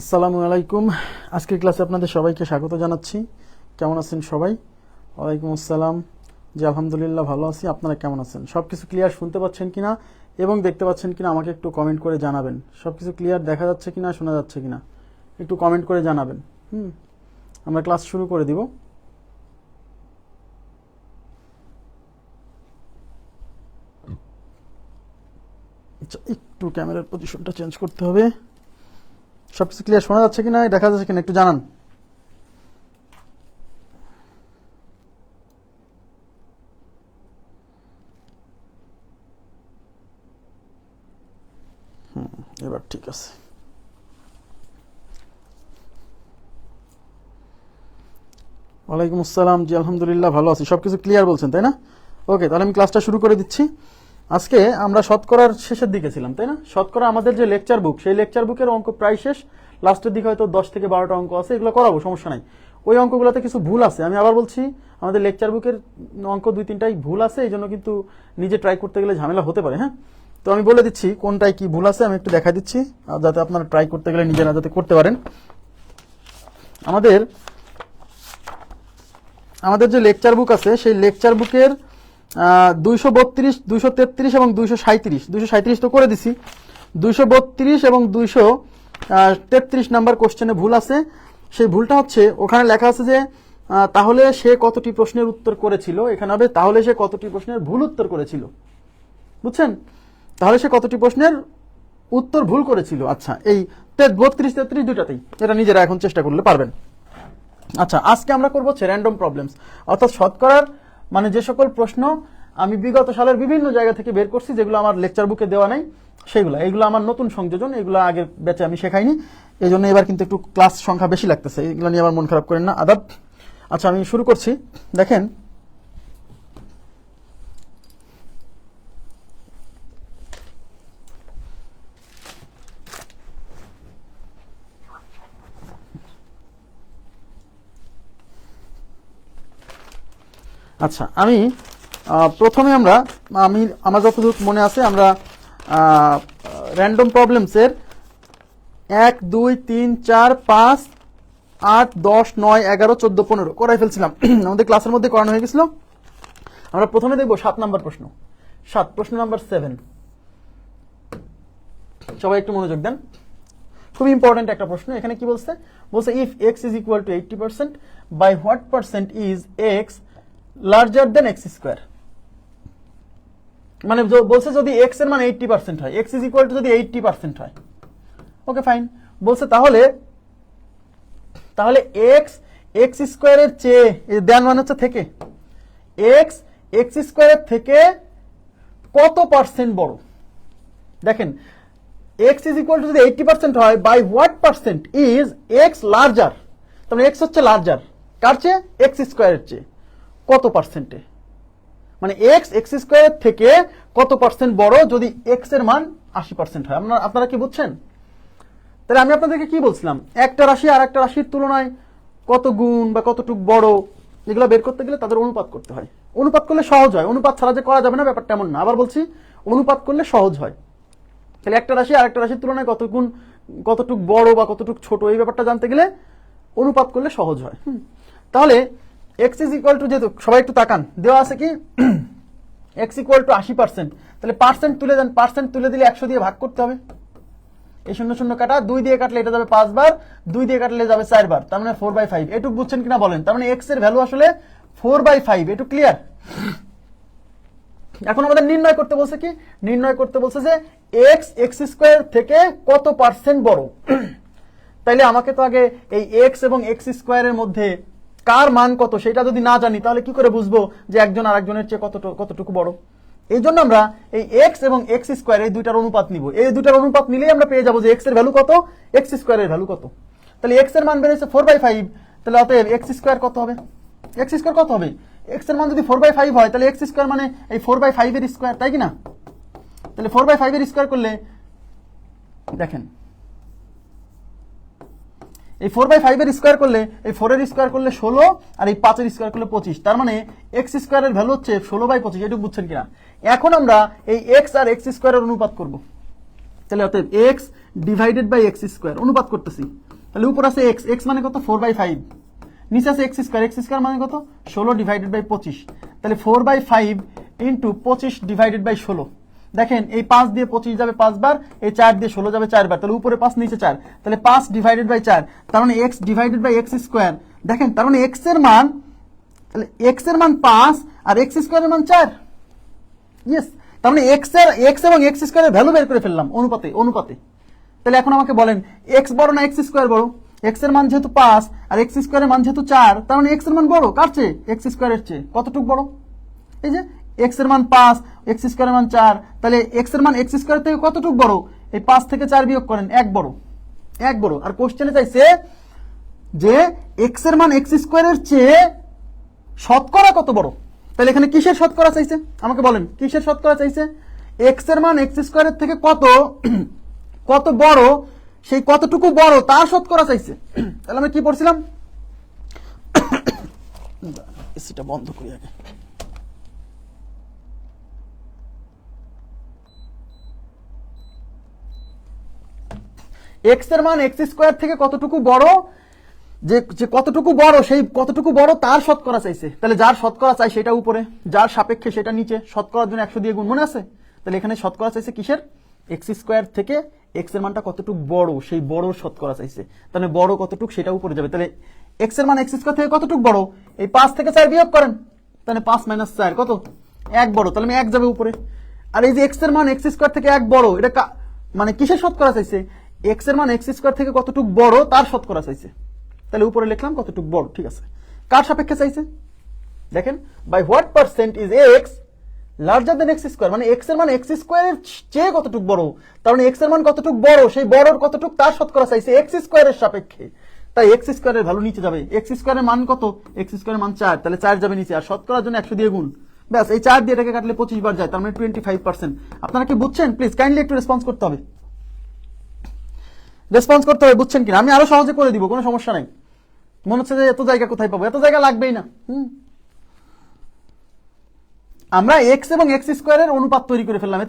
আসসালামু আলাইকুম। আজকের ক্লাসে আপনাদের সবাইকে স্বাগত জানাচ্ছি। কেমন আছেন সবাই? ওয়ালাইকুম আসসালাম। জি আলহামদুলিল্লাহ ভালো আছি। আপনারা কেমন আছেন? সব কিছু ক্লিয়ার শুনতে পাচ্ছেন কিনা এবং দেখতে পাচ্ছেন কিনা আমাকে একটু কমেন্ট করে জানাবেন। সব কিছু ক্লিয়ার দেখা যাচ্ছে কিনা, শোনা যাচ্ছে কিনা একটু কমেন্ট করে জানাবেন। আমরা ক্লাস শুরু করে দিব। আচ্ছা, একটু ক্যামেরার পজিশনটা চেঞ্জ করতে হবে। সব কিছু ক্লিয়ার শোনা যাচ্ছে কিনা, দেখা যাচ্ছে কিনা একটু জানান। এবার ঠিক আছে। ওয়ালাইকুম আসসালাম। জি আলহামদুলিল্লাহ ভালো আছি। সব কিছু ক্লিয়ার বলছেন তাই না? ওকে, তাহলে আমি ক্লাসটা শুরু করে দিচ্ছি। আজকে আমরা শতকরার শেষের দিকে ছিলাম তাই না? শতকরা আমাদের যে লেকচার বুক, সেই লেকচার বুকের অঙ্ক প্রায় শেষ। লাস্টের দিকে হয়তো 10 থেকে 12টা অঙ্ক আছে, এগুলো করাবো, সমস্যা নাই। ওই অঙ্কগুলোতে কিছু ভুল আছে, আমি আবার বলছি আমাদের লেকচার বুকের অঙ্ক 2-3টাই ভুল আছে, এই জন্য কিন্তু নিজে ট্রাই করতে গেলে ঝামেলা হতে পারে। হ্যাঁ, তো আমি বলে দিচ্ছি কোনটায় কি ভুল আছে, আমি একটু দেখা দিচ্ছি, যাতে আপনারা ট্রাই করতে গেলে নিজেরা যাতে করতে পারেন। আমাদের যে লেকচার বুক আছে, সেই লেকচার বুকের 232, 233 এবং 237 তো করে দিছি। 232 এবং 233 নাম্বার কোশ্চেনে ভুল আছে। সেই ভুলটা হচ্ছে, ওখানে লেখা আছে যে তাহলে সে কতটি প্রশ্নের উত্তর করেছিল, এখানে হবে তাহলে সে কতটি প্রশ্নের ভুল উত্তর করেছিল। বুঝছেন? তাহলে সে কতটি প্রশ্নের উত্তর ভুল করেছিল। আচ্ছা, এই 32-33 দুটাতেই, এটা নিজেরা এখন চেষ্টা করলে পারবেন। আচ্ছা, আজকে আমরা করবো হচ্ছে র্যান্ডম প্রবলেমস, অর্থাৎ শতকরার মানে যে সকল প্রশ্ন আমি বিগত সালের বিভিন্ন জায়গা থেকে বের করছি, যেগুলো আমার লেকচার বুকে দেওয়া নাই, এইগুলো আমার নতুন সংযোজন, এগুলো আগের ব্যাচে আমি শেখাইনি, এই জন্য এবার কিন্তু একটু ক্লাস সংখ্যা বেশি লাগতেছে, এগুলো নিয়ে আবার মন খারাপ করেন না, আদাব। আচ্ছা, আমি শুরু করছি। দেখেন, আচ্ছা আমি প্রথমে আমার যতদূর মনে আছে, আমরা র্যান্ডম প্রবলেমসের 1, 2, 3, 4, 5, 8, 10, 9, 11, 14, 15 করাই ফেলছিলাম। আমাদের ক্লাসের মধ্যে করানো হয়ে গেছিল। আমরা প্রথমে দেখবো 7 নাম্বার প্রশ্ন। 7 প্রশ্ন নাম্বার 7। সবাই একটু মনোযোগ দেন, খুব ইম্পর্টেন্ট একটা প্রশ্ন। এখানে কি বলছে? If x is equal to 80%, by what percent is x larger than x square. মানে বলছে যদি এক্স এর মান 80% হয়, এক্স ইজ ইকুয়াল টু যদি 80% হয়, ওকে ফাইন। বলছে তাহলে এক্স স্কোয়ারের চেয়ে, দেন মানে হচ্ছে থেকে, এক্স স্কোয়ারের থেকে কত পার্সেন্ট বড়। দেখেন, এক্স ইজ ইকুয়াল টু যদি 80% হয়, by what percent is x larger, তাহলে এক্স হচ্ছে লার্জার কার চেয়ে? এক্স স্কোয়ারের চেয়ে। কত পার্সেন্টে, মানে এক্স স্কোয়ারের থেকে কত পার্সেন্ট বড় যদি এক্স এর মান 80% হয়। আপনারা কি বুঝছেন? তাহলে আমি আপনাদেরকে কি বলছিলাম, একটা রাশি আর একটা রাশির তুলনায় কত গুণ বা কতটুকু বড়, এগুলো বের করতে গেলে তাদের অনুপাত করতে হয়। অনুপাত করলে সহজ হয়, অনুপাত ছাড়া যে করা যাবে না ব্যাপারটা এমন না। আবার বলছি, অনুপাত করলে সহজ হয়। তাহলে একটা রাশি আর একটা রাশির তুলনায় কত গুণ, কতটুকু বড় বা কতটুকু ছোট, এই ব্যাপারটা জানতে গেলে অনুপাত করলে সহজ হয়। তাহলে এক্স ইজ ইকুয়াল টু, যেহেতু সবাই একটু তাকান, দেওয়া আছে কি এক্স ইকুয়াল টু 80%, তাহলে পার্সেন্ট তুলে দেন, পার্সেন্ট তুলে দিলে 100 দিয়ে ভাগ করতে হবে। এই 0 0 কাটা, 2 দিয়ে কাটলে এটা যাবে 5 বার, 2 দিয়ে কাটলে যাবে 4 বার, তার মানে 4/5। এটুকু বুঝছেন কিনা বলেন? তার মানে এক্স এর ভ্যালু আসলে 4/5। এটুকু ক্লিয়ার? এখন আমাদের নির্ণয় করতে বলছে কি, নির্ণয় করতে বলছে যে এক্স স্কোয়ার থেকে কত পার্সেন্ট বড়। তাইলে আমাকে তো আগে এই এক্স এবং এক্স স্কোয়ারের মধ্যে কার মান কত সেটা যদি না জানি, তাহলে কি করে বুঝবো যে একজন আরেকজনের চেয়ে কতটুকু বড়। এই জন্য আমরা এই এক্স এবং এক্স স্কোয়ার, এই দুইটার অনুপাত নিব। এই দুইটার অনুপাত নিলেই আমরা পেয়ে যাবো যে এক্স এর ভ্যালু কত, এক্স স্কোয়ারের ভ্যালু কত। তাহলে এক্স এর মান বেড়েছে 4/5, তাহলে অতএব এক্স স্কোয়ার কত হবে? এক্স স্কোয়ার কত হবে? এক্স এর মান যদি 4/5 হয়, তাহলে এক্স স্কোয়ার মানে এই 4/5 এর স্কোয়ার, তাই কি না? তাহলে 4/5 এর স্কোয়ার করলে, দেখেন, এই 4/5 এর স্কোয়ার করলে, এই 4 এর স্কোয়ার করলে 16, আর এই 5 এর স্কোয়ার করলে 25, তার মানে এক্স স্কোয়ারের ভ্যালু হচ্ছে 16/25। এটুকু বুঝছেন কিনা? এখন আমরা এই এক্স আর এক্স স্কোয়ারের অনুপাত করব। তাহলে অতএব x divided by x square, অনুপাত করতেছি, তাহলে উপর আছে এক্স, এক্স মানে কত 4/5, নিচে আছে এক্স স্কোয়ার, এক্স স্কোয়ার মানে কত 16 ডিভাইডেড বাই 25, তাহলে 4/5 ইন্টু 25 ডিভাইডেড বাই 16। দেখেন এই 5 দিয়ে 25 যাবে 5 বার, এই 4 দিয়ে 16 যাবে 4 বার, তাহলে উপরে 5 নিচে 4, তাহলে 5 ডিভাইডেড বাই 4, তার মানে x divided by x square. দেখেন তার মানে এক্স এর মান, তাহলে এক্স এর মান 5 আর এক্স স্কোয়ারের মান 4। ইয়েস, তার মানে এক্স এবং এক্স স্কোয়ারের ভ্যালু বের করে ফেললাম অনুপাতে। তাহলে এখন আমাকে বলেন এক্স বড় না এক্স স্কোয়ার বড়? এক্স এর মান যেহেতু 5 আর এক্স স্কোয়ারের মান যেহেতু 4, তার মানে এক্স এর মান বড় কার চেয়ে? এক্স স্কোয়ারের চেয়ে। কতটুকু বড়? এই যে এক্স এর মান 5, এক্স স্কোয়ারের মান 4, তাহলে এক্স এর মান এক্স স্কোয়ার থেকে কতটুকু বড়? এই 5 থেকে 4 বিয়োগ করেন, 1 বড়। আর কোশ্চেনে চাইছে যে এক্স এর মান এক্স স্কোয়ারের চেয়ে শতকরা কত বড়। তাহলে এখানে কিসের শতকরা চাইছে আমাকে বলেন, কিসের শতকরা চাইছে? এক্স এর মান এক্স স্কোয়ারের থেকে কত বড়, সেই কতটুকু বড় তার শতকরা চাইছে। তাহলে আমরা কি পড়ছিলাম? এসিটা বন্ধ করি আগে। এক্স এর মান এক্স স্কোয়ার থেকে কতটুকু বড়, যে কতটুকু বড় সেই কতটুকু বড় তার শতকরা চাইছে। তাহলে যার শতকরা চাই সেটা উপরে, যার সাপেক্ষে সেটা নিচে, শতকরার জন্য 100 দিয়ে গুণ, মনে আছে? তাহলে এখানে শতকরা চাইছে কিসের? এক্স স্কোয়ার থেকে এক্স এর মানটা কতটুকু বড় সেই বড় শতকরা চাইছে। তাহলে বড় কতটুকু সেটা উপরে যাবে। তাহলে এক্স এর মান এক্স স্কোয়ার থেকে কতটুকু বড়? এই 5 থেকে 4 বিয়োগ করেন, তাহলে 5 - 4 কত? 1 বড়, তাহলে আমি 1 যাবে উপরে। আর এই যে এক্স এর মান এক্স স্কোয়ার থেকে 1 বড়, এটা মানে কিসের শতকরা চাইছে? এক্স এর মান এক্স স্কোয়ার থেকে কতটুকু বড় তার শতকরা চাইছে। তাহলে উপরে লিখলাম কতটুকু বড়, ঠিক আছে। কার সাপেক্ষে চাইছে? দেখেন by what percent is x larger than x square, মানে এক্স এর মান এক্স স্কোয়ারের চেয়ে কতটুকু বড়, তার মানে এক্স এর মান কতটুকু বড় সেই বড়র কতটুকু তার শতকরা চাইছে এক্স স্কোয়ারের সাপেক্ষে। তাই এক্স স্কোয়ারের ভ্যালু নিচে যাবে। এক্স স্কোয়ারের মান কত? এক্স স্কোয়ারের মান 4, তাহলে 4 যাবে নিচে, আর শতকরার জন্য 100 দিয়ে গুণ। ব্যাস, এই 4 দিয়ে এটাকে কাটলে 25 বার যায়, তার মানে 25%। আপনারা কি বুঝছেন? প্লিজ কাইন্ডলি একটু রেসপন্স করতে হবে, বুঝছেন কিনা? আমি আরো সহজে করে দিব, কোনো সমস্যা নাই। মনে হচ্ছে যে এত জায়গা কোথায় পাবো, এত জায়গা লাগবেই না। আমরা এক্স এবং এক্স স্কোয়ারের অনুপাত তৈরি করে ফেললাম।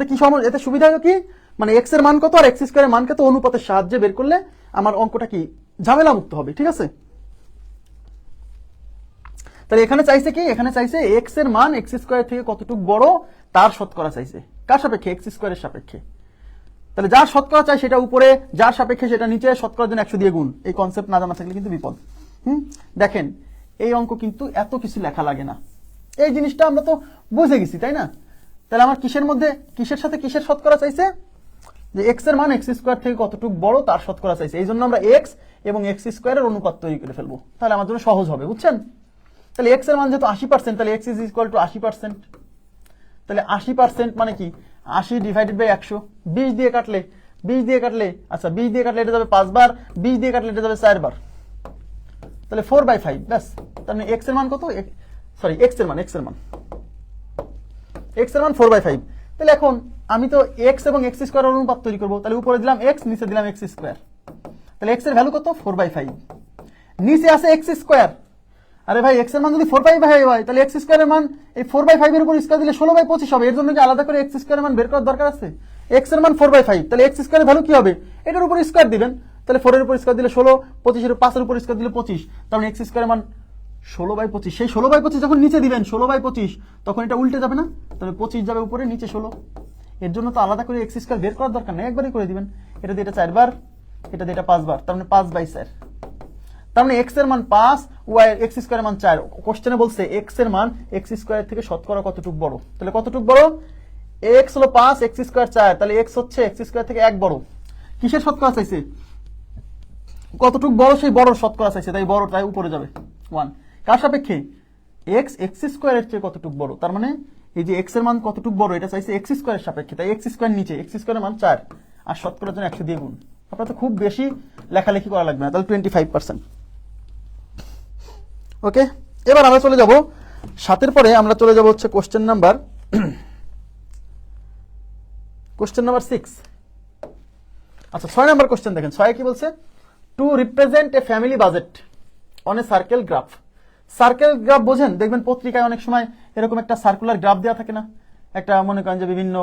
এতে সুবিধা কি? মানে এক্স এর মান কত আর এক্স স্কোয়ারের মান কত অনুপাতের সাহায্যে বের করলে আমার অঙ্কটা কি ঝামেলা মুক্ত হবে, ঠিক আছে? তাহলে এখানে চাইছে কি? এখানে চাইছে এক্স এর মান এক্স স্কোয়ার থেকে কতটুকু বড় তার শতকরা চাইছে। কার সাপেক্ষে? এক্স স্কোয়ারের সাপেক্ষে। তাহলে যার শতকরা চাই সেটা উপরে, যার সাপেক্ষে সেটা নিচে, শতকরার জন্য 100 দিয়ে গুণ। এই কনসেপ্ট না জানা থাকলে কিন্তু বিপদ। দেখেন এই অঙ্ক কিন্তু এত কিছু লেখা লাগে না, এই জিনিসটা আমরা তো বুঝে গেছি, তাই না? তাহলে আমার কিসের সাথে কিসের শতকরা চাইছে? যে এক্স এর মান এক্স স্কোয়ার থেকে কতটুকু বড় তার শতকরা চাইছে। এই জন্য আমরা এক্স এবং এক্স স্কোয়ারের অনুপাত তৈরি করে ফেলবো, তাহলে আমার জন্য সহজ হবে, বুঝছেন? তাহলে এক্স এর মান যেহেতু 80%, তাহলে এক্স ইজ ইকুয়াল টু 80%। তাহলে 80% মানে কি? 80 ডিভাইডেড বাই 100। 20 দিয়ে কাটলে আচ্ছা 20 দিয়ে কাটলে এটা যাবে 5 বার, 20 দিয়ে কাটলে এটা যাবে 4 বার, তাহলে 4/5। ব্যাস, তার মানে এক্স এর মান কত? সরি, এক্স এর মান 4/5। তাহলে এখন আমি তো এক্স এবং এক্স স্কোয়ার অনুপাত তৈরি করবো। তাহলে উপরে দিলাম এক্স, নিচে দিলাম এক্স স্কোয়ার। তাহলে এক্স এর ভ্যালু কত? 4/5। নিচে আছে এক্স স্কোয়ার। আরে ভাই, এক্স এর মান যদি 4/5 হয়, তাহলে এক্স স্কোয়ারের মান এই 4/5 এর উপর স্কোয়ার দিলে 16/25 হবে। এর জন্য কি আলাদা করে এক্স স্কোয়ারের মান বের করার দরকার আছে? এক্স এর মান 4/5, তাহলে এক্স স্কোয়ারের ভ্যালু কি হবে? এটার উপর স্কোয়ার দিবেন। তাহলে 4 এর উপর স্কোয়ার দিলে 16, 25 এর 5 এর উপর স্কোয়ার দিলে 25, তার মানে এক্স স্কোয়ারের মান 16/25। সেই 16/25 যখন নিচে দিবেন 16/25, তখন এটা উল্টে যাবে না? তাহলে 25 যাবে উপরে, নিচে 16। এর জন্য তো আলাদা করে এক্স স্কোয়ার বের করার দরকার নেই, একবারই করে দিবেন। এটা দিয়ে এটা 4 বার, এটা দিয়ে এটা 5 বার, তার মানে 5/4। তার মানে এক্স এর মান 5, ওয়াই এক্স স্কোয়ারের মান 4। কোশ্চেনে বলছে এক্স এর মান এক্স স্কোয়ার থেকে শতকরা কতটুকু বড়। তাহলে কতটুকু বড়? এক্স হলো 5, এক্স স্কোয়ার 4, তাহলে এক্স হচ্ছে এক্স স্কোয়ার থেকে 1 বড়। কিসের শতকরা চাইছে? কতটুকু বড় সেই বড় শতকরা চাইছে, তাই বড়টাই উপরে যাবে 1। কার সাপেক্ষে? এক্স এক্স স্কোয়ারের চেয়ে কতটুকু বড়, তার মানে এই যে এক্স এর মান কতটুকু বড় এটা চাইছে এক্স স্কোয়ারের সাপেক্ষে, তাই এক্স স্কোয়ার নিচে, এক্স স্কোয়ারের মান 4 আর শতকরার জন্য 100 দিয়ে গুণ। আপনার তো খুব বেশি লেখালেখি করা লাগবে না, তাহলে 25%। ওকে, এবার আমরা চলে যাব 7-এর পরে আমরা চলে যাব হচ্ছে কোশ্চেন নাম্বার 6। আচ্ছা 6 নাম্বার কোশ্চেন দেখেন। 6 কি বলছে? Two represent a family budget on a circle graph. Circle graph বোঝেন? দেখবেন পত্রিকায় অনেক সময় এরকম একটা সার্কুলার গ্রাফ দেওয়া থাকে না, একটা মনে করেন যে বিভিন্ন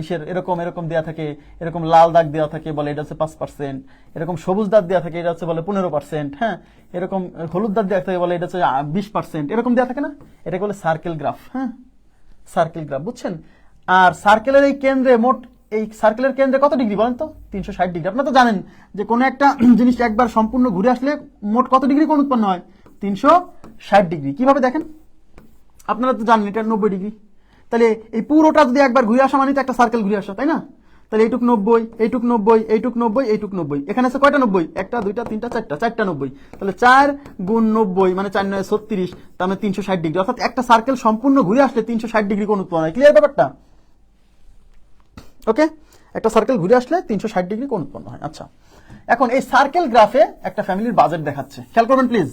ইসের এরকম এরকম দেওয়া থাকে, এরকম লাল দাগ দেওয়া থাকে, বলে এটা হচ্ছে 5%, এরকম সবুজ দাগ দেওয়া থাকে, এটা হচ্ছে বলে 15%, হ্যাঁ, এরকম হলুদ দাগ দেওয়া থাকে, বলে এটা হচ্ছে 20%, এরকম দেওয়া থাকে না, এটাকে বলে সার্কেল গ্রাফ। হ্যাঁ, সার্কেল গ্রাফ, বুঝছেন? আর সার্কেলের এই কেন্দ্রে মোট, এই সার্কেলের কেন্দ্রে কত ডিগ্রি বলেন তো? 360 ডিগ্রি। আপনারা তো জানেন যে কোনো একটা জিনিস একবার সম্পূর্ণ ঘুরে আসলে মোট কত ডিগ্রি কোণ উৎপন্ন হয়? 360 ডিগ্রি। কিভাবে দেখেন? আপনারা তো জানেন এটা 90 ডিগ্রি। তাহলে এই পুরোটা যদি একবার ঘুরে আসা মানে তো একটা সার্কেল ঘুরে আসা, তাই না? তাহলে এইটুক 90, এইটুক 90, এইটুক 90, এইটুক 90, এখানে আছে কয়টা 90? একটা, দুইটা, তিনটা, চারটা, 4টা 90। তাহলে 4 গুণ 90 মানে 4 9 36, তার মানে 360 ডিগ্রি। অর্থাৎ একটা সার্কেল সম্পূর্ণ ঘুরে আসলে 360 ডিগ্রি কোণ উৎপন্ন হয়। ক্লিয়ার ব্যাপারটা? ওকে, একটা সার্কেল ঘুরে আসলে 360 ডিগ্রি কোণ উৎপন্ন হয়। আচ্ছা, এখন এই সার্কেল গ্রাফে একটা ফ্যামিলির বাজেট দেখাচ্ছে। খেয়াল করবেন প্লিজ,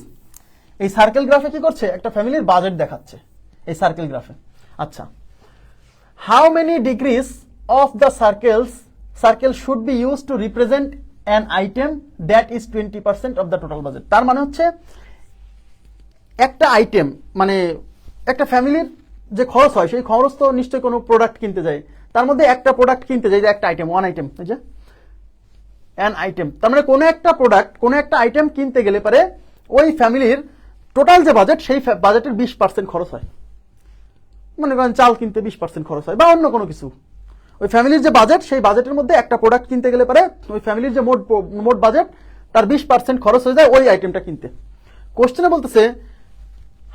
এই সার্কেল গ্রাফে কি করছে? একটা ফ্যামিলির বাজেট দেখাচ্ছে এই সার্কেল গ্রাফে। আচ্ছা, how many degrees of the circle should be used to represent an item that is 20% of the total budget? তার মানে হচ্ছে একটা আইটেম মানে একটা ফ্যামিলির যে খরচ হয়, সেই খরচ তো নিশ্চয়ই কোনো প্রোডাক্ট কিনতে যায়, তার মধ্যে একটা প্রোডাক্ট কিনতে যায়, যে একটা আইটেম, ওয়ান আইটেম, এই যে অ্যান আইটেম। তার মানে কোনো একটা প্রোডাক্ট, কোনো একটা আইটেম কিনতে গেলে পারে ওই ফ্যামিলির টোটাল যে বাজেট, সেই বাজেটের 20% খরচ হয়। মনে করেন চাল কিনতে 20% খরচ হয়, বা অন্য কোনো কিছু। ওই ফ্যামিলির যে বাজেট, সেই বাজেটের মধ্যে একটা প্রোডাক্ট কিনতে গেলে পারে ওই ফ্যামিলির যে মোট বাজেট, তার 20% খরচ হয়ে যায় ওই আইটেমটা কিনতে। কোশ্চেনে বলতেছে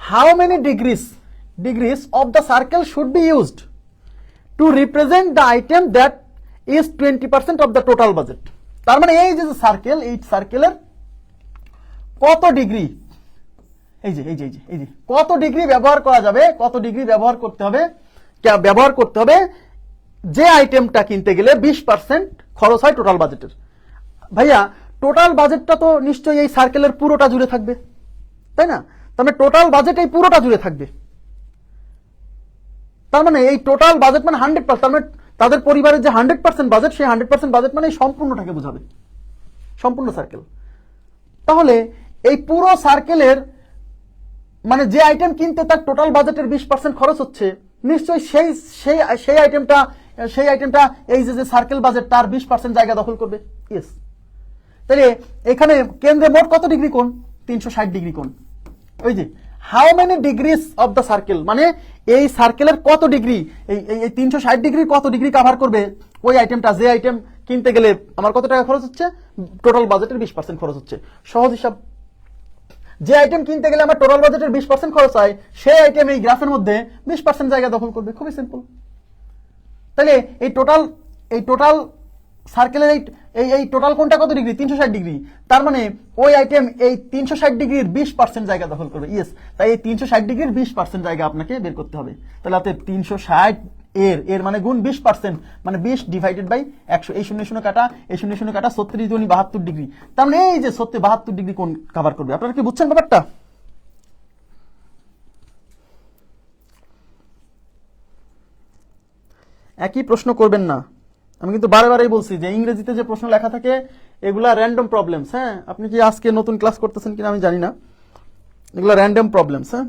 how many degrees of the circle should be used to represent the item that is 20% of the total budget. তার মানে এই যে সার্কেল, এই সার্কেলের কত ডিগ্রি, এই যে কত ডিগ্রি ব্যবহার করা যাবে, কত ডিগ্রি ব্যবহার করতে হবে যে আইটেমটা কিনতে গেলে 20% খরচ হয় টোটাল বাজেটের। ভাইয়া, টোটাল বাজেটটা তো নিশ্চয়ই এই সার্কেলের পুরোটা জুড়ে থাকবে, তাই না? তার মানে টোটাল বাজেট এই পুরোটা জুড়ে থাকবে। তার মানে এই টোটাল বাজেট মানে 100%, তার মানে তাদের পরিবারের যে 100% বাজেট, সেই 100% বাজেট মানে এই সম্পূর্ণটাকে বোঝাবে, সম্পূর্ণ সার্কেল। তাহলে এই পুরো সার্কেলের মানে যে আইটেম কিনতে তার টোটাল বাজেটের 20% খরচ হচ্ছে, নিশ্চয়ই সেই আইটেমটা এই যে সার্কেল বাজেট, তার 20% জায়গা দখল করবে। ইয়েস। তাহলে এখানে কেন্দ্রে মোট কত ডিগ্রি কোণ? 360 ডিগ্রি কোণ। ওই যে how many degrees of the circle, মানে এই সার্কেলের কত ডিগ্রি, এই 360 ডিগ্রির কত ডিগ্রি কভার করবে ওই আইটেমটা, যে আইটেম কিনতে গেলে আমার কত টাকা খরচ হচ্ছে? টোটাল বাজেটের 20% খরচ হচ্ছে। সহজ হিসাব, যে আইটেম কিনতে গেলে আমার টোটাল বাজেটের 20% খরচ হয়, সেই আইটেম এই গ্রাফের মধ্যে 20% জায়গা দখল করবে। খুবই সিম্পল। তাহলে এই টোটাল সার্কেলের এই টোটাল কোণটা কত ডিগ্রি? 360 ডিগ্রি। তার মানে ওই আইটেম এই 360 ডিগ্রির 20% জায়গা দখল করবে। ইয়েস। তাই এই 360 ডিগ্রির 20% জায়গা আপনাকে বের করতে হবে। তাহলে অতএব 360 এর মানে গুণ 20%, মানে 20 ডিভাইডেড বাই 100। এই 0 0 কাটা, এই 0 0 কাটা, 36 দুগুণে 72 ডিগ্রি। তার মানে এই যে 72 ডিগ্রি কোণ কভার করবে। আপনারা কি বুঝছেন ব্যাপারটা? একই প্রশ্ন করবেন না। আমি কিন্তু বারেই বলছি যে ইংরেজিতে যে প্রশ্ন লেখা থাকে এগুলা র্যান্ডম প্রবলেমস। হ্যাঁ, আপনি কি আজকে নতুন ক্লাস করতেছেন কিনা আমি জানি না, এগুলা র্যান্ডম প্রবলেমস। হ্যাঁ,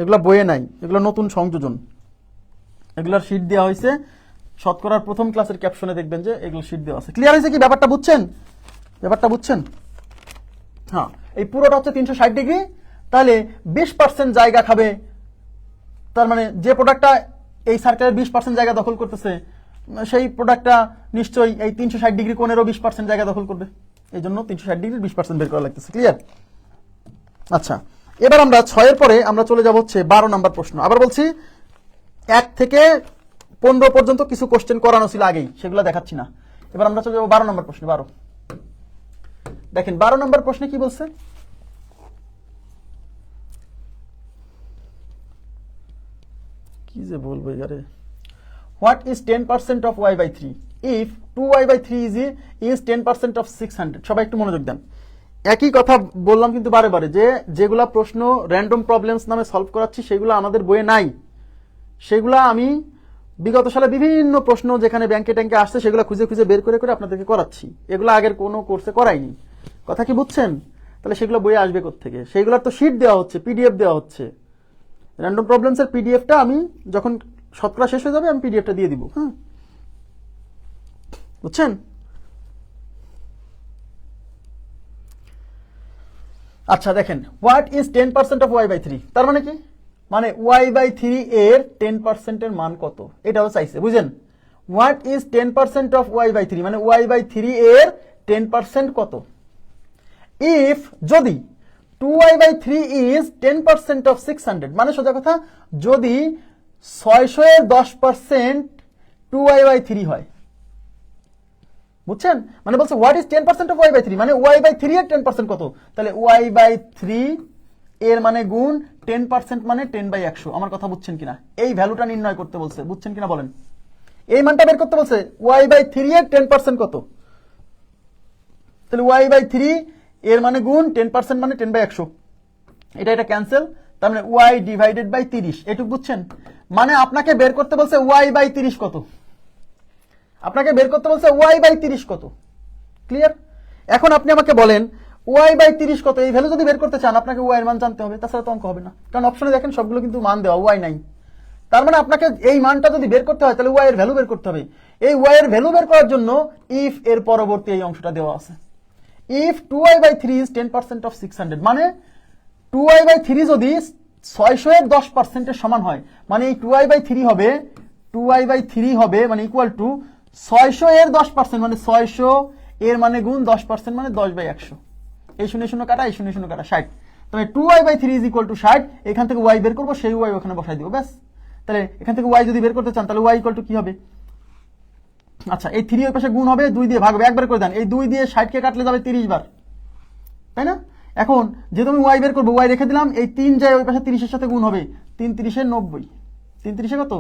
এগুলা বইয়ে নাই, এগুলো নতুন সংযোজন। এগুলার শীট দেওয়া হয়েছে, শতকরার প্রথম ক্লাসের ক্যাপশনে দেখবেন যে এগুলো শীট দেওয়া আছে। ক্লিয়ার হয়েছে কি ব্যাপারটা? বুঝছেন? হ্যাঁ, এই পুরোটা হচ্ছে 360 ডিগ্রি। তাহলে 20% জায়গা খাবে, তার মানে যে প্রোডাক্টটা এই সার্কেলের 20% জায়গা দখল করতেছে, সেই প্রোডাক্টটা নিশ্চয়ই এই 360 ডিগ্রি কোণেরও 20% জায়গা দখল করবে। এই জন্য 360 ডিগ্রি 20% বের করা লাগতেছে। ক্লিয়ার? আচ্ছা, এবার আমরা 6 পরে আমরা চলে যাব হচ্ছে 12 নম্বর প্রশ্ন। আবার বলছি 1 থেকে 15 পর্যন্ত কিছু কোশ্চেন করানো ছিল আগেই, সেগুলো দেখাচ্ছি না। এবার আমরা চলে যাব 12 নম্বর প্রশ্নে। 12 দেখেন, 12 নম্বর প্রশ্নে কি বলছে? কি যে বলবো ইয়ারে। What is 10% of y/3 if 2y/3 is 10% of 600? সবাই একটু মনোযোগ দেন। একই কথা বললাম কিন্তু বারে যে যেগুলা প্রশ্ন র্যান্ডম প্রবলেমস নামে সলভ করাচ্ছি সেগুলো আমাদের বইয়ে নাই। সেগুলা আমি বিগত সালে বিভিন্ন প্রশ্ন যেখানে ব্যাংকে ট্যাঙ্কে আসছে সেগুলো খুঁজে বের করে আপনাদেরকে করাচ্ছি। এগুলো আগের কোনো কোর্সে করাইনি। কথা কি বুঝছেন? তাহলে সেগুলো বইয়ে আসবে কোত্থেকে? সেগুলোর তো শীট দেওয়া হচ্ছে, পিডিএফ দেওয়া হচ্ছে। র্যান্ডম প্রবলেমসের পিডিএফটা আমি যখন শতকরা শেষ হয়ে যাবে আমি পিডিএফটা দিয়ে দিব। হ্যাঁ, বুঝছেন? আচ্ছা দেখেন, হোয়াট ইজ 10% অফ y/3? তার মানে কি? মানে y/3 এর 10% এর মান কত, এটাও চাইছে, বুঝেন? হোয়াট ইজ 10% অফ y/3 মানে y/3 এর 10% কত? ইফ যদি 2y/3 ইজ 10% অফ 600, মানে সোজা কথা যদি 600 এর 10% 2y/3 হয়, বুঝছেন? মানে বলছে হোয়াট ইজ 10% অফ y/3 মানে y/3 এর 10% কত? তাহলে y/3 এর মানে গুণ 10% মানে 10/100। আমার কথা বুঝছেন কিনা? এই ভ্যালুটা নির্ণয় করতে বলছে, বুঝছেন কিনা বলেন? এই মানটা বের করতে বলছে, y/3 এর 10% কত? তাহলে y/3 এর মানে গুণ 10% মানে 10/100, এটা ক্যান্সেল, তার মানে y ডিভাইডেড বাই 30, এটুকু বুঝছেন? মানে আপনাকে বের করতে বলছে y/30 কত, আপনাকে বের করতে বলছে y/30 কত। ক্লিয়ার? এখন আপনি আমাকে বলেন y/30 কত, এই ভ্যালু যদি বের করতে চান আপনাকে y এর মান জানতে হবে, তাছাড়া তো অঙ্ক হবে না। কারণ অপশনে দেখেন সবগুলো কিন্তু মান দেওয়া, y নাই। তার মানে আপনাকে এই মানটা যদি বের করতে হয় তাহলে y এর ভ্যালু বের করতে হবে। এই y এর ভ্যালু বের করার জন্য ইফ এর পরবর্তী এই অংশটা দেওয়া আছে। ইফ 2y/3 ইজ 10% অফ 600, মানে 2y/3 যদি 600 এর 10% এর সমান হয়, মানে এই 2y/3 হবে মানে ইকুয়াল টু 600 এর 10% মানে 600 এর মানে গুণ 10% মানে 10/100। এই 0 0 কাটা, এই 0 0 কাটা, 60। তাহলে 2y/3 ইজ ইকুয়াল টু 60, এখান থেকে y বের করবো, সেই y ওখানে বসাই দিব, ব্যাস। তাহলে এখান থেকে y যদি বের করতে চান তাহলে y ইকুয়াল টু কি হবে? আচ্ছা, এই 3 ওই পাশে গুণ হবে, 2 দিয়ে ভাগ হবে, একবার করে দেন। এই 2 দিয়ে 60 কে কাটলে যাবে 30 বার, তাই না? এখন যেহেতু আমি y বের করবো, y রেখে দিলাম, এই 3 যায় ওই পাশে 30 এর সাথে গুণ হবে, 3 3 90, 3 30 কত?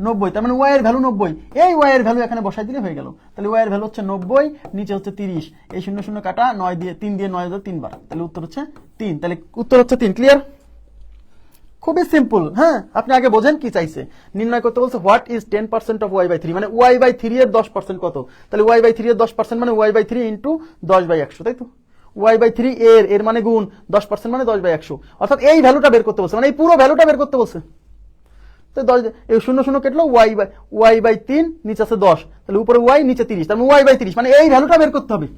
90, তার মানে y এর ভ্যালু 90। এই y এর ভ্যালু এখানে বসাই দিলে হয়ে গেল। তাহলে y এর ভ্যালু হচ্ছে 90, নিচে হচ্ছে 30, এই 0 0 কাটা, 9 দিয়ে 3 দিয়ে 9 3 বার, তাহলে উত্তর হচ্ছে 3। তাহলে উত্তর হচ্ছে 3। ক্লিয়ার? খুবই সিম্পল। হ্যাঁ, আপনি আগে বোঝেন কি চাইছে। নির্ণয় করতে বলছে হোয়াট ইজ 10% অফ y/3 মানে y/3 এর 10% কত? তাহলে y/3 এর 10% মানে y/3 ইন্টু 10/100, তাই তো? y/3 এর মানে গুণ 10% মানে 10/100, অর্থাৎ এই ভ্যালুটা বের করতে বলছে, মানে এই পুরো ভ্যালুটা বের করতে বলছে। তো 10 এই 0 0 কেটলো, y/3, নিচে আছে 10, তাহলে উপরে y, নিচে 30, তার মানে y/30 মানে এই ভ্যালুটা বের করতে হবে।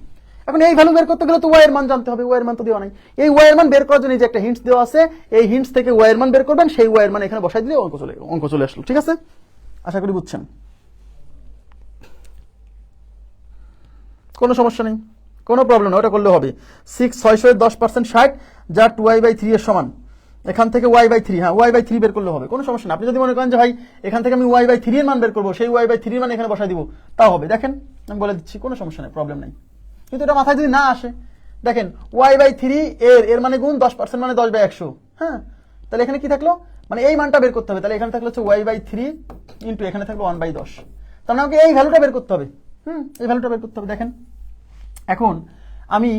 এখন এই ভ্যালু বের করতে গেলে তো y এর মান জানতে হবে, y এর মান তো দেওয়া নাই। এই y এর মান বের করার জন্য যে একটা হিন্টস দেওয়া আছে, এই হিন্টস থেকে y এর মান বের করবেন, সেই y এর মান এখানে বসাই দিলে অঙ্ক চলে আসলো। ঠিক আছে? আশা করি বুঝছেন, কোনো সমস্যা নেই, কোনো প্রবলেম না, ওটা করলে হবে। 600 এর 10% 60, যা 2y/3 এর সমান। এখান থেকে y/3, হ্যাঁ y/3 বের করলে হবে, কোনো সমস্যা না। আপনি যদি মনে করেন যে ভাই এখান থেকে আমি y/3 এর মান বের করবো, সেই y/3 এর মান এখানে বসাই দিব, তাও হবে। দেখেন আমি বলে দিচ্ছি, কোনো সমস্যা নেই, প্রবলেম নেই। কিন্তু এটা মাথায় যদি না আসে, দেখেন y/3 এর মানে গুণ 10% মানে 10/100। হ্যাঁ, তাহলে এখানে কি থাকলো, মানে এই মানটা বের করতে হবে। তাহলে এখানে থাকলো হচ্ছে y/3 ইন্টু এখানে থাকলো 1/10, তার মানে আমাকে এই ভ্যালুটা বের করতে হবে। এই ভ্যালুটা বের করতে হবে। দেখেন এখন আমি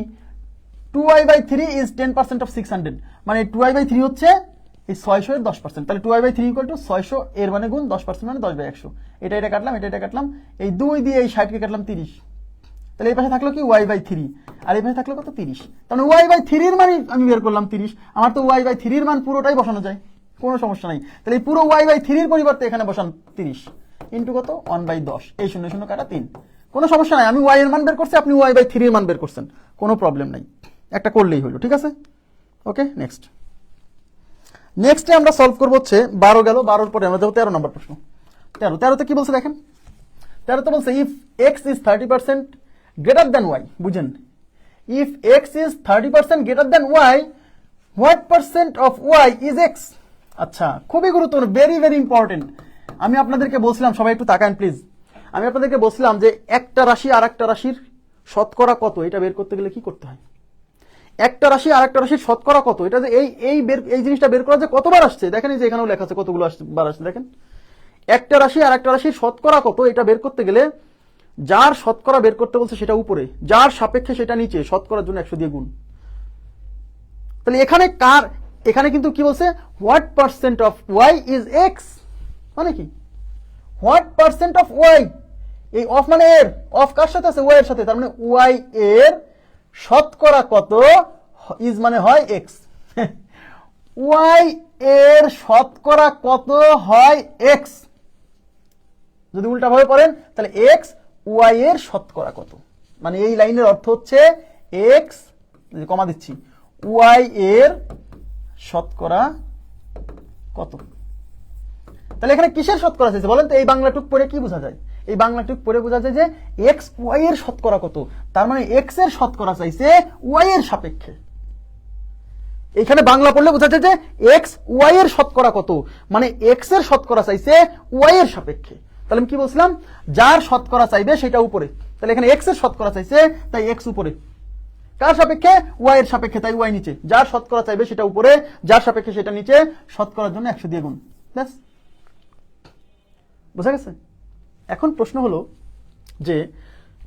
2y/3 ইজ 10% অফ 600, মানে 2y/3 হচ্ছে এই 600 এর 10%, তাহলে 2y/3 ইকুয়াল টু 600 এর মানে গুণ 10% মানে 10/100। এটা কাটলাম, এটা কাটলাম, এই 2 দিয়ে এই 60 কে কাটলাম 30, তাহলে এই পাশে থাকলো কি y/3, আর এই পাশে থাকলো কত? 30। তাহলে y/3 এর মানে আমি বের করলাম 30, আমার তো y/3 এর মান পুরোটাই বসানো যায়, কোনো সমস্যা নাই। তাহলে এই পুরো y/3 এর পরিবর্তে এখানে বসান 30 ইন্টু কত? 1/10, এই 0 0 কাটা 3, কোনো সমস্যা নাই। আমি y এর মান বের করছি, আপনি y/3 এর মান বের করছেন, কোনো প্রবলেম নাই, একটা করলেই হলো। ঠিক আছে? ওকে, নেক্সটে আমরা সলভ করবো হচ্ছে 12 গেল, 12 পরে আমরা যাবো 13 নম্বর প্রশ্ন। 13তে কি বলছে দেখেন, 13তে বলছে if x is 30% greater than y, বুঝেন? If x is 30% greater than y, what percent of y is x? আচ্ছা, খুবই গুরুত্বপূর্ণ, ভেরি ভেরি ইম্পর্টেন্ট। আমি আপনাদেরকে বলছিলাম, সবাই একটু তাকান প্লিজ, আমি আপনাদেরকে বলছিলাম যে একটা রাশি আর একটা রাশির শতকরা কত, এটা বের করতে গেলে কি করতে হয়। একটা রাশি আর একটা রাশির শতকরা কত, এটা যে এই জিনিসটা বের করা যে কতবার আসছে, দেখেন এই যে এখানেও লেখা আছে কতগুলো বার আসছে। দেখেন একটা রাশি আর একটা রাশির শতকরা কত, এটা বের করতে গেলে যার শতকরা বের করতে বলছে সেটা উপরে, যার সাপেক্ষে সেটা নিচে, শতকরার জন্য 100 দিয়ে গুণ। তাহলে এখানে কিন্তু কি বলছে, what percent of y is x, মানে কি হোয়াট পার্সেন্ট অফ y, এই অফ মানে এর, অফ কার সাথে আছে? y এর সাথে, তার মানে y এর শতকরা কত, ইজ মানে হয় x, y এর শতকরা কত হয় এক্স। যদি উল্টা ভাবে পড়েন তাহলে এক্স ওয়াই এর শতকরা কত, মানে এই লাইনের অর্থ হচ্ছে এক্স, কমা দিচ্ছি, ওয়াই এর শতকরা কত। তাহলে এখানে কিসের শতকরা চাইছে বলেন তো? এই বাংলাটুক পড়ে কি বোঝা যায়? এই বাংলাটুক পড়ে বোঝা যায় যে এক্স ওয়াই এর শতকরা কত, তার মানে এক্স এর শতকরা চাইছে ওয়াই এর সাপেক্ষে। এখানে বাংলা পড়লে বোঝা যায় যে এক্স ওয়াই এর শতকরা কত, মানে এক্স এর শতকরা চাইছে ওয়াই এর সাপেক্ষে। তাহলে আমি কি বলছিলাম? যার শতকরা চাইবে সেটা উপরে, তাহলে এখানে এক্স এর শতকরা চাইছে তাই এক্স উপরে, কার সাপেক্ষে? ওয়াই এর সাপেক্ষে, তাই ওয়াই নিচে। যার শতকরা চাইবে সেটা উপরে, যার সাপেক্ষে সেটা নিচে, শতকরার জন্য 100 দিয়ে গুণ, ব্যাস। বোঝা গেছে? এখন প্রশ্ন হলো যে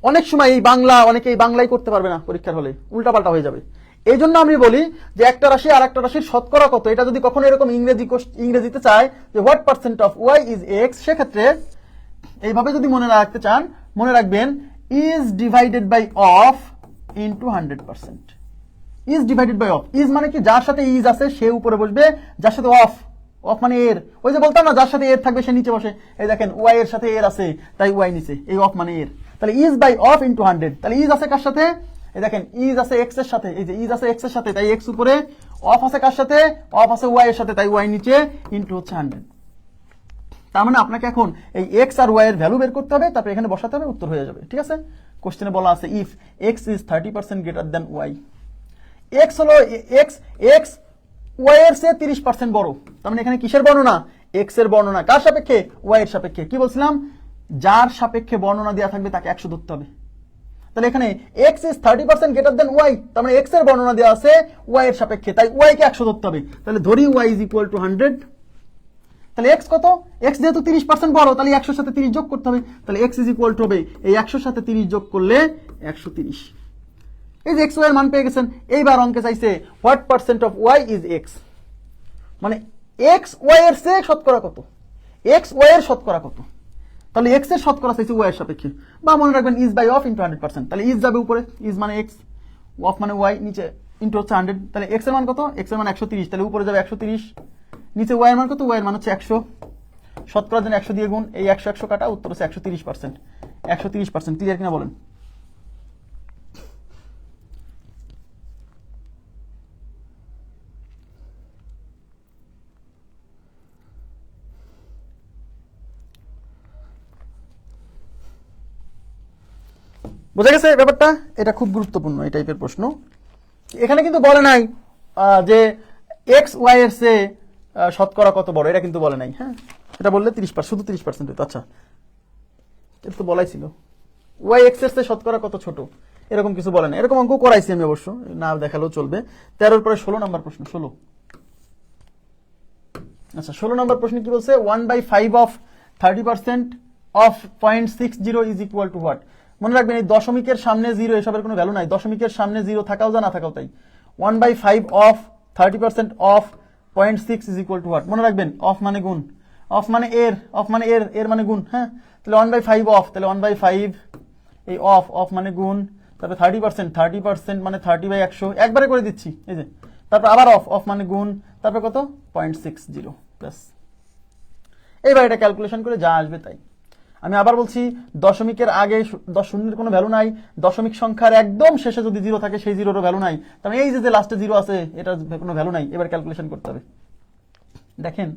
অনেক সময় এই বাংলা, অনেকে এই বাংলাই করতে পারবে না পরীক্ষার হলে, উল্টাপাল্টা হয়ে যাবে। এই জন্য আমি বলি যে একটা রাশি আর একটা রাশির শতকরা কত, এটা যদি কখনো এরকম ইংরেজিতে চায় যে what percent of y is x, সেক্ষেত্রে এইভাবে যদি মনে রাখতে চান, মনে রাখবেন is divided by of into 100%। Is divided by of, is মানে কি যার সাথে ইজ আছে সে উপরে বসবে, যার সাথে অফ, অফ মানে এর, ওই যে বলতাম না যার সাথে এর থাকবে সে নিচে বসে। এই দেখেন ওয়াই এর সাথে এর আছে তাই ওয়াই নিচে, এই অফ মানে এর। তাহলে ইজ বাই অফ ইন্টু 100, তাহলে ইজ আছে কার সাথে? এই দেখেন ইজ আছে এক্স এর সাথে, এই যে ইজ আছে এক্স এর সাথে তাই এক্স উপরে, অফ আছে কার সাথে? অফ আছে ওয়াই এর সাথে তাই ওয়াই নিচে, ইন্টু হচ্ছে 100। তার মানে আপনাকে এখন এই এক্স আর ওয়াই এর ভ্যালু বের করতে হবে, তারপরে এখানে বসাতে হবে, উত্তর হয়ে যাবে। ঠিক আছে? কোশ্চেনে বলা আছে if x is 30% greater than y. X হলো এক্স, এক্স ওয়াই এর চেয়ে 30% বড়, তার মানে এখানে কিসের বর্ণনা? এক্স এর বর্ণনা। কার সাপেক্ষে? ওয়াই এর সাপেক্ষে। কি বলছিলাম? যার সাপেক্ষে বর্ণনা দেওয়া থাকবে তাকে 100 ধরতে হবে। তাহলে এখানে x is 30% greater than y, তার মানে এক্স এর বর্ণনা দেওয়া আছে ওয়াই এর সাপেক্ষে, তাই ওয়াই কে 100 ধরতে হবে। তাহলে ধরি ওয়াই ইজ ইকুয়াল টু 100। তাহলে এক্স কত? এক্স যেহেতু 30% বড়, তাহলে 100 সাথে 30 যোগ করতে হবে। তাহলে এক্স ইজ ইকুয়াল টু হবে এই 100 সাথে 30 যোগ করলে 130। এই যে এক্স ওয়াই এর মান পেয়ে গেছেন। এইবার অঙ্কে চাইছে what percent of y is x, মানে এক্স ওয়াই এর চেয়ে শতকরা কত, এক্স ওয়াই এর শতকরা কত। তাহলে এক্স এর শতকরা চাইছে ওয়াই এর সাপেক্ষে, বা মনে রাখবেন ইজ বাই অফ ইন্টু 100%। তাহলে ইজ যাবে উপরে, ইজ মানে এক্স, অফ মানে ওয়াই, নিচে ইন্টু হচ্ছে 100। তাহলে এক্স এর মান কত? এক্স এর মান 130, তাহলে উপরে যাবে 130, নিচে ওয়াই এর মান কত? ওয়াই এর মান হচ্ছে 100, শতকরার জন্য 100 দিয়ে গুণ, এই 100 কাটা, উত্তর হচ্ছে 130%। 130%। ক্লিয়ার কিনা বলেন? বোঝা গেছে ব্যাপারটা? এটা খুব গুরুত্বপূর্ণ এই টাইপের প্রশ্ন। এখানে কিন্তু বলে নাই যে এক্স ওয়াই এর চেয়ে শতকরা কত বড়, এটা কিন্তু বলে নাই। হ্যাঁ, এটা বললে 30%, শুধু 30% হতো। আচ্ছা, এটা তো বলাই ছিল ওয়াই এক্স এর চেয়ে শতকরা কত ছোট, এরকম কিছু বলে না। এরকম অঙ্ক করাইছি আমি অবশ্য, না দেখালেও চলবে। 13 পরে 16 নম্বর প্রশ্ন, 16। আচ্ছা, 16 নম্বর প্রশ্ন কি বলছে? 1/5 of 30% of 0.60 is equal to what. মনে রাখবেন এই দশমিকের সামনে জিরো, এসবের কোনো ভ্যালু নাই। দশমিকের সামনে জিরো থাকাও যা না থাকাও তাই। 1/5 of 30% of 0.6 is equal to what. মনে রাখবেন অফ মানে গুণ, অফ মানে এর, অফ মানে এর, এর মানে গুণ। হ্যাঁ, তাহলে 1/5 অফ, তাহলে 1/5 এই অফ, অফ মানে গুণ, তারপরে 30% মানে 30/100, একবারে করে দিচ্ছি এই যে। তারপর আবার অফ, অফ মানে গুণ, তারপর কত? 0.60 প্লাস। এইবার এটা ক্যালকুলেশন করে যা আসবে তাই। আমি আবার বলছি, দশমিকের আগে শূন্যের কোনো ভ্যালু নাই, দশমিক সংখ্যার একদম শেষে যদি জিরো থাকে সেই জিরোরও ভ্যালু নাই, তাহলে এই যে লাস্টে জিরো আছে এটার কোনো ভ্যালু নাই। এবার ক্যালকুলেশন করতে হবে। দেখেন,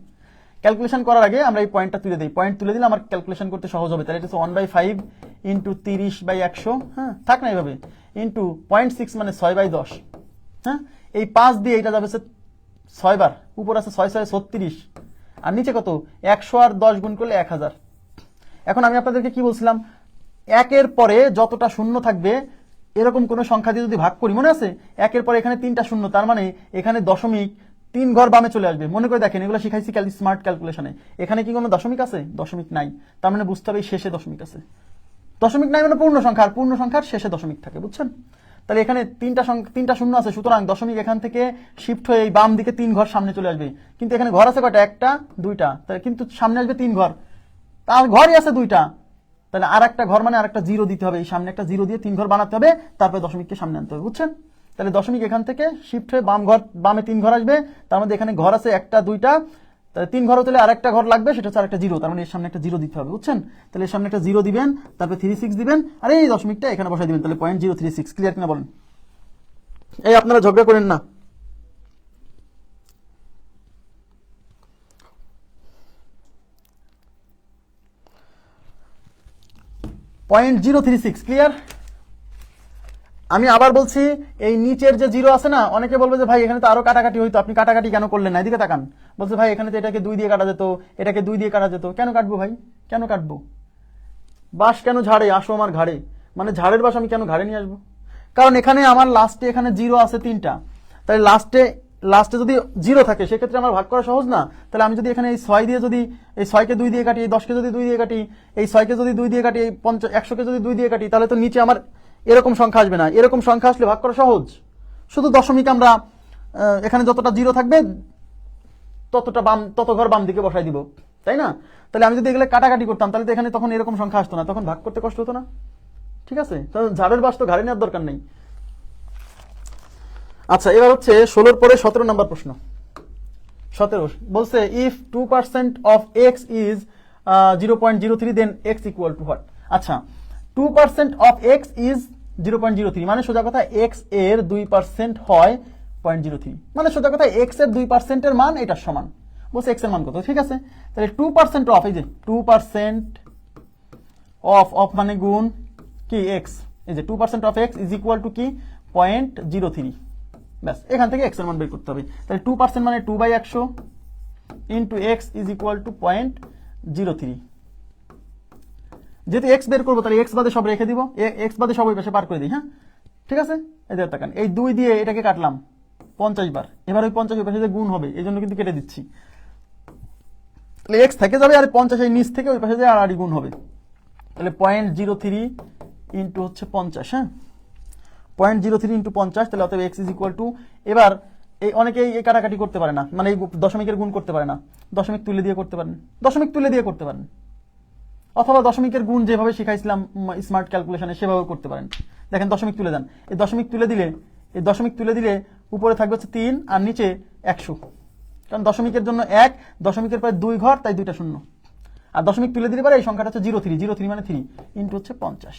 ক্যালকুলেশন করার আগে আমরা এই পয়েন্টটা তুলে দিই, পয়েন্ট তুলে দিলে আমার ক্যালকুলেশন করতে সহজ হবে। তাহলে এটা হচ্ছে 1/5 ইন্টু 30/100, হ্যাঁ থাক না এইভাবে, ইন্টু 0.6 মানে 6/10। হ্যাঁ, এই 5 দিয়ে এটা যাবে 6 বার, উপর আছে 6 6 36, আর নিচে কত? 100 আর 10 গুণ করলে 1000। এখন আমি আপনাদেরকে কি বলছিলাম? একের পরে যতটা শূন্য থাকবে এরকম কোন সংখ্যা দিয়ে যদি ভাগ করি, মনে আছে? একের পরে এখানে 3টা শূন্য, তার মানে এখানে দশমিক 3 ঘর বামে চলে আসবে। মনে করে দেখেন, এগুলো শিখাইছি স্মার্ট ক্যালকুলেশনে। এখানে কি কোনো দশমিক আছে? দশমিক নাই, তার মানে বুঝতে হবে শেষে দশমিক আছে। দশমিক নাই মানে পূর্ণ সংখ্যা, আর পূর্ণ সংখ্যার শেষে দশমিক থাকে, বুঝছেন? তাহলে এখানে 3টা শূন্য আছে, সুতরাং দশমিক এখান থেকে শিফট হয়ে বাম দিকে 3 ঘর সামনে চলে আসবে। কিন্তু এখানে ঘর আছে কয়টা? 1টা 2টা, তাহলে কিন্তু সামনে আসবে 3 ঘর, তার ঘরই আছে 2টা, তাহলে আর একটা ঘর মানে আর একটা জিরো দিতে হবে। এই সামনে একটা জিরো দিয়ে 3 ঘর বানাতে হবে, তারপরে দশমিককে সামনে আনতে হবে, বুঝছেন? তাহলে দশমিক এখান থেকে শিফট হয়ে বামে 3 ঘর আসবে, তার মধ্যে এখানে ঘর আছে 1টা 2টা, তাহলে 3 ঘর হতে আরেকটা ঘর লাগবে, সেটা হচ্ছে আরেকটা 0, তার মানে এর সামনে একটা 0 দিতে হবে, বুঝছেন? তাহলে এর সামনে একটা 0 দিবেন, তারপরে 36 দিবেন, আর এই দশমিকটা এখানে বসাই দিবেন, তাহলে 0.036। ক্লিয়ার কিনা বলেন? এই আপনারা ঝগড়া করেন না। .036 ক্লিয়ার? আমি আবার বলছি, এই নিচের যে 0 আছে না, অনেকে বলবে যে ভাই এখানে তো আরো কাটাকাটি হইতো, আপনি কাটাকাটি কেন করলেন না? এদিকে তাকান, বলছে ভাই এখানে তো এটাকে 2 দিয়ে কাটা যেত, এটাকে 2 দিয়ে কাটা যেত, কেন কাটবো ভাই? কেন কাটবো? বাঁশ কেন ঝাড়ে? আসো আমার ঘাড়ে, মানে ঝাড়ের বাঁশ আমি কেন ঘাড়ে নিয়ে আসবো? কারণ এখানে আমার লাস্টে এখানে 0 আছে 3টা, তাই লাস্টে যদি 0 থাকে সেক্ষেত্রে আমার ভাগ করা সহজ না? তাহলে আমি যদি এখানে এই 6 দিয়ে যদি এই 6কে 2 দিয়ে কাটি, এই 10কে যদি 2 দিয়ে কাটি, এই 6কে যদি 2 দিয়ে কাটি, এই 100কে যদি 2 দিয়ে কাটি, তাহলে তো নিচে আমার এরকম সংখ্যা আসবে না। এরকম সংখ্যা আসলে ভাগ করা সহজ, শুধু দশমিক আমরা এখানে যতটা 0 থাকবে তত ঘর বাম দিকে বসাই দিব, তাই না? তাহলে আমি যদি এগুলো কাটাকাটি করতাম তাহলে তো এখানে তখন এরকম সংখ্যা আসতো না, তখন ভাগ করতে কষ্ট হতো না, ঠিক আছে? ঝাড়ের বাস তো ঘাড়ে নেওয়ার দরকার নেই। আচ্ছা, এবার হচ্ছে 16 পরে 17 নম্বর প্রশ্ন। 17 বলছে if 2% of x is 0.03 then x equal to what? আচ্ছা, 2% অফ x ইজ 0.03 মানে সোজা কথা x এর 2% হয় 0.03, মানে সোজা কথা x এর 2% এর মান এটার সমান। বলছে x এর মান কত? ঠিক আছে, তাহলে 2% অফ, এই যে 2% অফ মানে গুণ কি x, এই যে 2% of x is equal two কি 0.03। ব্যাস, এখান থেকে x এর মান বের করতে হবে। তাহলে 2% মানে 2/100 into x is equal two 0.03। যেহেতু x বের করবো তাহলে x বাদে সব রেখে দিব, x বাদে সব ওই পাশে পার করে দিই। হ্যাঁ, ঠিক আছে, এই দেখেন তাকান, এই 2 দিয়ে এটাকে কাটলাম 50 বার, এবার ওই 50 ওই পাশে যে গুণ হবে এই জন্য কিন্তু কেটে দিচ্ছি, তাহলে x থেকে যাবে আর 50 এই নিচ থেকে ওই পাশে যে আর গুণ হবে, তাহলে 0.03 ইন্টু হচ্ছে 50। হ্যাঁ, 0.03 ইন্টু 50, তাহলে অতএব x ইজ ইকুয়াল টু, এবার এই অনেকেই এই কাটাকাটি করতে পারে না, মানে এই দশমিকের গুণ করতে পারে না, দশমিক তুলে দিয়ে করতে পারেন, দশমিক তুলে দিয়ে করতে পারেন, অথবা দশমিকের গুণ যেভাবে শিখাইছিলাম স্মার্ট ক্যালকুলেশনে সেভাবে করতে পারেন। দেখেন দশমিক তুলে দেন, এই দশমিক তুলে দিলে উপরে থাকবে হচ্ছে 3 আর নিচে 100, কারণ দশমিকের জন্য 1, দশমিকের পরে 2 ঘর, তাই 2টা শূন্য, আর দশমিক তুলে দিলে পরে এই সংখ্যাটা হচ্ছে 0.3 মানে 3 ইন্টু হচ্ছে 50,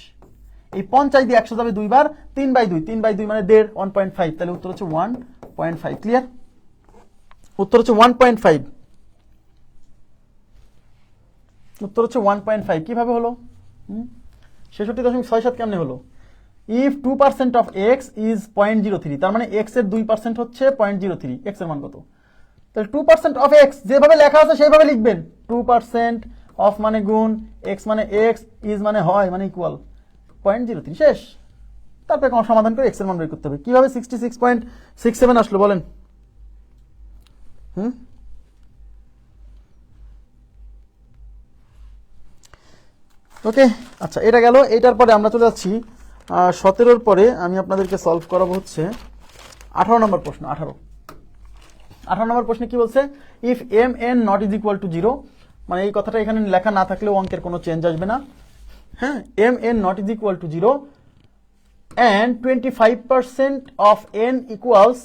এই 50 দিয়ে 100 যাবে 2 বার, 3/2 মানে 1.5, 1.5, তাহলে উত্তর হচ্ছে 1.5। ক্লিয়ার? উত্তর হচ্ছে 1.5, উত্তর হচ্ছে 1.5। কিভাবে হলো? 66.67 কেমনে হলো? ইফ 2% অফ x ইজ 0.03, তার মানে x এর 2% হচ্ছে 0.03, x এর মান কত? তাহলে 2% অফ x যেভাবে লেখা আছে সেইভাবে লিখবেন, 2% অফ মানে গুণ, x মানে x, ইজ মানে হয়, মানে ইকুয়াল 0.03, শেষ। তারপরে কোন সমাধান করে x এর মান বের করতে হবে। কিভাবে 66.67 আসলো বলেন? ওকে, আচ্ছা, এটা গেল। এটার পরে আমরা চলে যাচ্ছি 17-র পরে আমি আপনাদেরকে সলভ করাবো হচ্ছে 18 নম্বর প্রশ্ন। 18 নম্বর প্রশ্নে কি বলছে? If mn not is equal two 0, মানে এই কথাটা এখানে লেখা না থাকলেও অঙ্কের কোনো চেঞ্জ আসবে না। হ্যাঁ, mn not is equal two 0 and 25% of n equals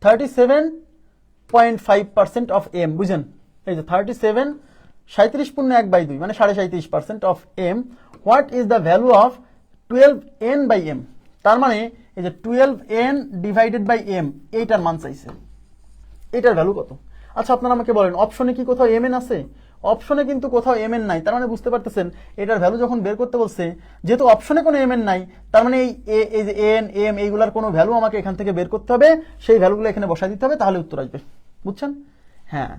37.5% of m, বুঝেন? এই যে 37, 37 পূর্ণ 1/2 মানে 37.5% of m, what is the value of 12n by m, তার মানে এই যে 12n ডিভাইডেড বাই m, এইটার মান চাইছে, এইটার ভ্যালু কত? আচ্ছা, আপনারা আমাকে বলেন, অপশনে কি কোথাও mn আছে? অপশনে কিন্তু কোথাও mn নাই, তার মানে বুঝতে পারতেছেন এটার ভ্যালু যখন বের করতে বলছে, যেহেতু অপশনে কোনো mn নাই, তার মানে এই যে n m এইগুলার কোনো ভ্যালু আমাকে এখান থেকে বের করতে হবে, সেই ভ্যালুগুলো এখানে বসাই দিতে হবে, তাহলে উত্তর আসবে। বুঝছেন? হ্যাঁ,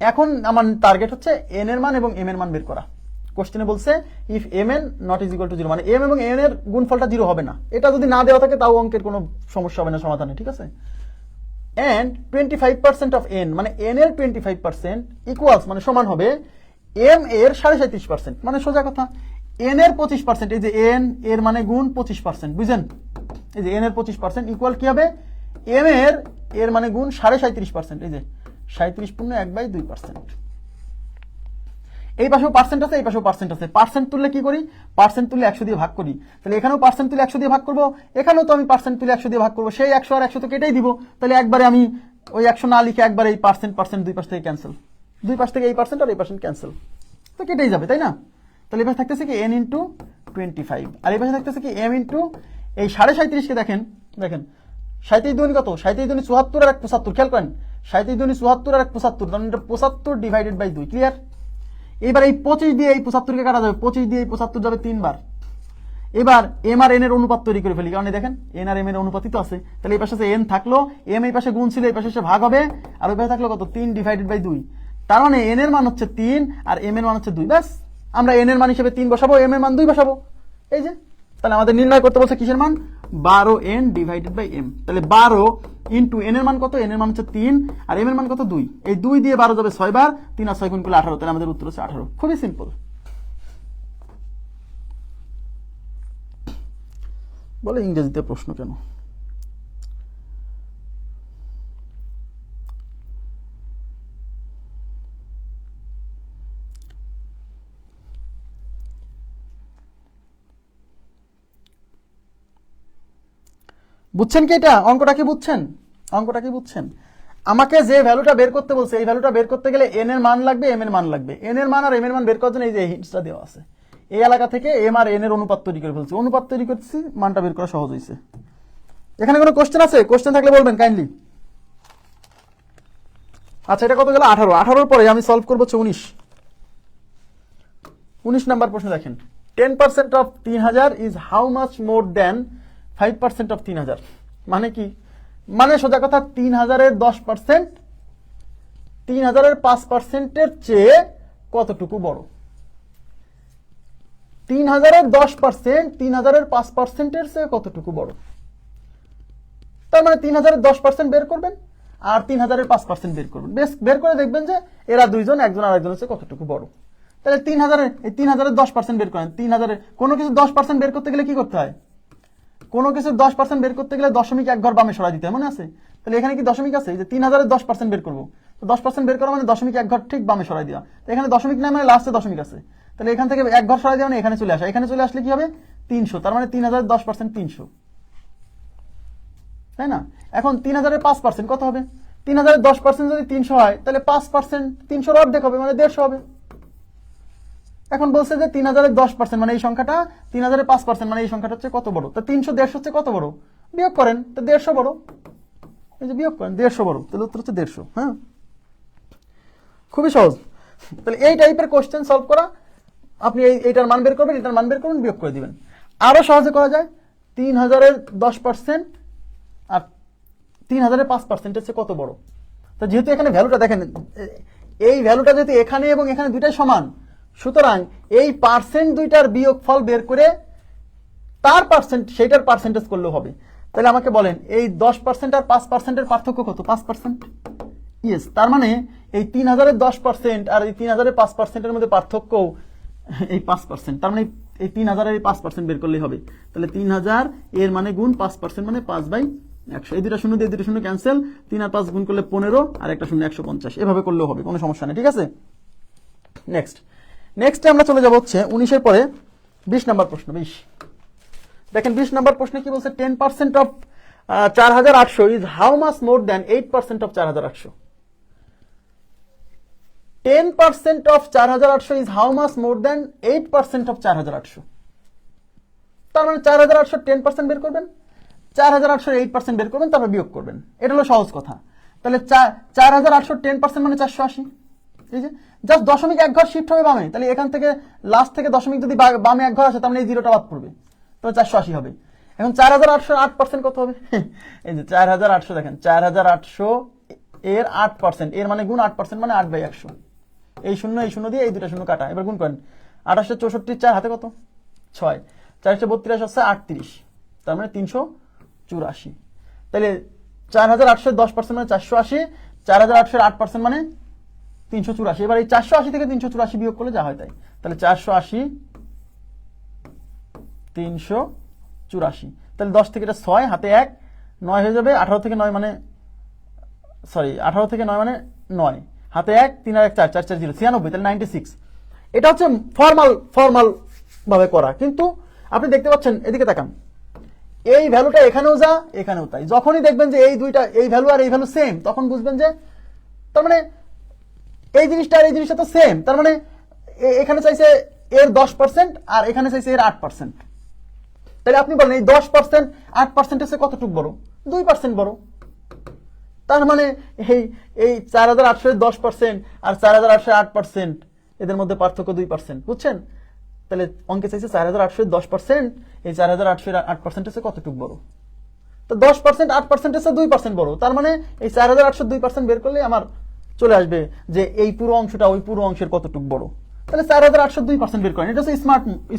এখন আমার টার্গেট হচ্ছে n এর মান এবং m এর মান বের করা। কোশ্চেনে বলছে if mn not is equal two 0, মানে m এবং n এর গুণফলটা 0 হবে না। এটা যদি না দেওয়া থাকে তাও অঙ্কের কোনো সমস্যা হবে না সমাধানে, ঠিক আছে? and 25% of n, মানে n এর 25% ইকুয়ালস মানে সমান হবে m এর 37.5%, মানে সোজা কথা n এর 25%, এই যে n এর মানে গুণ 25%, বুঝেন? এই যে n এর 25% ইকুয়াল কি হবে? m এর মানে গুণ 37.5%, এই যে 37 পূর্ণ 1/2%। এই পাশেও পার্সেন্ট আছে, এই পাশেও পার্সেন্ট আছে। পার্সেন্ট তুললে কি করি? পার্সেন্ট তুললে 100 দিয়ে ভাগ করি। তাহলে এখানেও পার্সেন্ট তুলে 100 দিয়ে ভাগ করবো, এখানেও তো আমি পার্সেন্ট তুলে 100 দিয়ে ভাগ করবো। সেই 100 আর 100 তো কেটেই দিব। তাহলে একবারে আমি ওই 100 না লিখে একবারে এই পার্সেন্ট পার্সেন্ট দুই পাশ থেকে ক্যান্সেল, দুই পাশ থেকে এই পার্সেন্ট আর এই পার্সেন্ট ক্যান্সেল, তো কেটেই যাবে, তাই না? তাহলে এই পাশে থাকতেছে কি n ইন্টু 25, আর এই পাশে থাকতেছে কি m ইন্টু এই 37.5কে দেখেন, দেখেন 37 দুগুণ কত? 37 দুগুণ 74 আর 1 75, খেয়াল করেন 37 দুগুণ 74 আর 1 75, তার মানে 75 ডিভাইডেড বাই 2, ক্লিয়ার? এবার এই 25 দিয়ে এই 75কে কাটা যাবে, 25 দিয়ে এই 75 যাবে 3 বার। এবার এম আর এন এর অনুপাত তৈরি করে ফেলি, কারণ দেখেন এন আর এম এর অনুপাতই তো আছে। তাহলে এই পাশে এন থাকলো, এম এই পাশে গুণ ছিল, এই পাশে এসে ভাগ হবে, আর ওই পাশে থাকলো কত? 3 ডিভাইডেড বাই 2। তার মানে এন এর মান হচ্ছে 3 আর এম এর মান হচ্ছে 2। ব্যাস, আমরা এন এর মান হিসেবে 3 বসাবো, এম এর মান 2 বসাবো। এই যে, তাহলে আমাদের নির্ণয় করতে বলছে কিসের মান? 12n divided by m। তাহলে 12 ইন্টু এন এর মান কত? এন এর মান হচ্ছে 3 আর এম এর মান কত? 2। এই 2 দিয়ে 12 যাবে 6 বার, 3 আর 6 গুণ করলে 18। তাহলে আমাদের উত্তর হচ্ছে 18। খুবই সিম্পল। বলে ইংরেজিতে প্রশ্ন কেন? বুঝছেন কি? এটা অঙ্কটা কি বুঝছেন? অঙ্কটা কি বুঝছেন? আমাকে যে ভ্যালুটা বের করতে বলছে, এই ভ্যালুটা বের করতে গেলে এন এর মান লাগবে, এম এর মান লাগবে। এন এর মান আর এম এর মান বের করার জন্য এই যে হিন্টসটা দেওয়া আছে, এই এলাকা থেকে এম আর এন এর অনুপাত তৈরি করে ফেলছি, অনুপাত তৈরি করছি, মানটা বের করা সহজ হয়েছে। এখানে কোনো কোশ্চেন আছে? কোশ্চেন থাকলে বলবেন কাইন্ডলি। আচ্ছা, এটা কত গেল? 18। 18 পরে আমি সলভ করবো 19 নাম্বার প্রশ্ন। দেখেন 10% of 3000 is how much more than 5% of 3000। মানে কি? মানে সোজা কথা 3000-এর 10% 3000-এর 5%-এর চেয়ে কতটুকু বড়? 3000-এর 10% 3000-এর 5%-এর চেয়ে কতটুকু বড়? তার মানে 3000-এর 10% বের করবেন আর 3000-এর 5% বের করবেন। বেশ, বের করে দেখবেন যে এরা দুইজন একজন আর একজনের চেয়ে কতটুকু বড়। তাহলে 3000-এর 10% বের করেন। 3000-এর কোনো কিছু 10% বের করতে গেলে কি করতে হয়? কোনো কিছু 10% বের করতে গেলে দশমিক এক ঘর বামে সরাই দিতে হয়, মনে আছে? তাহলে এখানে কি দশমিক আছে? যে 3000-এর 10% বের করবো, তো 10% বের করা মানে দশমিক এক ঘর ঠিক বামে সরাই দেওয়া। তো এখানে দশমিক নাই মানে লাস্টে দশমিক আছে, তাহলে এখান থেকে এক ঘর সরাই দেওয়া মানে এখানে চলে আসা। এখানে চলে আসলে কি হবে? 300। তার মানে 3000-এর 10% 300, তাই না? এখন 3000-এর 5% কত হবে? 3000-এর 10% যদি 300 হয়, তাহলে 5% 300-র অর্ধেক হবে, মানে 150 হবে। এখন বলছে যে 3000-এর 10% মানে এই সংখ্যাটা, 3000-এর 5% মানে এই সংখ্যাটা হচ্ছে কত বড়? তো 300 150 হচ্ছে কত বড়? বিয়োগ করেন, তো 150 বড়। এই যে বিয়োগ করেন, 150 বড়, তাহলে উত্তর হচ্ছে 150। হ্যাঁ, খুবই সহজ। তাহলে এই টাইপের কোশ্চেন সলভ করা, আপনি এইটার মান বের করবেন, এটার মান বের করবেন, বিয়োগ করে দিবেন। আরো সহজে করা যায়, 3000-এর 10% আর 3000-এর 5% হচ্ছে কত বড়? তো যেহেতু এখানে ভ্যালুটা দেখেন, এই ভ্যালুটা যেহেতু এখানে এবং এখানে দুইটাই সমান, সুতরাং এই পার্সেন্ট দুইটার বিয়োগফল বের করে তার পার্সেন্ট, সেইটার পার্সেন্টেজ করলেও হবে। তাহলে আমাকে বলেন এই 10% আর 5%-এর পার্থক্য কত? 5%। ইয়েস, তার মানে এই 3000-এর 10% আর এই 3000-এর 5%-এর মধ্যে পার্থক্য এই 5%। তার মানে এই 3000-এর এই 5% বের করলেই হবে। তাহলে 3000 এর মানে গুণ 5% মানে 5/100। এই দুটো শূন্য দিয়ে দুটো শূন্য ক্যান্সেল, 3 আর 5 গুণ করলে 15 আর একটা শূন্য 150। এভাবে করলেও হবে, কোনো সমস্যা নেই, ঠিক আছে? নেক্সটে আমরা চলে যাব হচ্ছে 19-এর পরে 20 নাম্বার প্রশ্ন। 20 দেখেন 20 নাম্বার প্রশ্নে কি বলছে? 10% of 4800 is how much more than 8% of 4800। 10% of 4800 is how much more than 8% of 4800। তার মানে 4800 10% বের করবেন, 4800 8% বের করবেন, তারপর বিয়োগ করবেন। এটা হলো সহজ কথা। তাহলে 4800 10% মানে 480। এই যে জাস্ট দশমিক এক ঘর শিফট হবে বামে, তাহলে এখান থেকে লাস্ট থেকে দশমিক যদি বামে এক ঘর আসে, তার মানে এই জিরোটা বাদ পড়বে, তাহলে 480 হবে। এখন 4800 8% কত হবে? এই যে 4800, দেখেন 4800 এর 8%, এর মানে গুণ 8% মানে 8/100। এই শূন্য দিয়ে এই দুটা শূন্য কাটা, এবার গুণ করেন। 2864 4 হাতে কত? 6, 432 হচ্ছে 38, তার মানে 384। তাহলে 4800 10% মানে 480, 4800 8% মানে 384। এবার এই 480 থেকে 384 বিয়োগ করলে যা হয় তাই। তাহলে 480 384, তাহলে 10 থেকে এটা 6 হাতে 1 9 হয়ে যাবে। 18 থেকে 9 মানে 9 হাতে 1 3 আর 1 4 4 4 0 96, তাহলে 96। এটা হচ্ছে ফর্মাল ভাবে করা, কিন্তু আপনি দেখতে পাচ্ছেন এদিকে তাকান, এই ভ্যালুটা এখানেও যা এখানেও তাই। যখনই দেখবেন যে এই দুইটা, এই ভ্যালু আর এই ভ্যালু সেম, তখন বুঝবেন যে তার মানে এই জিনিসটা আর এই জিনিসটা তো সেম, তার মানে এখানে চাইছে এর 10% আর এখানে চাইছে এর 8%। তাহলে আপনি বলেন এই 10% 8% এসে কতটুকু বড়? 2% বড়। তার মানে এই 4800 এর 10% আর 4800 এর 8%, এদের মধ্যে পার্থক্য 2%, বুঝছেন? তাহলে অঙ্কে চাইছে 4800 এর 10%, এই 4800 এর 8% এসে কতটুকু বড়? তো 10% 8% এসে 2% বড়। তার মানে এই 4800 2% বের করলে আমার চলে আসবে যে এই পুরো অংশটা ওই পুরো অংশের কতটুকু বড়। তাহলে 4800 2% বের করেন, এটা হচ্ছে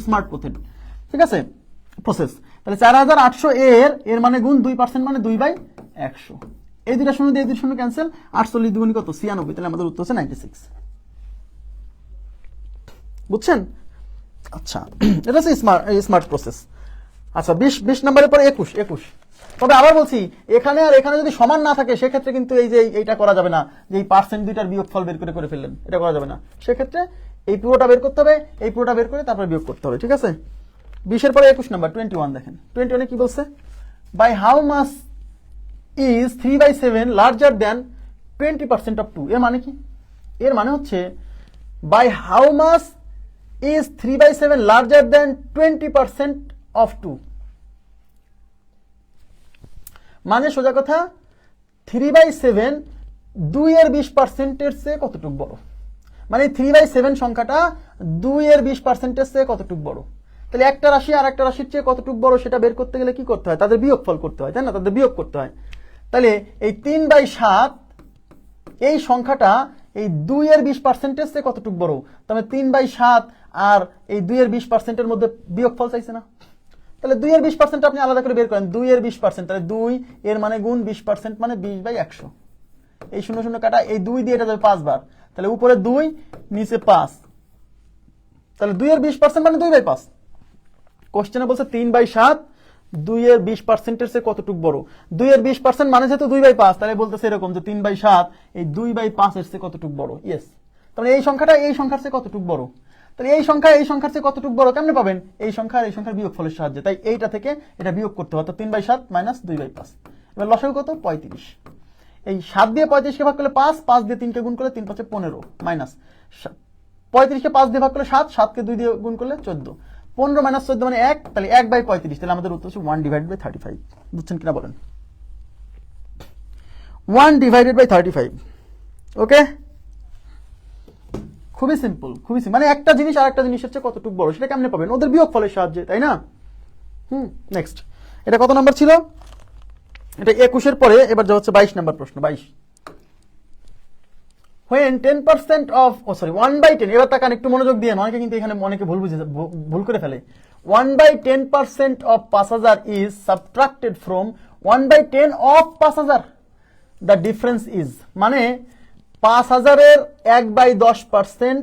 স্মার্ট পদ্ধতি, ঠিক আছে, প্রসেস। তাহলে 4800 এর মানে গুণ 2% মানে 2/100। এই দুইটা শূন্য দিয়ে এই দুই শূন্য ক্যান্সেল, 48 দুগুণী কত? 96। তাহলে আমাদের উত্তর হচ্ছে 96, বুঝছেন? আচ্ছা, এটা হচ্ছে স্মার্ট প্রসেস। আচ্ছা, 20 নম্বরের পরে 21। তবে আবার বলছি, এখানে আর এখানে যদি সমান না থাকে সেক্ষেত্রে কিন্তু এই যে এইটা করা যাবে না, যে এই পার্সেন্ট দুইটার বিয়োগফল বের করে ফেললেন, এটা করা যাবে না। সেক্ষেত্রে এই পুরোটা বের করতে হবে, এই পুরোটা বের করে তারপরে বিয়োগ করতে হবে, ঠিক আছে? 20 এর পরে 21 নাম্বার 21 দেখেন। 21 কি বলছে? By how much is 3/7 larger than 20% of 2। এর মানে কি? এর মানে হচ্ছে by how much is 3/7 larger than 20% of 2। মানে সোজা কথা, 3/7 2 এর 20% এর চেয়ে কতটুকু বড়? মানে 3/7 সংখ্যাটা 2 এর 20% চেয়ে কতটুকু বড়? তাহলে একটা রাশি আর একটা রাশির চেয়ে কতটুকু বড় সেটা বের করতে গেলে কি করতে হয়? তাদের বিয়োগফল করতে হয়, তাই না? তাদের বিয়োগ করতে হয়। তাহলে এই 3/7 এই সংখ্যাটা এই 2 এর 20% চেয়ে কতটুকু বড়? তবে 3/7 আর এই 2 এর 20% এর মধ্যে বিয়োগফল চাইছে না? তাহলে 2 এর 20% আপনি আলাদা করে বের করেন। 2 এর 20%, তাহলে 2 এর মানে গুণ 20% মানে 20/100। এই 0 কাটা, এই 2 দিয়ে এটা যাবে 5 বার, তাহলে উপরে 2 নিচে 5, তাহলে 2 এর 20% মানে 2/5। কোশ্চেনে বলছে 3/7 2 এর 20% এর চেয়ে কতটুকু বড়? 2 এর 20% মানে যেহেতু 2/5, তাহলে বলতেছে এরকম যে 3/7 এই 2/5 এর চেয়ে কতটুকু বড়? ইয়েস। তাহলে এই সংখ্যাটা এই সংখ্যার চেয়ে কতটুকু বড়? তাহলে এই সংখ্যা এই সংখ্যার চেয়ে কতটুকু বড় কেমনে পাবেন? এই সংখ্যা আর এই সংখ্যার বিয়োগফলের সাহায্যে। তাই এইটা থেকে এটা বিয়োগ করতে হবে, তো 3/7 মাইনাস 2/5। এবার লসাগু কত? 35। এই 7 দিয়ে 35 কে ভাগ করলে 5, 5 দিয়ে 3 কে গুণ করলে 3 5 15, মাইনাস 35 কে 5 দিয়ে ভাগ করলে 7, 7 কে 2 দিয়ে গুণ করলে 14, 15 মাইনাস 14 মানে 1, তাহলে 1/35। তাহলে আমাদের উত্তর হচ্ছে 1/35। বুঝছেন কিনা বলেন? 1/35। ওকে, খুবই সিম্পল, মানে একটা জিনিস আর একটা জিনিসের চেয়ে কতটুকু বড় সেটা কেমনে পাবেন? ওদের বিয়োগফলের সাহায্যে, তাই না? নেক্সট, এটা কত নাম্বার ছিল? এটা 21 এর পরে এবার যা হচ্ছে 22 নাম্বার প্রশ্ন। 22, when 10% of 1/10, এবার তাকান একটু মনোযোগ দিয়ে, অনেকে কিন্তু এখানে অনেকে ভুল করে ফেলে। 1/10% of 5000 is subtracted from 1/10 of 5000, the difference is, মানে 5000 এর 1/10%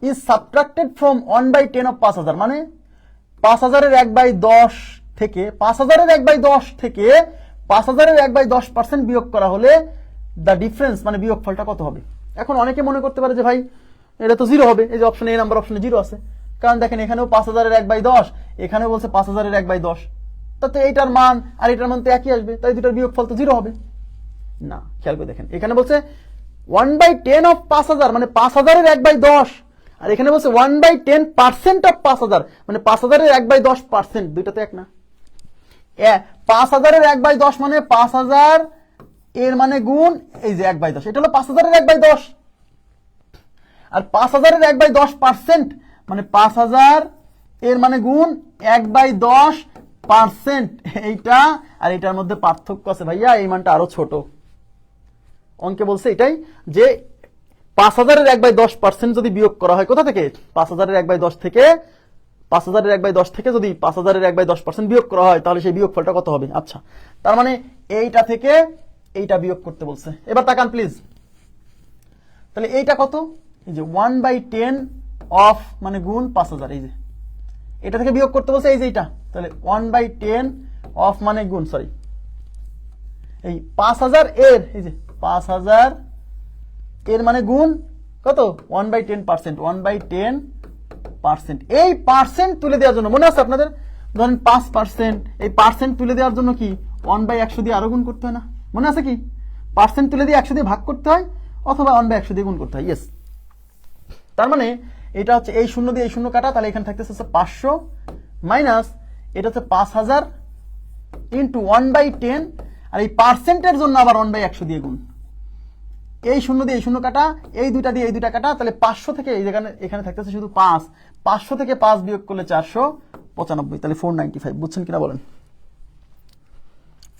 is subtracted from 1/10 of 5000, মানে 5000 এর 1/10 থেকে 5000 এর 1/10 থেকে 5000 এর 1/10% বিয়োগ করা হলে দ্য ডিফারেন্স মানে বিয়োগফলটা কত হবে? এখন অনেকে মনে করতে পারে যে ভাই এটা তো 0 হবে, এই যে অপশনে, এই নাম্বার অপশনে 0 আছে, কারণ দেখেন এখানেও 5000 এর 1/10, এখানেও বলছে 5000 এর 1/10, তাতে এইটার মান আর এটার মান তো একই আসবে, তাই দুটার বিয়োগফল তো 0 হবে না। খেয়াল করে দেখেন, এখানে বলছে 1/10 অফ 5000 মানে 5000 এর 1/10, আর এখানে বলছে 1/10% অফ 5000 মানে 5000 এর 1/10%, দুইটা তো এক না। 5000 এর 1/10 মানে 5000 এর মানে গুণ এই যে 1/10, এটা হলো 5000 এর 1/10, আর 5000 এর 1/10% মানে 5000 এর মানে গুণ 1/10%, এইটা আর এটার মধ্যে পার্থক্য আছে ভাইয়া, এই মানটা আরো ছোট। অঙ্কে বলছে এটাই যে 5000 এর 1/10% যদি বিয়োগ করা হয় কোথা থেকে? 5000 এর 1/10 থেকে, 5000 এর 1/10 থেকে যদি 5000 এর 1/10% বিয়োগ করা হয় তাহলে সেই বিয়োগফলটা কত হবে? আচ্ছা, তার মানে এইটা থেকে এইটা বিয়োগ করতে বলছে। এবার তাকান প্লিজ, তাহলে এইটা কত? এই যে 1/10 অফ মানে গুণ 5000, এই যে এটা থেকে বিয়োগ করতে বলছে, এই যে এইটা, তাহলে 1/10 অফ মানে গুণ, এই 5000 এর, এই যে 5000 এর মানে গুণ কত 1/10%, 1/10%। এই পার্সেন্ট তুলে দেওয়ার জন্য মনে আছে আপনাদের, ধরেন 5%, এই পার্সেন্ট তুলে দেওয়ার জন্য কি 1/100 দিয়ে আরো গুণ করতে হয় না? মনে আছে কি পার্সেন্ট তুলে দিয়ে 100 দিয়ে ভাগ করতে হয় অথবা 1/100 দিয়ে গুণ করতে হয়। ইয়েস, তার মানে এটা হচ্ছে এই শূন্য দিয়ে এই শূন্য কাটা, তাহলে এখানে থাকতেছে 500 মাইনাস এটা হচ্ছে 5000 ইন্টু 1/10, আর এই পার্সেন্টের জন্য আবার 1/100 দিয়ে গুণ। এই শূন্য দিয়ে এই শূন্য কাটা, এই দুইটা দিয়ে এই দুইটা কাটা, তাহলে 500 থেকে এই জায়গায় এখানে থাকতেছে শুধু 5, 500 থেকে 5 বিয়োগ করলে 495, তাহলে 495। বুঝছেন কিনা বলেন?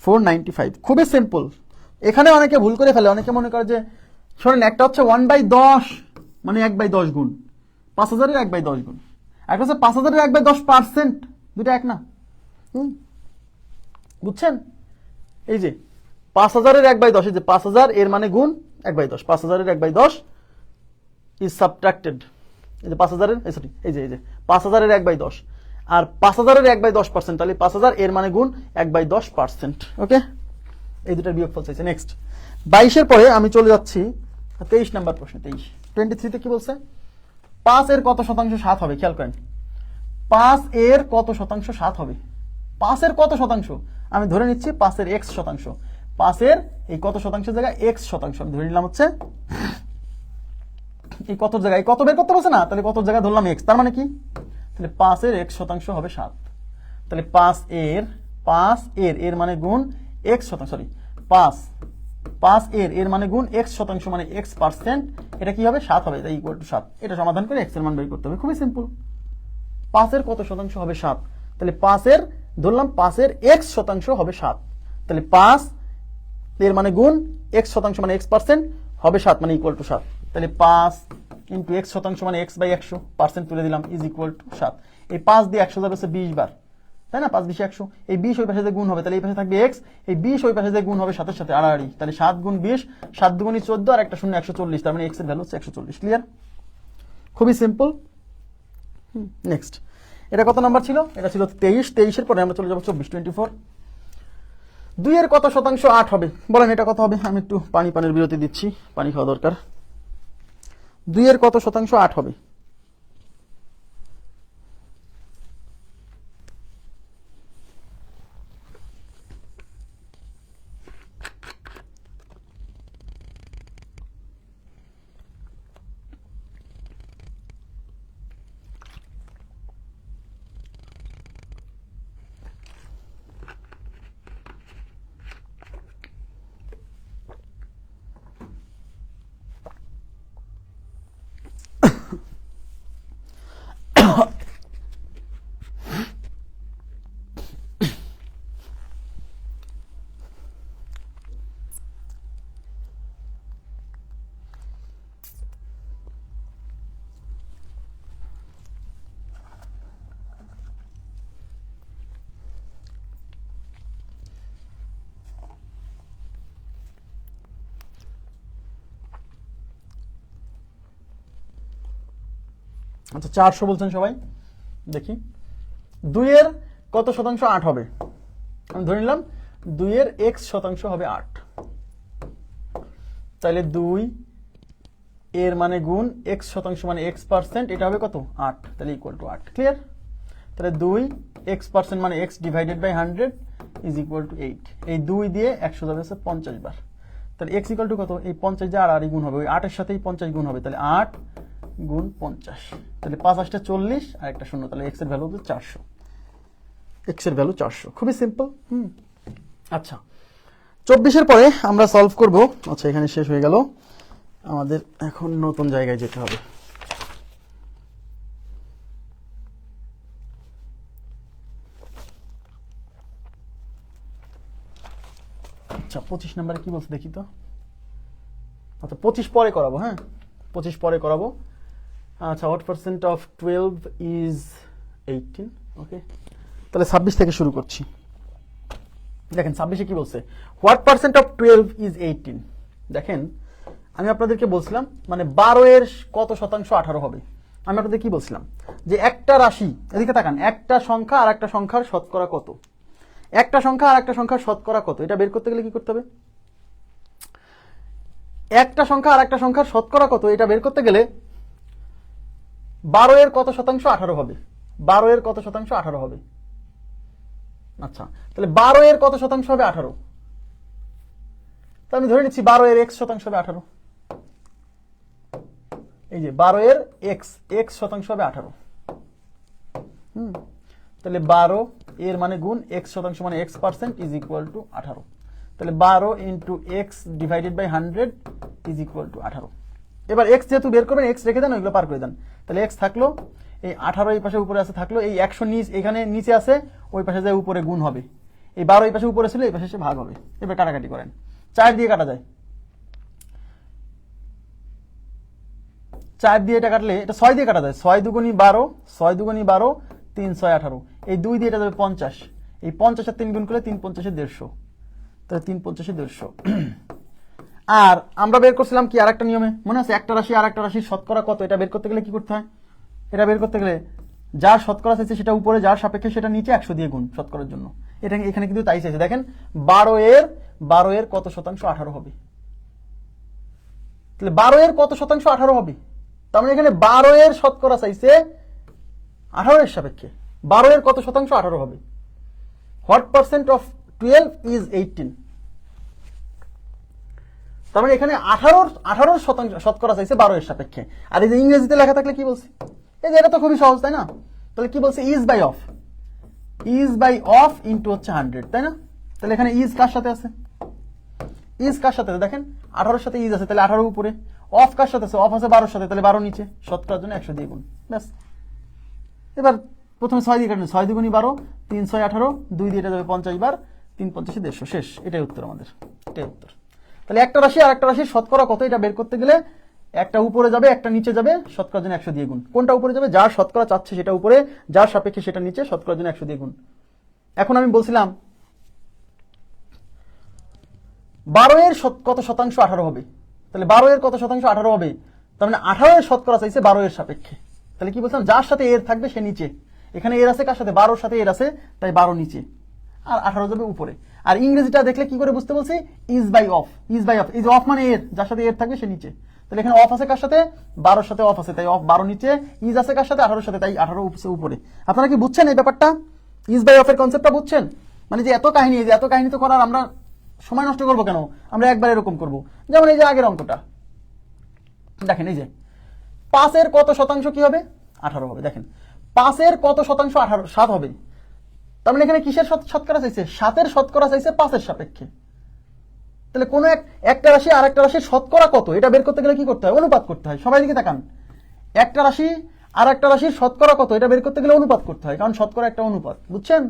495 খুবই সিম্পল। এখানে অনেকে ভুল করে ফেলে, অনেকে মনে করে যে শোনেন একটা হচ্ছে 1/10 মানে 1/10 গুণ, 5000-এর 1/10 গুণ, একটা হচ্ছে 5000-এর 1/10%, দুটো এক না? বুঝছেন? এই যে 5000-এর 1/10, এই যে 5000 এর মানে গুণ 1/10, 5000-এর 1/10 ইজ সাবট্রাক্টেড, এই যে 5000-এর সরি এই যে 5000-এর 1/10 আর 5000-এর 1/10%, তাহলে 5000 এর মানে গুণ 1/10%। ওকে, এই দুটার বিয়োগফল চাইছে। নেক্সট 22-এর পরে আমি চলে যাচ্ছি 23 নাম্বার প্রশ্ন। 23-তে কি বলছে? 5 এর কত শতাংশ 7 হবে? খেয়াল করেন, 5 এর কত শতাংশ 7 হবে? 5 এর কত শতাংশ? আমি ধরে নিচ্ছি 5 এর x শতাংশ। 5 এর এই কত শতাংশের জায়গায় x শতাংশ আমি ধরে নিলাম হচ্ছে এই কত জায়গায় কত বের করতে বলছে না, তাহলে কত জায়গায় ধরলাম x, তার মানে কি তাহলে 5 এর x শতাংশ হবে 7। তাহলে 5 এর এর মানে গুণ x শতাংশ, সরি 5 এর মানে গুণ x শতাংশ মানে x%, এটা কি হবে 7 হবে, তাই ইকুয়াল টু 7। এটা সমাধান করে x এর মান বের করতে হবে, খুবই সিম্পল। 5 এর কত শতাংশ হবে 7, তাহলে 5 এর ধরলাম 5 এর x শতাংশ হবে 7, তাহলে 5 এর মানে গুণ x শতাংশ মানে x% হবে 7 মানে ইকুয়াল টু 7, তাহলে 5 ইন্টু x শতাংশ মানে x/100 পার্সেন্ট তুলে দিলাম ইজ ইকুয়াল টু 7। এই 5 দিয়ে 100 যাবে 20 বার, তাই না? 5 20 100, এই 20 ওই পাশে গুণ হবে, তাহলে এই পাশে থাকবে x, এই 20 ওই পাশে গুণ হবে 7 এর সাথে আড়াআড়ি, তাহলে 7 গুণ 20, 7 দুগুণী 14 আর একটা শূন্য 140, তার মানে x এর ভ্যালু হচ্ছে 140। ক্লিয়ার? খুবই সিম্পল। নেক্সট, এটা কত নাম্বার ছিল? এটা ছিল 23। 23-এর পরে আমরা চলে যাবো 24। 2 এর কত শতাংশ 8 হবে? বলেন এটা কত হবে? আমি একটু পানির বিরতি দিচ্ছি, পানি খাওয়া দরকার। 2 এর কত শতাংশ 8 হবে? আচ্ছা 400 বলছেন সবাই, দেখি 2 এর কত শতাংশ 8 হবে? আমি ধরে নিলাম 2 এর x শতাংশ হবে 8, তাহলে 2 এর মানে গুণ x শতাংশ মানে x%, এটা হবে কত 8, তাহলে ইকুয়াল টু 8। ক্লিয়ার? তাহলে 2 x% মানে x divided by 100 is equal to 8। এই 2 দিয়ে 100 যাবে 50 বার, তাহলে x ইকুয়াল টু কত? এই 50 দিয়ে আর গুণ হবে, ওই 8 এর সাথেই 50 গুণ হবে, তাহলে 8 গুণ 50, তাহলে 5 8 40 আর একটা শূন্য, তাহলে x এর ভ্যালু হচ্ছে 400। x এর ভ্যালু 400, খুবই সিম্পল। আচ্ছা 24-এর পরে আমরা সলভ করব। আচ্ছা এখানে শেষ হয়ে গেল, আমাদের এখন নতুন জায়গায় যেতে হবে। আচ্ছা 25 নম্বরে কি বলছে দেখি তো। আচ্ছা 25 পরে করাবো, হ্যাঁ 25 পরে করাবো। আচ্ছা what percent of 12 is 18? ওকে, তাহলে 26 থেকে শুরু করছি। দেখেন 26-এ কি বলছে, what percent of 12 is 18? দেখেন আমি আপনাদেরকে বলছিলাম মানে 12 এর কত শতাংশ 18 হবে। আমি আপনাদের কি বলছিলাম যে একটা রাশি, এদিকে তাকান, একটা সংখ্যা আর একটা সংখ্যার শতকরা কত, একটা সংখ্যা আর একটা সংখ্যার শতকরা কত, এটা বের করতে গেলে কি করতে হবে? একটা সংখ্যা আর একটা সংখ্যার শতকরা কত এটা বের করতে গেলে 12 এর কত শতাংশ 18 হবে, 12 এর কত শতাংশ 18 হবে। আচ্ছা, তাহলে 12 এর কত শতাংশ হবে 18, তো আমি ধরে নিচ্ছি 12 এর x শতাংশ হবে 18। এই যে 12 এর x শতাংশ হবে 18। তাহলে 12 এর মানে গুণ x শতাংশ মানে x% ইজ ইকুয়াল টু 18। তাহলে 12 into x divided by 100 is equal to 18। এবার x যেহেতু বের করবেন x রেখে দেন, ওইগুলো পার করে দেন। তাহলে x থাকলো, এই 18 এই পাশে উপরে আছে থাকলো, এই 100 এখানে নিচে আছে, ওই পাশে যায় উপরে গুণ হবে, এই 12 এই পাশে উপরে ছিল, এই পাশে এসে ভাগ হবে। এবার কাটাকাটি করেন, 4 দিয়ে কাটা যায়, 4 দিয়ে এটা কাটলে এটা 6 দিয়ে কাটা যায়, 6 দুগুণী 12, 6 দুগুণী 12, 3 6 18, এই 2 দিয়ে এটা যাবে 50, এই 50 আর 3 গুণ করলে 3 50 150, তাহলে 3 50 150। আর আমরা বের করছিলাম কি আরেকটা নিয়মে, মনে আছে? একটা রাশি আর একটা রাশির শতকরা কত এটা বের করতে গেলে কি করতে হয়? এটা বের করতে গেলে যার শতকরা চাইছে সেটা উপরে, যার সাপেক্ষে সেটা নিচে 100 দিয়ে গুণ শতকরার জন্য। এটা এখানে কিন্তু তাই চাইছে। দেখেন 12 এর কত শতাংশ 18 হবে, তাহলে 12 এর কত শতাংশ 18 হবে, তার মানে এখানে 12 এর শতকরা চাইছে 18 এর সাপেক্ষে, 12 এর কত শতাংশ 18 হবে। হোয়াট পার্সেন্ট অফ 12 ইজ 18, তার মানে এখানে 18 শতাংশ শতকরা চাইছে 12 এর সাপেক্ষে। আর এই যে ইংরেজিতে লেখা থাকলে কি বলছে, এই যে এটা তো খুবই সহজ, তাই না? তাহলে কি বলছে? ইজ বাই অফ ইন্টু হচ্ছে 100, তাই না? তাহলে এখানে ইজ কার সাথে আছে? ইজ কার সাথে? দেখেন 18 এর সাথে ইজ আছে, তাহলে 18 উপরে। অফ কার সাথে আছে? অফ আছে 12 এর সাথে, তাহলে 12 নিচে। শতকরার জন্য 100 দিয়ে গুণ, ব্যাস। এবার প্রথমে 6 দিয়ে কাটেন, 6 দুগুণী 12, 3 6 18, 2 দিয়ে এটা যাবে 50 বার, 3 50 150, শেষ। এটাই উত্তর আমাদের, এটাই উত্তর। তাহলে একটা রাশি আর একটা রাশির শতকরা কত এটা বের করতে গেলে একটা উপরে যাবে একটা নিচে যাবে, শতকরার জন্য 100 দিয়ে গুণ। কোনটা উপরে যাবে? যার শতকরা চাচ্ছে সেটা উপরে, যার সাপেক্ষে সেটা নিচে, শতকরার জন্য 100 দিয়ে গুণ। এখন আমি বলছিলাম 12 এর কত শতাংশ 18 হবে, তাহলে 12 এর কত শতাংশ 18 হবে, তার মানে 18 এর শতকরা চাইছে 12 এর সাপেক্ষে। তাহলে কি বলছিলাম? যার সাথে এর থাকবে সে নিচে। এখানে এর আছে কার সাথে? 12 এর সাথে এর আছে, তাই 12 নিচে আর 18 যাবে উপরে। আর ইংরেজিটা দেখলে কি করে বুঝতে বলছি? Is by of. Is of মানে এর, যার সাথে এর থাকবে সে নিচে। তাহলে এখানে অফ আছে কার সাথে? 12 এর সাথে অফ আছে, তাই অফ 12 নিচে। ইজ আছে কার সাথে? 18 এর সাথে, তাই 18 উপরে। আপনারা কি বুঝছেন এই ব্যাপারটা? ইজ বাই অফ এর কনসেপ্টটা বুঝছেন? মানে যে এত কাহিনী তো করার আমরা সময় নষ্ট করবো কেন? আমরা একবার এরকম করব। যেমন এই যে আগের অঙ্কটা দেখেন, এই যে 5 এর কত শতাংশ কি হবে? 18 হবে। দেখেন 5 এর কত শতাংশ 18, 7 হবে। তার মানে এখানে কিসের শতকরা চাইছে? 7 এর শতকরা চাইছে 5 এর সাপেক্ষে। তাহলে কোন একটা রাশি আর একটা রাশির শতকরা কত এটা বের করতে গেলে কি করতে হয়? অনুপাত করতে হয়। সবাই দিকে তাকান, একটা রাশি আর একটা রাশির শতকরা কত এটা বের করতে গেলে অনুপাত করতে হয়, কারণ শতকরা একটা অনুপাত, বুঝছেন?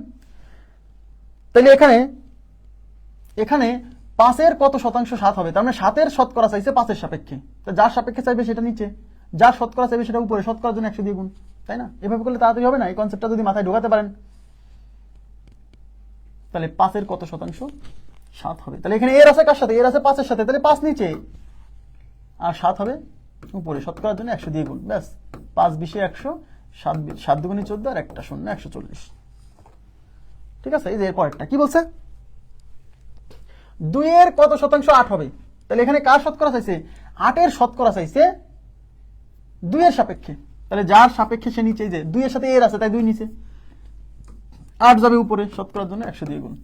তাহলে এখানে 5 এর কত শতাংশ 7 হবে, তার মানে 7 এর শতকরা চাইছে 5 এর সাপেক্ষে, তো যার সাপেক্ষে চাইবে সেটা নিচে, যার শতকরা চাইবে সেটা উপরে, শতকরার জন্য 100 দিয়ে গুণ, তাই না? এভাবে করলে তাড়াতাড়ি হবে না? এই কনসেপ্টটা যদি মাথায় ঢোকাতে পারেন, তাহলে 5 এর কত শতাংশ 7 হবে। তাহলে এখানে এর আছে কার সাথে? এর আছে 5 এর সাথে, তাহলে 5 নিচে আর 7 হবে উপরে, শতকরার জন্য 100 দিয়ে গুণ, ব্যাস। 5 20 100, 7 দুগুণী 14 আর একটা শূন্য 140। ঠিক আছে? এই যে এর পরেরটা কি বলছে? 2 এর কত শতাংশ 8 হবে, তাহলে এখানে কার শতকরা চাইছে? 8 এর শতকরা চাইছে 2 এর সাপেক্ষে, তাহলে যার সাপেক্ষে সে নিচে, যে 2 এর সাথে এর আছে তাই 2 নিচে, 8 যাবে উপরে, শতকরার জন্য 100 দিয়ে গুণ।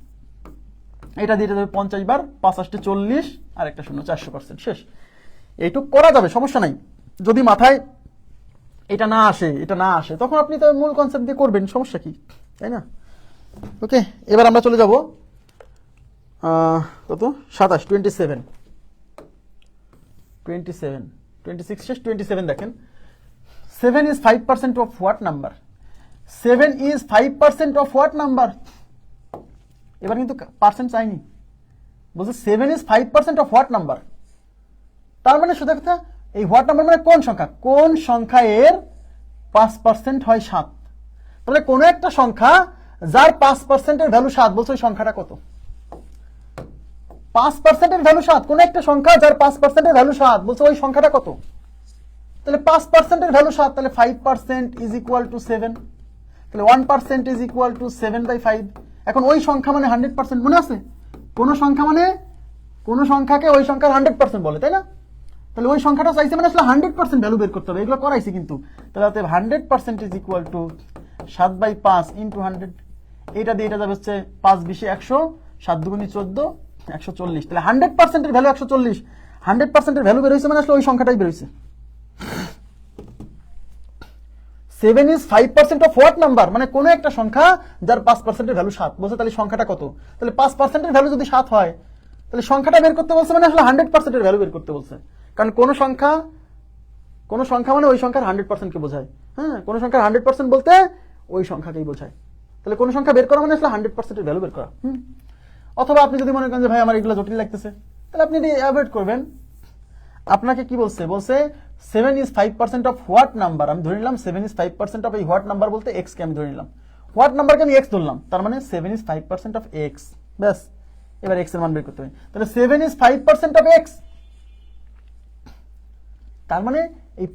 এটা দিয়ে যাবে 50 বার, 5 8 40 আর একটা শূন্য, 400%, শেষ। এইটুক করা যাবে, সমস্যা নাই। যদি মাথায় এটা না আসে তখন আপনি তো মূল কনসেপ্ট দিয়ে করবেন, সমস্যা কি, তাই না? ওকে, এবার আমরা চলে যাব কত 27 27 26 শেষ, 27 দেখেন। 7 is 5% of what number? 7 is 5% of what number? এবার কিন্তু পার্সেন্ট চাইনি, বলছে 7 is 5% of what number? তার মানে সোজা কথা, এই হোয়াট নাম্বার মানে কোন সংখ্যা? কোন সংখ্যা এর 5% হয় 7? তাহলে কোন একটা সংখ্যা যার 5% এর ভ্যালু 7, বলছে ওই সংখ্যাটা কত? 5% এর ভ্যালু 7, কোন একটা সংখ্যা যার 5% এর ভ্যালু 7, বলছে ওই সংখ্যাটা কত? তাহলে 5% এর ভ্যালু 7, তাহলে 5% is equal to 7, তাহলে 1% is equal to 7/5। এখন ওই সংখ্যা মানে 100%, মনে আছে? কোন সংখ্যাকে ওই সংখ্যার 100% বলে, তাই না? তাহলে ওই সংখ্যাটা চাইছে মানে আসলে 100% ভ্যালু বের করতে হবে, এগুলো করাইছি কিন্তু। তাহলে 100% ইজ ইকুয়াল টু 7/5 ইন্টু 100, এইটা দিয়ে এটা যাবে হচ্ছে 5 20 100, 7 2 14, 140। তাহলে 100% এর ভ্যালু 140, 100% এর ভ্যালু বের হয়েছে মানে আসলে ওই সংখ্যাটাই বের হয়েছে। 7 ইজ 5% অফ হোয়াট নাম্বার, মানে কোন একটা সংখ্যা যার 5% এর ভ্যালু 7 বলছে, তাহলে সংখ্যাটা কত? তাহলে 5% এর ভ্যালু যদি 7 হয় তাহলে সংখ্যাটা বের করতে বলছে মানে আসলে 100% এর ভ্যালু বের করতে বলছে। কারণ কোন সংখ্যা মানে ওই সংখ্যার 100% কে বোঝায়। হ্যাঁ, কোন সংখ্যার 100% বলতে ওই সংখ্যাকেই বোঝায়। তাহলে কোন সংখ্যা বের করা মানে আসলে 100% এর ভ্যালু বের করা। অথবা আপনি যদি মনে করেন যে ভাই আমার এগুলো জটিল লাগতেছে, তাহলে আপনি এটি অ্যাভয়েড করবেন। আপনাকে কি বলছে? 7 ইজ 5% অফ হোয়াট নাম্বার। আমি ধরে নিলাম 7 ইজ 5% অফ এই হোয়াট নাম্বার বলতে এক্স কে আমি ধরে নিলাম, হোয়াট নাম্বারকে আমি এক্স ধরলাম, তার মানে 7 ইজ 5% অফ এক্স। ব্যাস, এবার এক্স এর মান বের করতে হবে। তাহলে 7 ইজ 5% অফ এক্স, তার মানে এই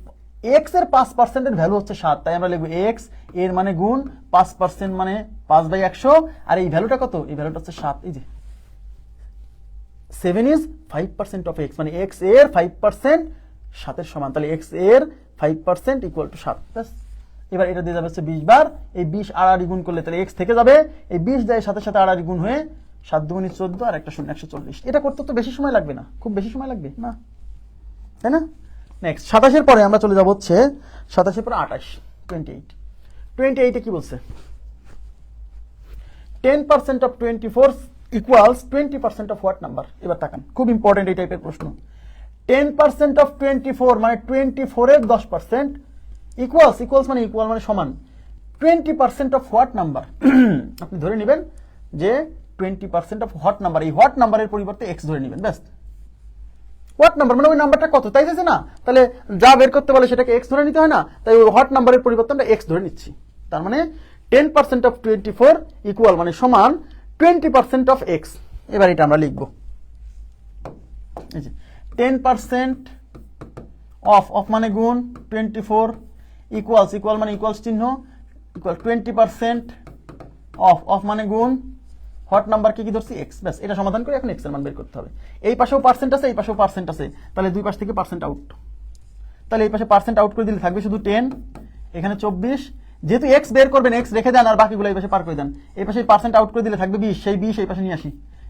এক্স এর 5% এর ভ্যালু হচ্ছে 7, তাই আমরা লিখবো এক্স এর মানে গুণ 5% মানে 5/100, আর এই ভ্যালুটা কত? এই ভ্যালুটা হচ্ছে 7। এই যে 7 ইজ 5% অফ এক্স, মানে এক্স এর 5% 7 এর সমান, তাহলে এক্স এর 5% ইকুয়াল টু 7। ব্যাস, এবার এটা দিয়ে যাবে হচ্ছে 20 বার, এই 20 আড়াআড়ি গুণ করলে তাহলে এক্স থেকে যাবে, এই 20 যায় সাথে সাথে আড়াআড়ি গুণ হয়ে 7 2 14 আর একটা 0 140। এটা করতে তো বেশি সময় লাগবে না, খুব বেশি সময় লাগবে না, তাই না? নেক্সট 27 এর পরে আমরা চলে যাব হচ্ছে 27 এর পরে 28, 28 এ কি বলছে? 10% of 24 equals 20% of what number. এবার তাকান, খুব ইম্পর্টেন্ট এই টাইপের প্রশ্ন। 10% অফ 24 মানে 24 এর 10%, ইকুয়ালস মানে ইকুয়াল মানে সমান 20% অফ হোয়াট নাম্বার। আপনি ধরে নেবেন যে 20% অফ হোয়াট নাম্বার, এই হোয়াট নাম্বারের পরিবর্তে এক্স ধরে নেবেন। ব্যাস, হোয়াট নাম্বার মানে ওই নাম্বারটা কত তাই আছে না, তাহলে যা বের করতে বলে সেটাকে এক্স ধরে নিতে হয় না, তাই ওই হোয়াট নাম্বারের পরিবর্তে আমরা এক্স ধরে নিচ্ছি। তার মানে 10% অফ 24 ইকুয়াল মানে সমান 20% অফ এক্স। এবার এটা আমরা লিখবো, এই যে 10% অফ মানে গুণ 24 ইকুয়াল মানে ইকুয়ালস চিহ্ন ইকুয়াল 20% অফ মানে গুণ হোয়াট নাম্বারকে কি ধরছি? এক্স। ব্যাস, এটা সমাধান করে এখন এক্স এর মান বের করতে হবে। এই পাশেও পার্সেন্ট আছে, এই পাশেও পার্সেন্ট আছে, তাহলে দুই পাশ থেকে পার্সেন্ট আউট। তাহলে এই পাশে পার্সেন্ট আউট করে দিলে থাকবে শুধু 10, এখানে 24। যেহেতু এক্স বের করবেন এক্স রেখে দেন আর বাকিগুলো এই পাশে পার করে দেন। এই পাশে পার্সেন্ট আউট করে দিলে থাকবে 20, সেই 20 এই পাশে নিয়ে আসি।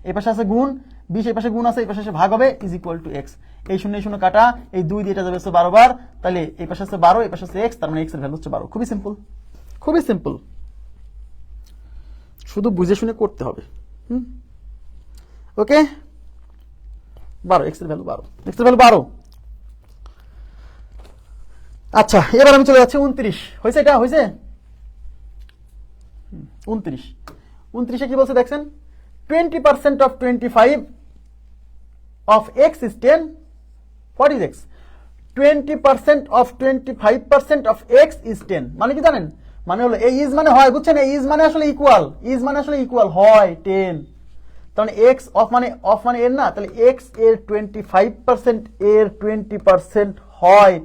এই পাশে আছে গুণ 20, এই পাশে গুণ আছে, এই পাশে ভাগ হবে ইজ ইকুয়াল টু এক্স। এই 0 কাটা, এই 2 দিয়ে এটা যাবে 12 বার, তাহলে এই পাশে আছে 12, এই পাশে আছে এক্স, তার মানে এক্স এর ভ্যালু হচ্ছে 12। খুবই সিম্পল, খুবই সিম্পল, শুধু বুঝে শুনে করতে হবে। ওকে, 12, এক্স এর ভ্যালু 12, এক্স এর ভ্যালু 12। আচ্ছা, এবার আমি চলে যাচ্ছি 29। হয়েছে? এটা হয়েছে 29 কি বলছে দেখছেন? 20% of 25 of x is 10। What is x? 20% of 25% of x is 10। মানে কি জানেন? মানে হলো এই ইজ মানে হয়, বুঝছেন? এই ইজ মানে আসলে ইকুয়াল হয় 10। তাহলে এক্স অফ মানে এর না, তাহলে এক্স এর 25% এর 20% হয়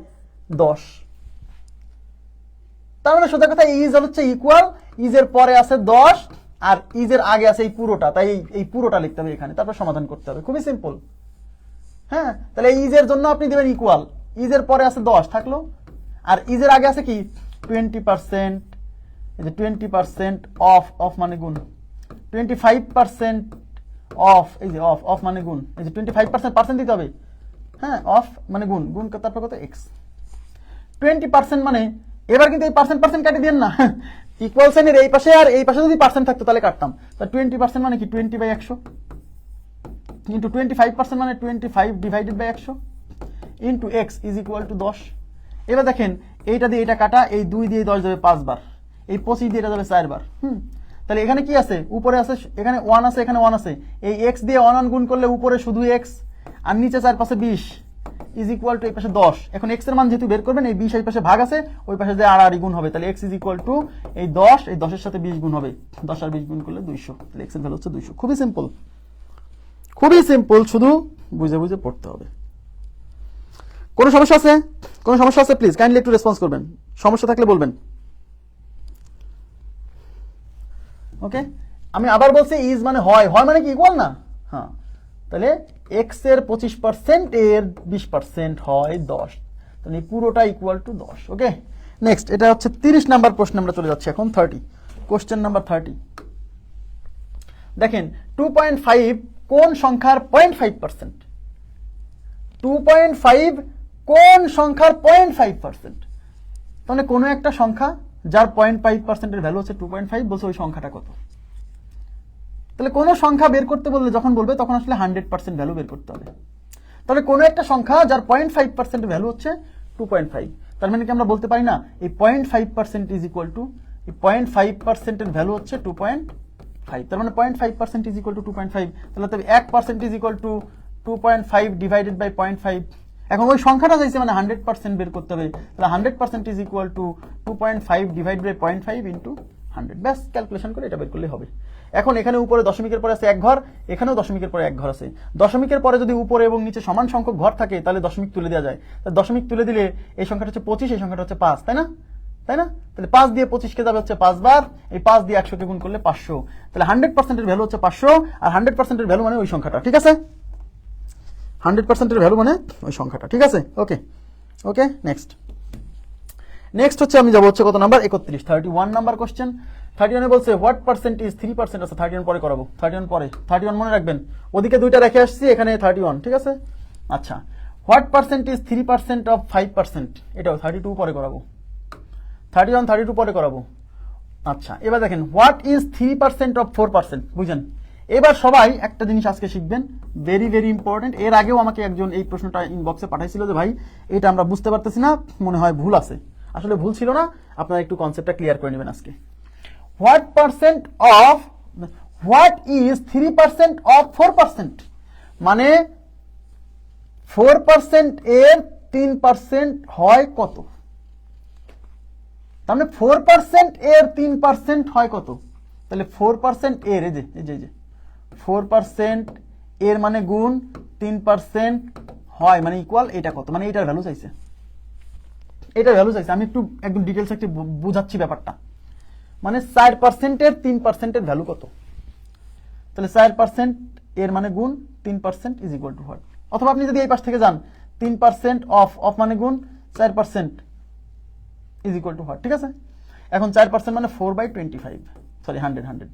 10। তার মানে সোজা কথা ইজ হচ্ছে ইকুয়াল, ইজের পরে আছে 10 আর ইজের আগে আছে এই পুরোটা, তাই এই পুরোটা লিখতে হবে এখানে, তারপর সমাধান করতে হবে। খুবই সিম্পল। হ্যাঁ, তাহলে ইজের জন্য আপনি দেবেন ইকুয়াল, ইজের পরে আছে 10 থাকলো, আর ইজের আগে আছে কি 20%, এই যে 20% অফ মানে গুণ 25% অফ, এই যে অফ মানে গুণ, এই যে 25% দিতে হবে। হ্যাঁ, অফ মানে গুণ, তারপর কত? এক্স। 20% মানে এবার কিন্তু এই পার্সেন্ট কাটি দেন না, ইকুয়াল সাইনের এই পাশে আর এই পাশে যদি পার্সেন্ট থাকতো তাহলে কাটতাম। তা 20% মানে কি 20/100 ইন্টু 25% মানে 25 divided by 100 into x is equal to 10। এবার দেখেন এইটা দিয়ে এটা কাটা, এই 2 দিয়ে 10 যাবে 5 বার, এই 25 দিয়ে এটা যাবে 4 বার। তাহলে এখানে কি আছে? উপরে আছে, এখানে 1 আছে, এখানে 1 আছে, এই এক্স দিয়ে 1 গুণ করলে উপরে শুধু এক্স আর নিচে 4 পাশে 20 ইজ ইকুয়াল টু এই পাশে 10। এখন এক্স এর মান যেহেতু বের করবেন, এই 20 এই পাশে ভাগ আছে, ওই পাশে যে আড়াআড়ি গুণ হবে, তাহলে এক্স ইজ ইকুয়াল টু এই 10, এই 10 এর সাথে 20 গুণ হবে, 10 আর 20 গুণ করলে 200, তাহলে এক্স এর ভ্যালু হচ্ছে 200। খুবই সিম্পল, খুবই সিম্পল, শুধু বুঝে বুঝে পড়তে হবে। কোনো সমস্যা আছে? কোনো সমস্যা আছে? প্লিজ কাইন্ডলি একটু রেসপন্স করবেন, সমস্যা থাকলে বলবেন। ওকে, আমি আবার বলছি ইজ মানে হয়, হয় মানে কি ইকুয়াল না? হ্যাঁ, তাহলে এক্স এর 25%, এর 20% হয় 10, তাহলে পুরোটা ইকুয়াল টু 10। ওকে, নেক্সট, এটা হচ্ছে 30 নাম্বার প্রশ্ন, আমরা চলে যাচ্ছি এখন 30, কোশ্চেন নাম্বার 30। দেখেন 2.5 কোন সংখ্যার 0.5%? 2.5 কোন সংখ্যার 0.5%? তাহলে কোনো একটা সংখ্যা যার 0.5% এর ভ্যালু হচ্ছে 2.5, বলছে ওই সংখ্যাটা কত? তাহলে কোনো সংখ্যা বের করতে বললে যখন বলবে তখন আসলে 100% ভ্যালু বের করতে হবে। তাহলে কোনো একটা সংখ্যা যার 0.5% ভ্যালু হচ্ছে 2.5, তার মানে কি আমরা বলতে পারি না এই 0.5% ইজ ইকুয়াল টু, এই 0.5% এর ভ্যালু হচ্ছে 2.5, তার মানে 0.5% ইজ ইকুয়াল টু 2.5, তাহলে 1% is equal to 2.5 divided by 0.5। এখন ওই সংখ্যাটা চাইছে মানে 100% বের করতে হবে, তাহলে 100% is equal to 2.5 divide by 0.5 into 100, ব্যাস ক্যালকুলেশন করে এটা বের করলে হবে। এখন এখানে উপরে দশমিকের পরে আছে এক ঘর, এখানেও দশমিকের পরে এক ঘর আছে। দশমিকের পরে যদি উপরে এবং নিচে সমান সংখ্যক ঘর থাকে তাহলে দশমিক তুলে দেওয়া যায়। দশমিক তুলে দিলে এই সংখ্যাটা হচ্ছে 25, এই সংখ্যাটা হচ্ছে 5, তাই না? তাই না? তাহলে 5 দিয়ে 25 কে যাবে হচ্ছে 5 বার, এই 5 দিয়ে 100 কে গুণ করলে 500, তাহলে 100% এর ভ্যালু হচ্ছে 500, আর 100% এর ভ্যালু মানে ওই সংখ্যাটা, ঠিক আছে? 100% এর ভ্যালু মানে ওই সংখ্যাটা, ঠিক আছে? ওকে ওকে, নেক্সট হচ্ছে আমি যাবো হচ্ছে কত নাম্বার 31, 31 নাম্বার কোশ্চেন। 31 বলছে হোয়াট পার্সেন্ট ইজ 3%? আছে 31 পরে করাবো, 31 পরে, 31 মনে রাখবেন, ওদিকে দুইটা রেখে আসছি, এখানে 31, ঠিক আছে? আচ্ছা, হোয়াট পার্সেন্ট ইজ 3% অফ 5%? এটাও 32 পরে করাবো, 31 32 পরে করাবো। আচ্ছা, এবার দেখেন হোয়াট ইজ 3% অফ 4%? বুঝেন? এবার সবাই একটা জিনিস আজকে শিখবেন, ভেরি ভেরি ইম্পর্টেন্ট। এর আগেও আমাকে একজন এই প্রশ্নটা ইনবক্সে পাঠাইছিল যে ভাই এটা আমরা বুঝতে পারতেছি না, মনে হয় ভুল আছে। আসলে ভুল ছিল না, আপনারা একটু কনসেপ্টটা ক্লিয়ার করে নেবেন আজকে। What is 3% of 4%? মানে 4% এর 3% হয় কত? তার মানে 4% এর 3% হয় কত? তাহলে 4% এর এই যে 4% এর মানে গুণ 3% হয় মানে ইকুয়াল, এটা কত? মানে এটার ভ্যালু চাইছে, এটার ভ্যালু চাইছে। আমি একটু একদম ডিটেলস একটু বুঝাচ্ছি ব্যাপারটা। মানে 4% এর 3% এর ভ্যালু কত? তাহলে 4% এর মানে গুণ 3% ইজ ইকুয়াল টু হোয়াট? অথবা আপনি যদি এই পাশ থেকে যান, 3% অফ মানে গুণ 4% ইজ ইকুয়াল টু হোয়াট? ঠিক আছে, এখন 4% মানে 4/25, সরি 100,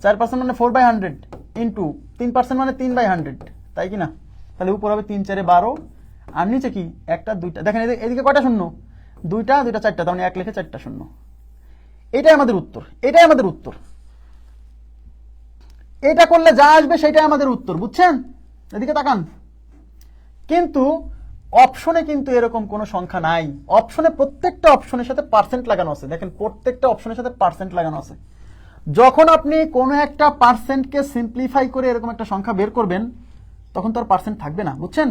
4% মানে 4/100 ইন্টু 3% মানে 3/100, তাই কি না? তাহলে উপর হবে 3 4 12, আর নিচে কি একটা দুইটা। দেখেন এদিকে কয়টা শূন্য? দুইটা, 4টা, তার মানে 1 লিখে 4টা শূন্য। এটাই আমাদের উত্তর, এটাই আমাদের উত্তর। এটা করলে যা আসবে সেটাই আমাদের উত্তর, বুঝছেন? এদিকে তাকান। কিন্তু অপশনে কিন্তু এরকম কোনো সংখ্যা নাই। অপশনে প্রত্যেকটা অপশনের সাথে পার্সেন্ট লাগানো আছে। দেখেন প্রত্যেকটা অপশনের সাথে পার্সেন্ট লাগানো আছে। যখন আপনি কোনো একটা পার্সেন্টকে সিম্পলিফাই করে এরকম একটা সংখ্যা বের করবেন তখন তো আর পার্সেন্ট থাকবে না, বুঝছেন?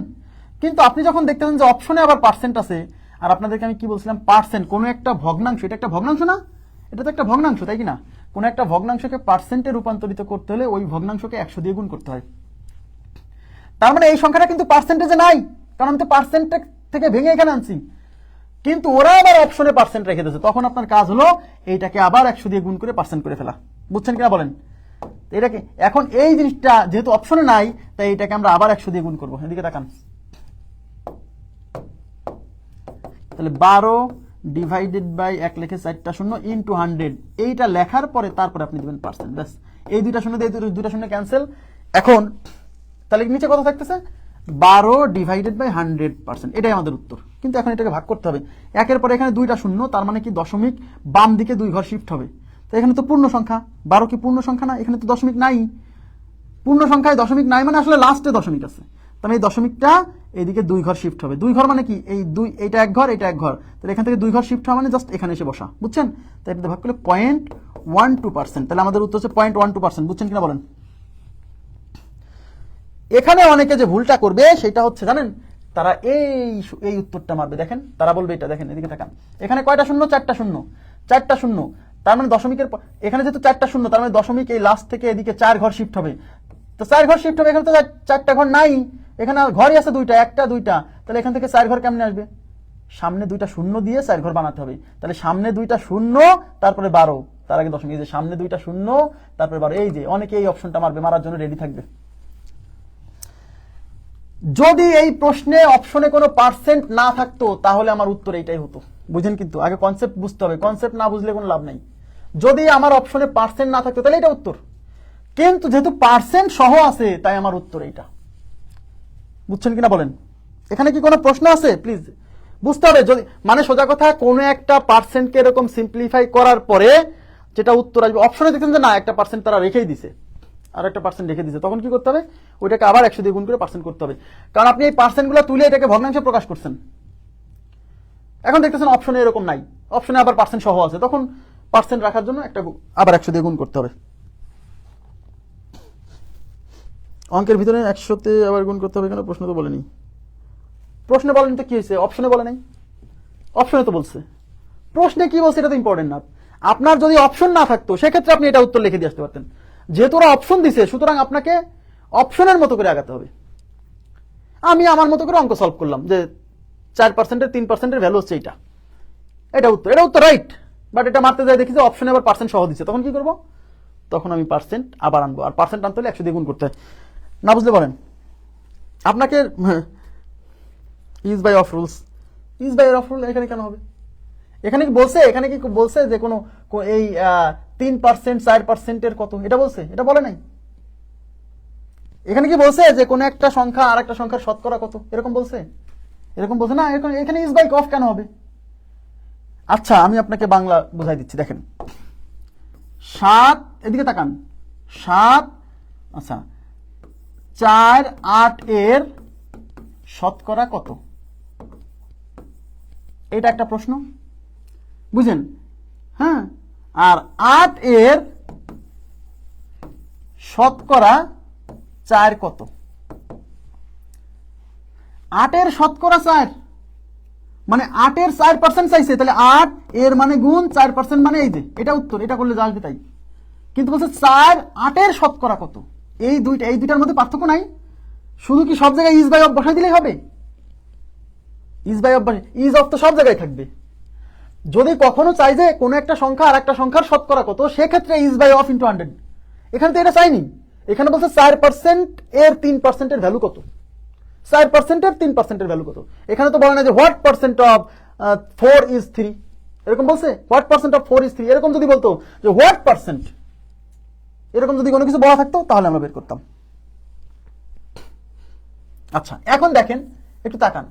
কিন্তু আপনি যখন দেখতেছেন যে অপশনে আবার পার্সেন্ট আছে, আর আপনাদেরকে আমি কি বলছিলাম, পার্সেন্ট কোনো একটা ভগ্নাংশ, এটা একটা ভগ্নাংশ না? এটা তো একটা ভগ্নাংশ, তাই কি না? কোনো একটা ভগ্নাংশকে পার্সেন্টে রূপান্তরিত করতে হলে ওই ভগ্নাংশকে 100 দিয়ে গুণ করতে হয়। তার মানে এই সংখ্যাটা কিন্তু পার্সেন্টেজে নাই, কারণ আমি তো পার্সেন্ট থেকে ভেঙে এখানে আনছি। কিন্তু ওরা আবার অপশনে পার্সেন্ট রেখে দিয়েছে, তখন আপনার কাজ হলো এইটাকে আবার 100 দিয়ে গুণ করে পার্সেন্ট করে ফেলা। বুঝছেন কিনা বলেন? এটাকে এখন এই জিনিসটা যেহেতু অপশনে নাই, তাই এটাকে আমরা আবার 100 দিয়ে গুণ করবো। এদিকে তাকান, তাহলে 12 ডিভাইডেড বাই 1 লিখে 4টা শূন্য ইন্টু 100, এইটা লেখার পরে তারপরে আপনি দিবেন পার্সেন্ট। ব্যাস, এই দুইটা শূন্য দিয়ে দুইটা শূন্য ক্যান্সেল। এখন তাহলে নিচে কত থাকতেছে? 12 ডিভাইডেড বাই 100%, এটাই আমাদের উত্তর। কিন্তু এখন এটাকে ভাগ করতে হবে, একের পরে এখানে দুইটা শূন্য, তার মানে কি দশমিক বাম দিকে 2 ঘর শিফট হবে। তো এখানে তো পূর্ণ সংখ্যা, 12 কি পূর্ণ সংখ্যা না? এখানে তো দশমিক নাই, পূর্ণ সংখ্যায় দশমিক নাই, মানে আসলে লাস্টে দশমিক আছে। তাহলে এই দশমিকটা এইদিকে 2 ঘর শিফট হবে। 2 ঘর মানে কি? এই 2, এইটা 1 ঘর, এটা 1 ঘর, তাহলে এখান থেকে 2 ঘর শিফট হওয়া মানে জাস্ট এখানে এসে বসা, বুঝছেন? তাই এটা ভাগ করলে 0.12%, তাহলে আমাদের উত্তর হচ্ছে 0.12%। বুঝছেন কিনা বলেন? এখানে অনেকে যে ভুলটা করবে সেটা হচ্ছে জানেন, তারা এই উত্তরটা মারবে। দেখেন তারা বলবে এটা, দেখেন এদিকে তাকান, এখানে কয়টা শূন্য? 4টা শূন্য, 4টা শূন্য, তার মানে দশমিকের এখানে যেহেতু 4টা শূন্য, তার মানে দশমিক এই লাস্ট থেকে এদিকে 4 ঘর শিফট হবে। তো 4 ঘর শিফট হবে, এখানে তো 4টা ঘর নাই, এখানে ঘরই আছে 2টা, 1টা 2টা, তাহলে এখান থেকে 4 ঘর কেমনে আসবে? সামনে 2টা শূন্য দিয়ে 4 ঘর বানাতে হবে। তাহলে সামনে 2টা শূন্য, তারপরে 12, তার আগে দশমিক, এই যে সামনে 2টা শূন্য, তারপরে 12। এই যে অনেকে এই অপশনটা মারবে, মারার জন্য রেডি থাকবে। যদি এই প্রশ্নে অপশনে কোনো পার্সেন্ট না থাকতো তাহলে আমার উত্তর এইটাই হতো। বুঝেন, কিন্তু আগে কনসেপ্ট বুঝতে হবে, কনসেপ্ট না বুঝলে কোনো লাভ নাই। যদি আমার অপশনে পার্সেন্ট না থাকতো তাহলে এটা উত্তর, কিন্তু যেহেতু পার্সেন্ট সহ আছে তাই আমার উত্তর এইটা। বুঝছেন কিনা বলেন? এখানে কি কোনো প্রশ্ন আছে? প্লিজ বুঝতে হবে। যদি মানে সোজা কথা, কোনো একটা পার্সেন্টকে এরকম সিম্পলিফাই করার পরে যেটা উত্তর আসবে, অপশনে দেখছেন যে না একটা পার্সেন্ট তারা রেখেই দিছে, আর একটা পার্সেন্ট রেখে দিছে, তখন কি করতে হবে? ওইটাকে আবার 100 দিয়ে গুণ করে পার্সেন্ট করতে হবে, কারণ আপনি এই পার্সেন্টগুলো তুলে এটাকে ভগ্নাংশে প্রকাশ করছেন। এখন দেখতেছেন অপশনে এরকম নাই, অপশনে আবার পার্সেন্ট সহ আছে, তখন পার্সেন্ট রাখার জন্য একটা আবার 100 দিয়ে গুণ করতে হবে। অঙ্কের ভিতরে 100-তে আবার গুণ করতে হবে, এখানে প্রশ্ন তো বলেনি। প্রশ্নে বলেন তো কি হয়েছে? অপশনে বলে নাই, অপশনে তো বলছে। প্রশ্নে কি বলছে এটা তো ইম্পর্টেন্ট না। আপনার যদি অপশন না থাকতো সেক্ষেত্রে আপনি এটা উত্তর লিখে দিয়ে আসতে পারতেন। যেহেতু ওরা অপশন দিছে, সুতরাং আপনাকে অপশনের মতো করে আগাতে হবে। আমি আমার মতো করে অঙ্ক সলভ করলাম যে 4%-এর 3%-এর ভ্যালু হচ্ছে এইটা, এটা উত্তর, এটা উত্তর রাইট। বাট এটা মারতে যাই দেখি যে অপশনে আবার পার্সেন্ট সহ দিচ্ছে, তখন কি করব? তখন আমি পার্সেন্ট আবার আনবো, আর পার্সেন্ট আনতে হলে 100 দিয়ে গুণ করতে হয়। না বুঝলে বলেন, আপনাকে is by of rules, is by of rule এখানে কেন হবে? এখানে কি বলছে, এখানে কি বলছে যে কোনো এই 3%, 4%-এর কত, এটা বলছে? এটা বলে নাই। এখানে কি বলছে যে কোনো একটা সংখ্যা আর একটা সংখ্যার শতকরা কত, এরকম বলছে? এরকম বলছে না। এখানে ইজ বাই অফ কেন হবে? আচ্ছা আমি আপনাকে বাংলা বুঝাই দিচ্ছি, দেখেন 7, এদিকে তাকান, 7, আচ্ছা 4/8-এর শতকরা কত, এটা একটা প্রশ্ন, বুঝেন? হ্যাঁ, আর 8-এর শতকরা 4 কত? 8-এর শতকরা 4 মানে 8-এর 4% চাইছে, তাহলে 8 এর মানে গুণ 4% মানে এই যে এটা উত্তর, এটা করলে যা আসবে তাই। কিন্তু বলছে 4/8-এর শতকরা কত, এই দুইটার মধ্যে পার্থক্য নাই। শুধু কি সব জায়গায় ইজ বাই অফ বসাই দিলেই হবে? Is by of, is of তো সব জায়গায় থাকবে। যদি কখনো চাই যে কোনো একটা সংখ্যা আর একটা সংখ্যার শতকরা কত, সেক্ষেত্রে ইজ বাই অফ ইন্টু 100। এখানে তো এটা চাইনি, এখানে বলছে 4%-এর 3%-এর ভ্যালু কত, 4%-এর 3%-এর ভ্যালু কত। এখানে তো বলে না যে হোয়াট পার্সেন্ট অফ 4 ইজ 3, এরকম বলছে? হোয়াট পার্সেন্ট অফ 4 ইজ 3, এরকম যদি বলতো যে হোয়াট পার্সেন্ট, এরকম যদি কোনো কিছু বলা থাকতো তাহলে আমরা বের করতাম। আচ্ছা এখন দেখেন, একটু তাকান,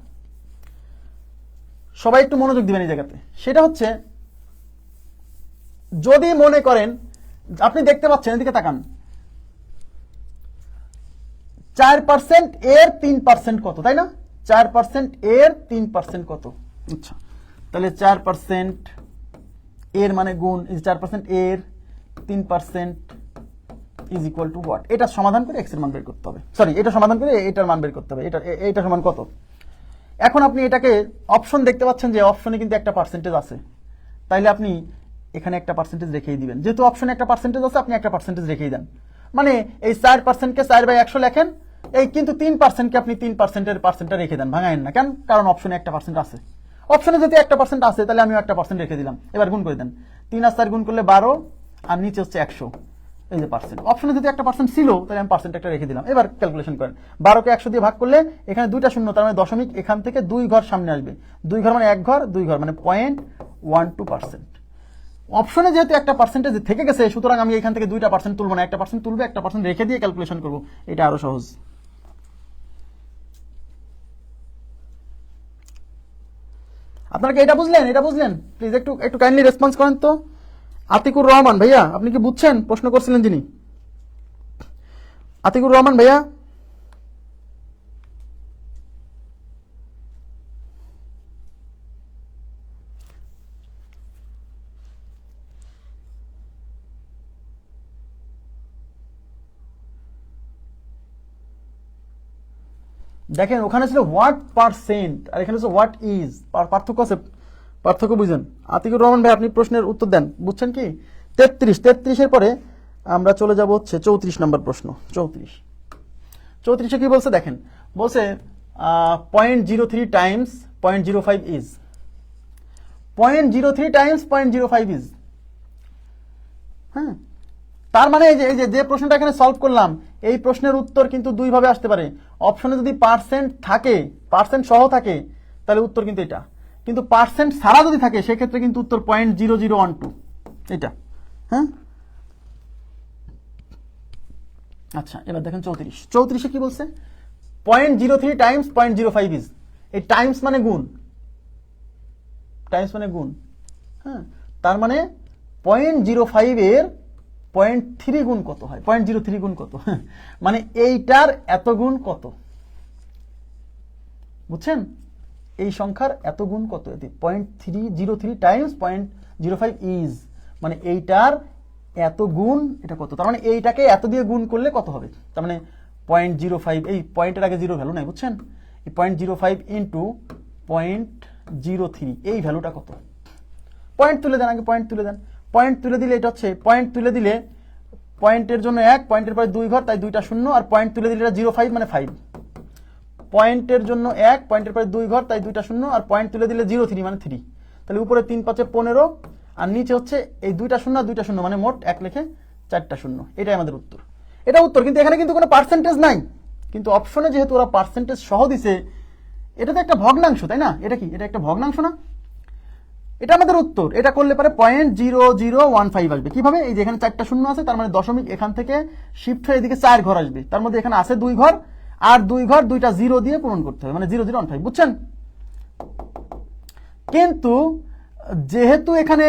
সবাই একটু মনোযোগ দিবেন এই জায়গাতে। সেটা হচ্ছে, যদি মনে করেন আপনি দেখতে পাচ্ছেন, এদিকে তাকান, 4%-এর 3% কত, তাই না? 4%-এর 3% কত? আচ্ছা তাহলে 4% এর মানে গুণ 4%-এর 3% ইজ ইকুয়াল টু হোয়াট? এটা সমাধান করে এক্স এর মান বের করতে হবে, সরি এটা সমাধান করে এটার মান বের করতে হবে। এটা সমান কত? এখন আপনি এটাকে অপশন দেখতে পাচ্ছেন যে অপশনে কিন্তু একটা পার্সেন্টেজ আছে, তাইলে আপনি এখানে একটা পার্সেন্টেজ রেখেই দিবেন। যেহেতু অপশনে একটা পার্সেন্টেজ আছে, আপনি একটা পার্সেন্টেজ রেখেই দেন। মানে এই 4%-কে 4/100 লেখেন, এই কিন্তু 3%-কে আপনি 3%-এর পার্সেন্টটা রেখে দেন, ভাঙায়েন না। কেন? কারণ অপশনে একটা পার্সেন্ট আছে। অপশনে যদি একটা পার্সেন্ট আছে তাহলে আমিও একটা পার্সেন্ট রেখে দিলাম। এবার গুণ করে দেন, 3 আর 4 গুণ করলে 12, আর নিচে হচ্ছে 100, এই যে পার্সেন্ট। অপশনে যদি একটা পার্সেন্ট ছিল তাহলে আমি পার্সেন্ট একটা রেখে দিলাম। এবার ক্যালকুলেশন করেন, 12-কে 100 দিয়ে ভাগ করলে এখানে 2টা শূন্য, তার মানে দশমিক এখান থেকে 2 ঘর সামনে আসবে। 2 ঘর মানে 1 ঘর, 2 ঘর মানে 0.12%। অপশনে যেহেতু একটা পার্সেন্টেজ থেকে গেছে, সুতরাং আমি এখান থেকে 2টা পার্সেন্ট তুলবো না, একটা পার্সেন্ট তুলবো, একটা পার্সেন্ট রেখে দিয়ে ক্যালকুলেশন করবো, এটা আরো সহজ। আপনারা কি এটা বুঝলেন? এটা বুঝলেন? প্লিজ একটু কাইন্ডলি রেসপন্স করেন তো। আতিকুর রহমান ভাইয়া, আপনি কি বুঝছেন? প্রশ্ন করছিলেন যিনি, আতিকুর রহমান ভাইয়া। দেখেন ওখানে ছিল হোয়াট পার্সেন্ট, আর এখানে ছিল হোয়াট ইজ, পার্থক্য আছে, পার্থক্য বুঝেন। আতিকুর রহমান ভাই আপনি প্রশ্নের উত্তর দেন, বুঝছেন কি? 33-এর পরে আমরা চলে যাব হচ্ছে 34 নম্বর প্রশ্ন। 34-এ কি বলছে দেখেন, বলছে 0.03 টাইমস 0.05 ইজ, 0.03 টাইমস 0.05 ইজ, হ্যাঁ তার মানে এই যে প্রশ্নটা এখানে সলভ করলাম, এই প্রশ্নের উত্তর কিন্তু দুই ভাবে আসতে পারে। অপশনে যদি পার্সেন্ট থাকে, পার্সেন্ট সহ থাকে, তাহলে উত্তর কিন্তু এটা, কিন্তু পার্সেন্ট ছাড়া যদি থাকে সেক্ষেত্রে কিন্তু উত্তর 0.0012 এটা। হ্যাঁ, আচ্ছা এবার দেখেন 34 কি বলছে, 0.03 টাইমস 0.05 ইজ, এই টাইমস মানে গুণ, টাইমস মানে গুণ। হ্যাঁ, তার মানে 0.05 এর 0.3 গুণ কত হয়, 0.03 গুণ কত, মানে এইটার এত গুণ কত, বুঝছেন? এই সংখ্যার এত গুণ কত, 0.303 টাইমস 0.05 ইজ, মানে এইটার এত গুণ এটা কত, তার মানে এইটাকে এত দিয়ে গুণ করলে কত হবে, তার মানে 0.05, এই পয়েন্টের আগে জিরো ভ্যালু নাই, বুঝছেন? এই 0.05 ইন্টু 0.03, এই ভ্যালুটা কত? পয়েন্ট তুলে দেন, আগে পয়েন্ট তুলে দেন। পয়েন্ট তুলে দিলে এটা হচ্ছে, পয়েন্ট তুলে দিলে পয়েন্টের জন্য 1, পয়েন্টের পরে 2 ঘর, তাই 2টা শূন্য, আর পয়েন্ট তুলে দিলে এটা 0.5 মানে 5। পয়েন্টের জন্য 1, পয়েন্টের পরে 2 ঘর, তাই 2টা শূন্য, আর পয়েন্ট তুলে দিলে 0.3 মানে 3। তাহলে উপরে 3 5 15, আর নিচে হচ্ছে এই 2টা শূন্য আর 2টা শূন্য, মানে মোট 1 লিখে 4টা শূন্য। এটাই আমাদের উত্তর, এটা উত্তর। কিন্তু এখানে কিন্তু কোনো পার্সেন্টেজ নাই, কিন্তু অপশনে যেহেতু ওরা পার্সেন্টেজ সহ দিছে, এটা তো একটা ভগ্নাংশ, তাই না? এটা কি, এটা একটা ভগ্নাংশ না? এটা আমাদের উত্তর। এটা করলে পারে 0.0015 আসবে। কিভাবে? এই যে এখানে 4টা শূন্য আছে, তার মানে দশমিক এখান থেকে শিফট হয়ে এদিকে 4 ঘর আসবে, তার মধ্যে এখানে আছে 2 ঘর, আর 2 ঘর 2টা জিরো দিয়ে পূরণ করতে হবে, মানে 0015, বুঝছেন? কিন্তু যেহেতু এখানে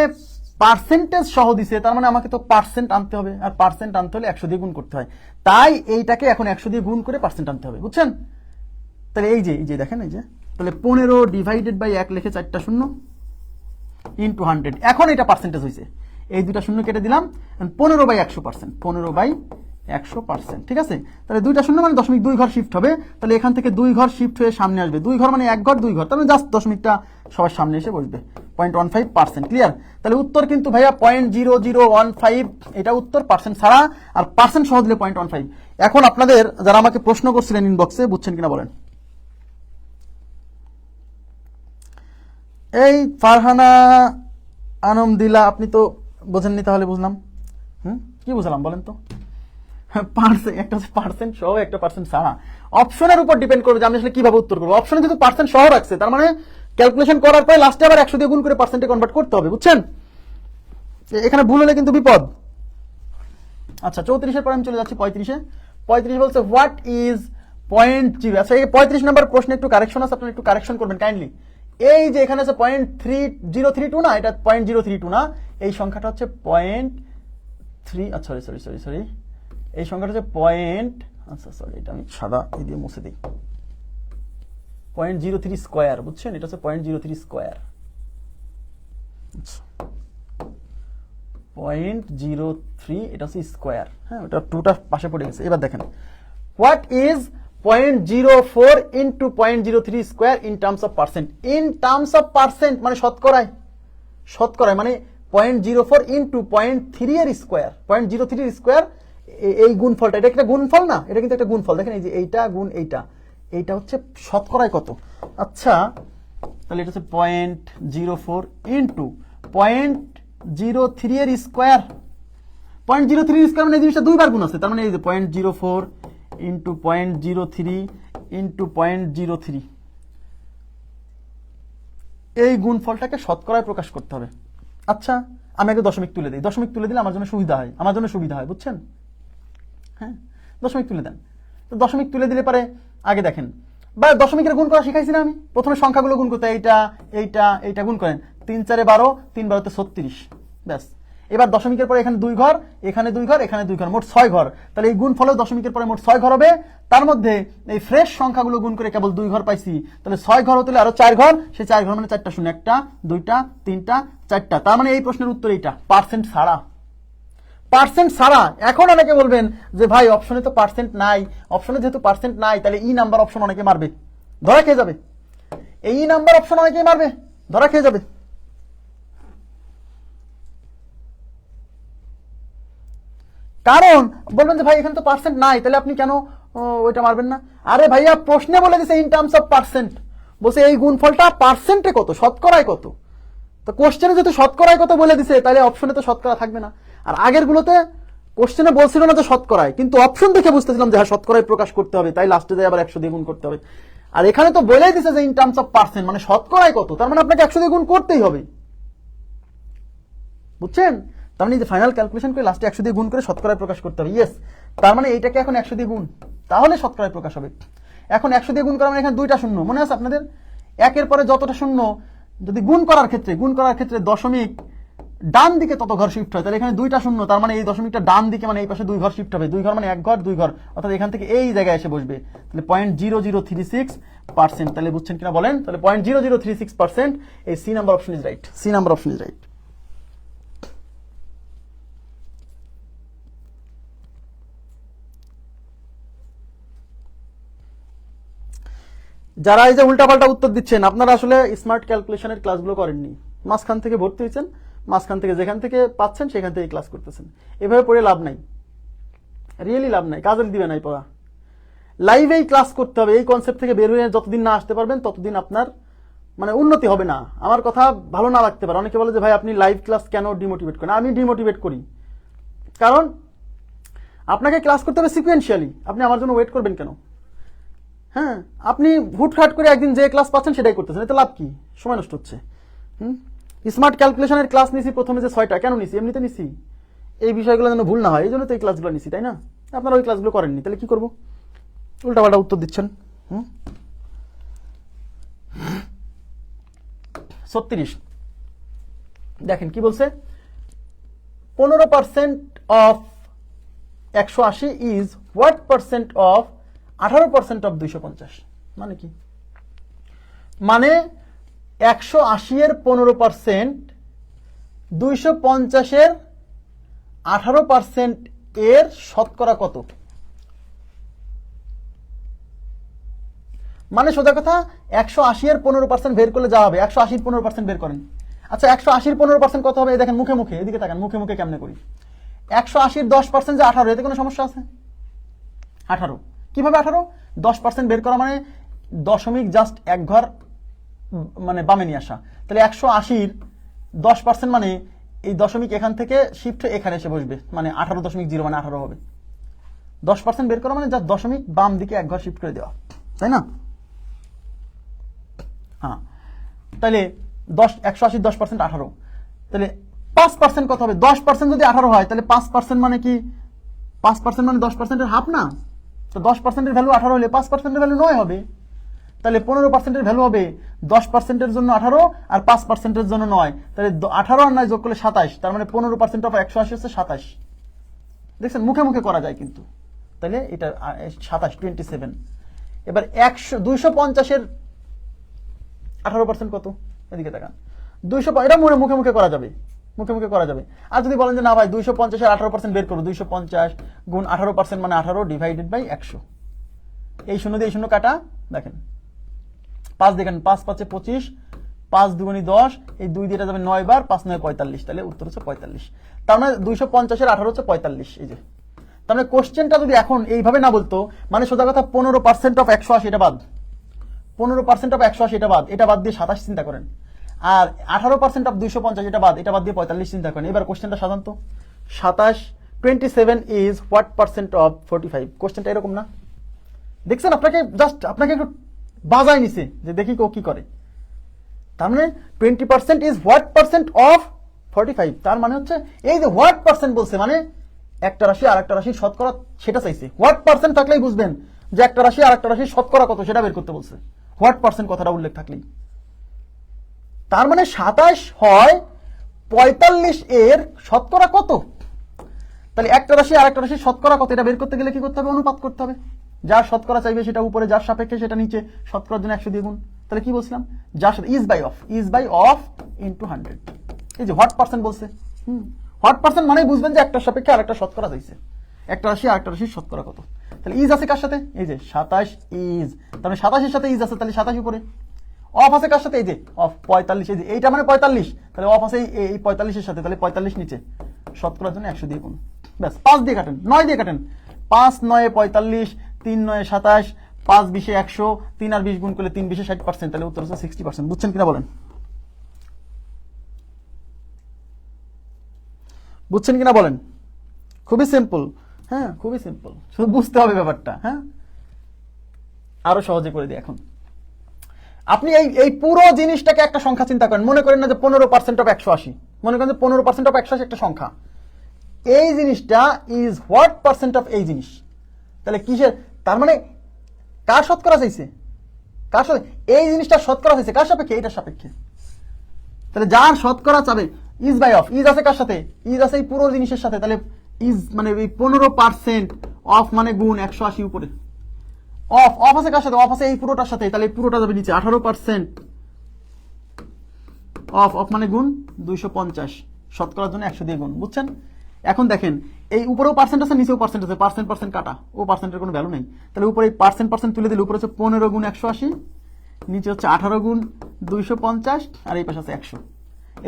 পার্সেন্টেজ সহ দিছে, তার মানে আমাকে তো পার্সেন্ট আনতে হবে, আর পার্সেন্ট আনতে হলে 100 দিয়ে গুণ করতে হয়, তাই এইটাকে এখন 100 দিয়ে গুণ করে পার্সেন্ট আনতে হবে, বুঝছেন? তাহলে এই যে দেখেন, এই যে তাহলে 15 ডিভাইডেড বাই 1 লিখে 4টা শূন্য ইন্টু 100, এখন এটা পার্সেন্টেজ হয়েছে, এই 2টা শূন্য কেটে দিলাম, 15/100%, 15/100%, ঠিক আছে? তাহলে 2টা শূন্য মানে দশমিক 2 ঘর শিফট হবে, তাহলে এখান থেকে 2 ঘর শিফট হয়ে সামনে আসবে, 2 ঘর মানে 1 ঘর 2 ঘর, তাহলে জাস্ট দশমিকটা সবার সামনে এসে বসবে, 0.15%, ক্লিয়ার? তাহলে উত্তর কিন্তু ভাইয়া 0.0015, এটা উত্তর পার্সেন্ট ছাড়া, আর পার্সেন্ট সহ দিলে 0.15। এখন আপনাদের যারা আমাকে প্রশ্ন করছিলেন ইনবক্সে, বুঝছেন কিনা বলেন? এই ফারহানা আনম দিলা, আপনি তো বোঝেননি, তাহলে বুঝলাম। কি বুঝলাম বলেন তো? পার্সেন্ট, একটা হচ্ছে পার্সেন্ট সহ, একটা পার্সেন্ট ছাড়া। অপশনের উপর ডিপেন্ড করবে যে আমি আসলে কিভাবে উত্তর করবো। অপশনে যেহেতু পার্সেন্ট সহ রাখছে, তার মানে ক্যালকুলেশন করার পরে লাস্টে আবার 100 দিয়ে গুণ করে পার্সেন্টে কনভার্ট করতে হবে, বুঝছেন? এখানে ভুল হলে কিন্তু বিপদ। আচ্ছা 34-এর পরে আমি চলে যাচ্ছি 35-এ। 35 বলছে হোয়াট ইজ 0.0। আচ্ছা এই 35 নম্বর প্রশ্নে একটু কারেকশন আছে, আপনারা একটু কারেকশন করবেন কাইন্ডলি। এই যে এখানে আছে 0.3032 না, এটা 0.032 না, এই সংখ্যাটা হচ্ছে 0.3, আচ্ছা সরি, এই সংখ্যাটা হচ্ছে আচ্ছা সরি, এটা আমি সাদা এই দিয়ে মুছে দিই, 0.03 স্কয়ার, বুঝছেন? এটা হচ্ছে 0.03 স্কয়ার, 0.03, এটা হচ্ছে স্কয়ার। হ্যাঁ, ওটা 2টা পাশে পড়ে গেছে। এবার দেখেন what is 0.04 into 0.03 square in terms of percent. In terms of percent মানে শতকরায়, শতকরায় মানে 0.04 ইন্টু 0.3 এর স্কোয়ার, 0.03 এর স্কোয়ার, এই গুণফলটা, এটা একটা গুণফল না, এটা কিন্তু একটা গুণফল। দেখেন এই যে এইটা গুণ এইটা হচ্ছে শতকরায় কত। আচ্ছা তাহলে এটা হচ্ছে 0.04 ইন্টু 0.03 এর স্কোয়ার, 0.03 এর স্কোয়ার মানে এই জিনিসটা 2বার গুণ আছে, তার মানে এই যে 0.04 ইন্টু 0.03 ইন্টু 0.03, এই গুণফলটাকে শতকরায় প্রকাশ করতে হবে। আচ্ছা আমি আগে দশমিক তুলে দিই, দশমিক তুলে দিলে আমার জন্য সুবিধা হয়, বুঝছেন? হ্যাঁ, দশমিক তুলে দেন। তো দশমিক তুলে দিলে পারে আগে দেখেন, বা দশমিকের গুণ করা শিখাইছি না আমি, প্রথমে সংখ্যাগুলো গুণ করতে, এইটা গুণ করেন, 3 4 12, 3 12 36, ব্যাস। এবার দশমিকের পরে এখানে 2 ঘর, এখানে 2 ঘর, এখানে 2 ঘর, মোট 6 ঘর। তাহলে এই গুণ ফলে দশমিকের পরে মোট 6 ঘর হবে, তার মধ্যে এই ফ্রেশ সংখ্যাগুলো গুণ করে কেবল 2 ঘর পাইছি, তাহলে 6 ঘর হতে আরো 4 ঘর, সেই 4 ঘর মানে 4টা শূন্য, 1টা 2টা 3টা 4টা, তার মানে এই প্রশ্নের উত্তর এইটা, পার্সেন্ট ছাড়া, পার্সেন্ট ছাড়া। এখন অনেকে বলবেন যে ভাই অপশনে তো পার্সেন্ট নাই, অপশনে যেহেতু পার্সেন্ট নাই তাহলে ই নাম্বার অপশন অনেকে মারবে, ধরা খেয়ে যাবে, এই নাম্বার অপশন অনেকেই মারবে, ধরা খেয়ে যাবে। কারণ বলবেন যে ভাই এখানে তো পার্সেন্ট নাই, তাহলে আপনি কেন ওইটা মারবেন না? আরে ভাইয়া প্রশ্নে বলে দিছে ইন টার্মস অফ পার্সেন্ট, বলছে এই গুণফলটা পার্সেন্টে কত, শতকরায় কত। তো কোশ্চেনে যেহেতু শতকরায় কত বলে দিছে, তাহলে অপশনে তো শতকরা থাকবে না। আর আগের গুলোতে কোশ্চেনে বলছিল না যে শতকরায়, কিন্তু অপশন দেখে বুঝতেছিলাম যে হ্যাঁ শতকরায় প্রকাশ করতে হবে, তাই লাস্টে যায় আবার 100 দিয়ে গুণ করতে হবে। আর এখানে তো বলেই দিছে যে ইন টার্মস অফ পার্সেন্ট, মানে শতকরায় কত, তার মানে আপনাকে 100 দিয়ে গুণ করতেই হবে, বুঝছেন? তার মানে যে ফাইনাল ক্যালকুলেশন করে লাস্টে 100 দিয়ে গুণ করে শতকরায় প্রকাশ করতে হবে। ইয়েস, তার মানে এইটাকে এখন 100 দিয়ে গুণ, তাহলে শতকরায় প্রকাশ হবে। এখন 100 দিয়ে গুণ করা মানে এখানে দুইটা শূন্য, মনে আছে আপনাদের? একের পরে যতটা শূন্য যদি গুণ করার ক্ষেত্রে দশমিক ডান দিকে তত ঘর শিফট হয়, তাহলে এখানে দুইটা শূন্য, তার মানে এই দশমিকটা ডান দিকে, মানে এই পাশে 2 ঘর শিফট হবে। 2 ঘর মানে 1 ঘর 2 ঘর, অর্থাৎ এখান থেকে এই জায়গায় এসে বসবে। তাহলে 0.0036%, তাহলে বুঝছেন কিনা বলেন? তাহলে 0.0036%, এই C number option is right, C number option is right. যারা এই যে উল্টাপাল্টা উত্তর দিচ্ছেন, আপনারা আসলে স্মার্ট ক্যালকুলেশনের ক্লাসগুলো করেননি, মাঝখান থেকে ভর্তি হয়েছেন, মাঝখান থেকে যেখান থেকে পাচ্ছেন সেখান থেকে ক্লাস করতেছেন। এভাবে পড়ে লাভ নাই, রিয়েলি লাভ নাই, কাজে দিবে নাই পড়া। লাইভেই ক্লাস করতে হবে, এই কনসেপ্ট থেকে বের হয়ে যতদিন না আসতে পারবেন ততদিন আপনার মানে উন্নতি হবে না। আমার কথা ভালো না লাগতে পারে, অনেকে বলে যে ভাই আপনি লাইভ ক্লাস কেন ডিমোটিভেট করেন? আমি ডিমোটিভেট করি কারণ আপনাকে ক্লাস করতে হবে সিকুয়েন্সিয়ালি, আপনি আমার জন্য ওয়েট করবেন কেন? হ্যাঁ, আপনি হুটহাট করে একদিন যে ক্লাস পাচ্ছেন সেটাই করতেছেন, এতে লাভ কি? সময় নষ্ট হচ্ছে। স্মার্ট ক্যালকুলেশনের ক্লাস নিছি প্রথমে যে 6টা, কেন নিছি? এমনিতে নিছি, এই বিষয়গুলো যেন ভুল না হয়, এই জন্য তো এই ক্লাসগুলো নিছি, তাই না? আপনারা ওই ক্লাসগুলো করেননি, তাহলে কি করবো? উল্টাপাল্টা উত্তর দিচ্ছেন। 36 দেখেন কি বলছে, 15% of 180 is what percent of 18% of 250? মানে কি? মানে 180 এর 15%, 250 এর 18% এর শতকরা কত? মানে সোজা কথা 180 এর 15% বের করলে যা হবে, 180 এর 15% বের করেন। আচ্ছা 180 এর 15% কত হবে? দেখেন মুখে মুখে, এদিকে তাকান, মুখে মুখে কেমনে করি। 180 এর 10% যে 18, এতে কোনো সমস্যা আছে? 18 কিভাবে 18? 10% বের করা মানে দশমিক জাস্ট 1 ঘর মানে বামে নিয়ে আসা। তাহলে 180 10% মানে এই দশমিক এখান থেকে শিফট হয়ে এখানে এসে বসবে, মানে 18.0 মানে 18 হবে। 10% বের করা মানে জাস্ট দশমিক বাম দিকে 1 ঘর শিফট করে দেওয়া, তাই না? হ্যাঁ, তাহলে 180 10% 18, তাহলে 5% কত হবে? 10% যদি 18 হয় তাহলে 5% মানে কি? 5% মানে 10%-এর হাফ না? তো 10%-এর ভ্যালু 18 হলে 5%-এর ভ্যালু 9 হবে। তাহলে 15%-এর ভ্যালু হবে 10%-এর জন্য 18 আর 5%-এর জন্য 9, তাহলে 18 আর 9 যোগ করলে 27, তার মানে 15% অফ 180 হচ্ছে 27। দেখছেন মুখে মুখে করা যায় কিন্তু, তাহলে এটা 27 27। এবার 250-এর 18% কত? এদিকে দেখান, 200, এটা মুখে মুখে করা যাবে, মুখে মুখে করা যাবে। আর যদি বলেন যে না ভাই 250-এর 18% বের করো, 250 গুণ 18% মানে 18 ডিভাইডেড বাই 100, এই শূন্য দিয়ে শূন্য কাটা, দেখেন 5 দেখেন, 5 5 25, 5 দুগুণী 10, এই 2 দিয়ে যাবে 9 বার, 5 9 45, তাহলে উত্তর হচ্ছে 45। তার মানে 250-এর 18 হচ্ছে 45, এই যে। তার মানে কোশ্চেনটা যদি এখন এইভাবে না বলতো, মানে সোজা কথা 15% অফ 180 এটা বাদ, 15% অফ 180 এটা বাদ দিয়ে 27 চিন্তা করেন, আর 18% অফ 250 এটা বাদ দিয়ে 45 চিন্তা করেন। এবার কোশ্চেনটা সাধারণত 27 ইজ হোয়াট পার্সেন্ট অফ 45? কোশ্চেনটা এরকম না? দেখছেন, আপনাকে একটু বাজায় নিছে যে দেখি কেউ কি করে। তার মানে 20% ইজ হোয়াট পার্সেন্ট অফ 45, তার মানে হচ্ছে এই যে হোয়াট পার্সেন্ট বলছে, মানে একটা রাশি আর একটা রাশির শতকরা সেটা চাইছে। হোয়াট পার্সেন্ট থাকলেই বুঝবেন যে একটা রাশি আর একটা রাশির শতকরা কত সেটা বের করতে বলছে, হোয়াট পার্সেন্ট কথাটা উল্লেখ থাকলেই। তার মানে 27 হয় 45 এর শতকরা কত? তাহলে একটা রাশি আর একটা রাশির শতকরা কত এটা বের করতে গেলে কি করতে হবে? অনুপাত করতে হবে। যার শতকরা চাইবে সেটা উপরে, যার সাপেক্ষে সেটা নিচে, শতকরার জন্য 100 দিয়ে গুণ। তাহলে কি বলছিলাম? যার সাথে ইজ বাই অফ ইনটু 100। এই যে হোয়াট পার্সেন্ট বলছে, হোয়াট পার্সেন্ট মানেই বুঝবেন যে একটা সাপেক্ষে আর একটা শতকরা চাইছে, একটা রাশি আর একটা রাশির শতকরা কত। তাহলে ইজ আছে কার সাথে? এই যে 27 ইজ, তাহলে 27 এর সাথে ইজ আছে, তাহলে 27 উপরে। অফ আছে কার সাথে? এই যে অফ 45, এই যে এইটা মানে 45, তাহলে অফ আছে এই 45 এর সাথে, তাহলে 45 নিচে, শতকরার জন্য 100 দিয়ে গুণ। ব্যাস, 5 দিয়ে কাটেন, 9 দিয়ে কাটেন, 5 9 45, 3 9 27, 5 20 100, 3 আর 20 গুণ করলে 3 20 60%, তাহলে উত্তর হচ্ছে 60%। বুঝছেন কিনা বলেন? বুঝছেন কিনা বলেন? খুবই সিম্পল, হ্যাঁ খুবই সিম্পল, শুধু বুঝতে হবে ব্যাপারটা। হ্যাঁ, আরো সহজে করে দিই। এখন আপনি এই পুরো জিনিসটাকে একটা সংখ্যা চিন্তা করেন, মনে করেন না যে 15% অফ 180, মনে করেন যে 15% অফ 180 একটা সংখ্যা, এই জিনিসটা ইজ হোয়াট পার্সেন্ট অফ এই জিনিস, তাহলে কিসের, তার মানে কার শতকরা চাইছে, কার সাথে এই জিনিসটা শতকরা চাইছে, কার সাপেক্ষে, এটার সাপেক্ষে। তাহলে যার শতকরা চাবে ইজ বাই অফ, ইজ আছে কার সাথে, ইজ আছে এই পুরো জিনিসের সাথে, তাহলে ইজ মানে এই 15% অফ মানে গুণ 180 উপরে, অফ অফ আছে কার সাথে, অফ আছে এই পুরোটার সাথে, তাহলে এই পুরোটা যাবে নিচে, 18% অফ অফ মানে গুণ 250, শতকরার জন্য 100 দিয়ে গুণ, বুঝছেন। এখন দেখেন এই উপরেও পার্সেন্ট আছে, নিচেও পার্সেন্ট আছে, পার্সেন্ট পার্সেন্ট কাটা, ও পার্সেন্টের কোনো ভ্যালু নেই, তাহলে উপরে পার্সেন্ট পার্সেন্ট তুলে দিলে উপরে হচ্ছে 15 গুণ 180, নিচে হচ্ছে 18 গুণ 250, আর এই পাশে আছে 100,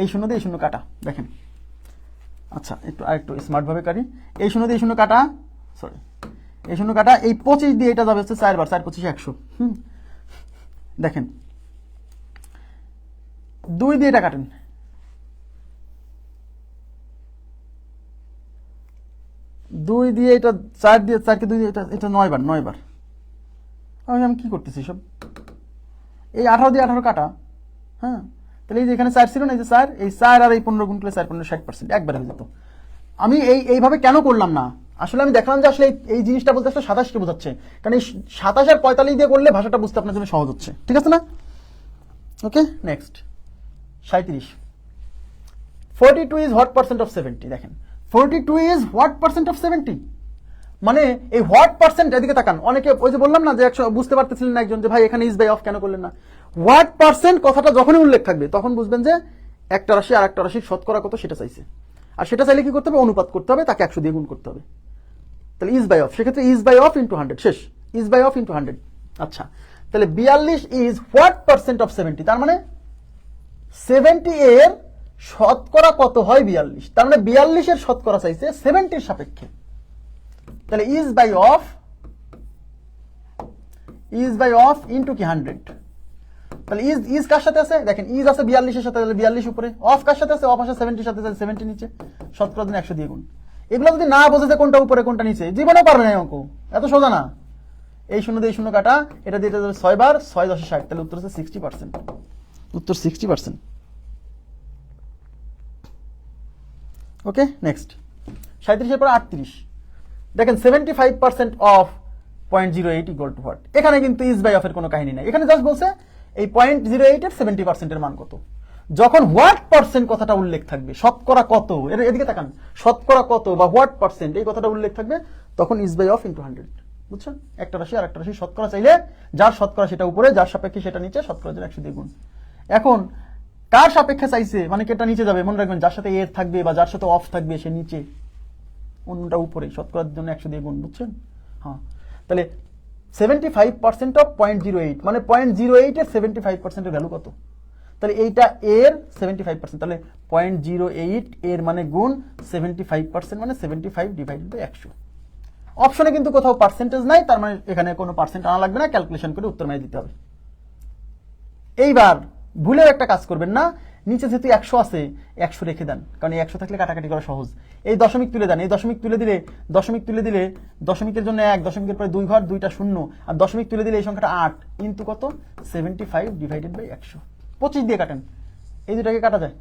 এই শূন্য দিয়ে এই শূন্য কাটা। দেখেন আচ্ছা একটু স্মার্ট ভাবে কাটি, এই শূন্য দিয়ে এই শূন্য কাটা, সরি এই শূন্য কাটা, এই 25 দিয়ে এটা যাবে হচ্ছে 4 বার, 4 25 100। দেখেন 2 দিয়ে এটা কাটেন, 2 দিয়ে এটা 4 দিয়ে 4কে 2 দিয়ে এটা 9 বার, 9 বার। আমি কি করতেছি সব, এই 18 দিয়ে 18 কাটা। হ্যাঁ, তাহলে এই যে এখানে 4 ছিল না, এই যে 4, এই 4 আর এই 15 গুণ করলে 4 15 60% একবারে হয়ে যেত। আমি এইভাবে কেন করলাম না, আসলে আমি দেখলাম যে আসলে এই জিনিসটা বলতে আসলে 27কে বোঝাচ্ছে, কারণ এই 27 আর 45 দিয়ে করলে ভাষাটা বুঝতে আপনার জন্য সহজ হচ্ছে, ঠিক আছে না। Okay, next 37, 42 is what percent of 70। দেখেন 42 ইজ হোয়াট পার্সেন্ট অফ 70, মানে এই হোয়াট পার্সেন্ট, এদিকে তাকান, অনেকে ওই যে বললাম না যে 100 বুঝতে পারতেছিলেন না একজন, যে ভাই এখানে ইজ বাই অফ কেন করলেন না। হোয়াট পার্সেন্ট কথাটা যখনই উল্লেখ থাকবে তখন বুঝবেন যে একটা রাশি আর একটা রাশির শতকরা কত সেটা চাইছে, আর সেটা চাইলে কি করতে হবে, অনুপাত করতে হবে, তাকে 100 দিয়ে গুণ করতে হবে, তাহলে ইজ বাই অফ, সেক্ষেত্রে ইজ বাই অফ ইন্টু 100, শেষ, ইজ বাই অফ ইন্টু 100। আচ্ছা, তাহলে 42 ইজ হোয়াট পার্সেন্ট অফ 70, তার মানে 70 এর শতকরা কত হয় 42, তার মানে 42 এর শতকরা চাইছে 70 এর সাপেক্ষে, তাহলে ইজ বাই অফ ইন্টু কি 100, তাহলে ইজ কার সাথে আছে, দেখেন ইজ আছে 42 এর সাথে, তাহলে 42 উপরে, অফ কার সাথে আছে, অফ আছে 70 এর সাথে, তাহলে 70 নিচে, শতকরা জন্য 100 দিয়ে গুণ। এগুলো যদি না বোঝে যে কোনটা উপরে কোনটা নিচে, জীবনে পারবে না অঙ্ক, এত সোজা না। এই শূন্য দিয়ে শূন্য কাটা, এটা দিয়ে 6 বার, 6 10 60, তাহলে উত্তর হচ্ছে 60%, উত্তর 60%। ওকে, নেক্সট 37 এর পর 38, দেখেন 75% অফ 0.08 ইকুয়াল টু হোয়াট। এখানে কিন্তু ইজ বাই অফ এর কোনো কাহিনী নাই, এখানে জাস্ট বলছে এই 0.08 এর 70% এর মান কত। যখন হোয়াট পার্সেন্ট কথাটা উল্লেখ থাকবে, শতকরা কত, এদিকে তাকান, শতকরা কত বা হোয়াট পার্সেন্ট এই কথাটা উল্লেখ থাকবে, তখন ইজ বাই অফ ইন্টু 100, বুঝছেন। একটা রাশি আর একটা রাশি শতকরা চাইলে যার শতকরা সেটা উপরে, যার সাপেক্ষে সেটা নিচে, শতকরা জন্য 100 দিয়ে গুণ। এখন কার সাপেক্ষে চাইছে, মানে কেটা নিচে যাবে, মনে রাখবেন যার সাথে এর থাকবে বা যার সাথে অফ থাকবে সে নিচে, অন্যটা উপরে, শতকরার জন্য 100 দিয়ে গুণ, বুঝছেন। হ্যাঁ, তাহলে 75% অফ 0.08, মানে 0.08 এর 75% এর ভ্যালু কত, তাহলে এইটা এর 75%, তাহলে 0.08 এর মানে গুণ 75%, মানে 75 ডিভাইডেড বাই 100। অপশনে কিন্তু কোথাও পার্সেন্টেজ নাই, তার মানে এখানে কোনো পার্সেন্ট আনা লাগবে না, ক্যালকুলেশন করে উত্তর মেরে দিতে হবে। এইবার ভুলেও একটা কাজ করবেন না, নিচে যেহেতু 100 আছে 100 রেখে দেন, কারণ এই 100 থাকলে কাটাকাটি করা সহজ। এই দশমিক তুলে দেন, এই দশমিক তুলে দিলে দশমিকের জন্য 1, দশমিকের পরে 2 ঘর, 2টা শূন্য, আর দশমিক তুলে দিলে এই সংখ্যাটা 8 কিন্তু কত, 75 ডিভাইডেড বাই 100। 25 দিয়ে কাটেন, এই দুটাকে কাটা যায়,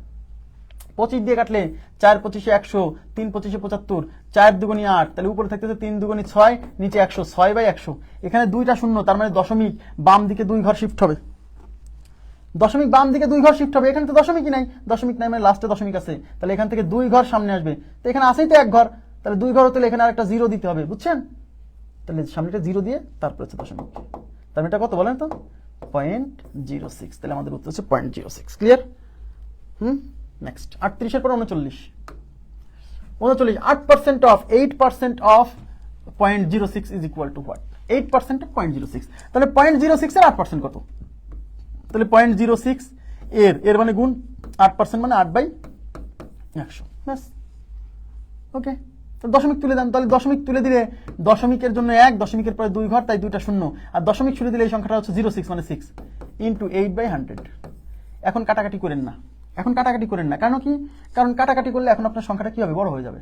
25 দিয়ে কাটলে 4 25 100, 3 25 75, 4 দুগুণী 8, তাহলে উপরে থাকতেছে 3 দুগুণী 6, নিচে 100, 6 বাই 100। এখানে 2টা শূন্য, তার মানে দশমিক বাম দিকে 2 ঘর শিফট হবে, দশমিক বাম দিকে 2 ঘর শিফট হবে, এখানে তো দশমিকই নাই, দশমিক নাই মানে লাস্টে দশমিক আছে, তাহলে এখান থেকে 2 ঘর সামনে আসবে, তো এখানে আসেই তো 1 ঘর, তাহলে 2 ঘর হতে এখানে আরেকটা 0 দিতে হবে, বুঝছেন। তাহলে সামনেটা 0 দিয়ে তারপর হচ্ছে দশমিক, তাহলে এটা কত বলেন তো, 0.06, তাহলে আমাদের উত্তর হচ্ছে 0.06। ক্লিয়ার? নেক্সট 38 এর পর 39, 8% of 8% of 0.06 is equal to what, 8% of 0.06, তাহলে 0.06 এর 8% কত, তাহলে 0.06 এর মানে গুণ 8%, মানে 8 বাই 100, ব্যাস। ওকে, দশমিক তুলে দেন, তাহলে দশমিক তুলে দিলে দশমিকের জন্য 1, দশমিকের পরে 2 ঘর, তাই 2টা শূন্য, আর দশমিক ছুড়ে দিলে এই সংখ্যাটা হচ্ছে 06, মানে 6 ইন্টু 8/100। এখন কাটাকাটি করেন না, কারণ কি, কারণ কাটাকাটি করলে এখন আপনার সংখ্যাটা কি হবে, বড় হয়ে যাবে।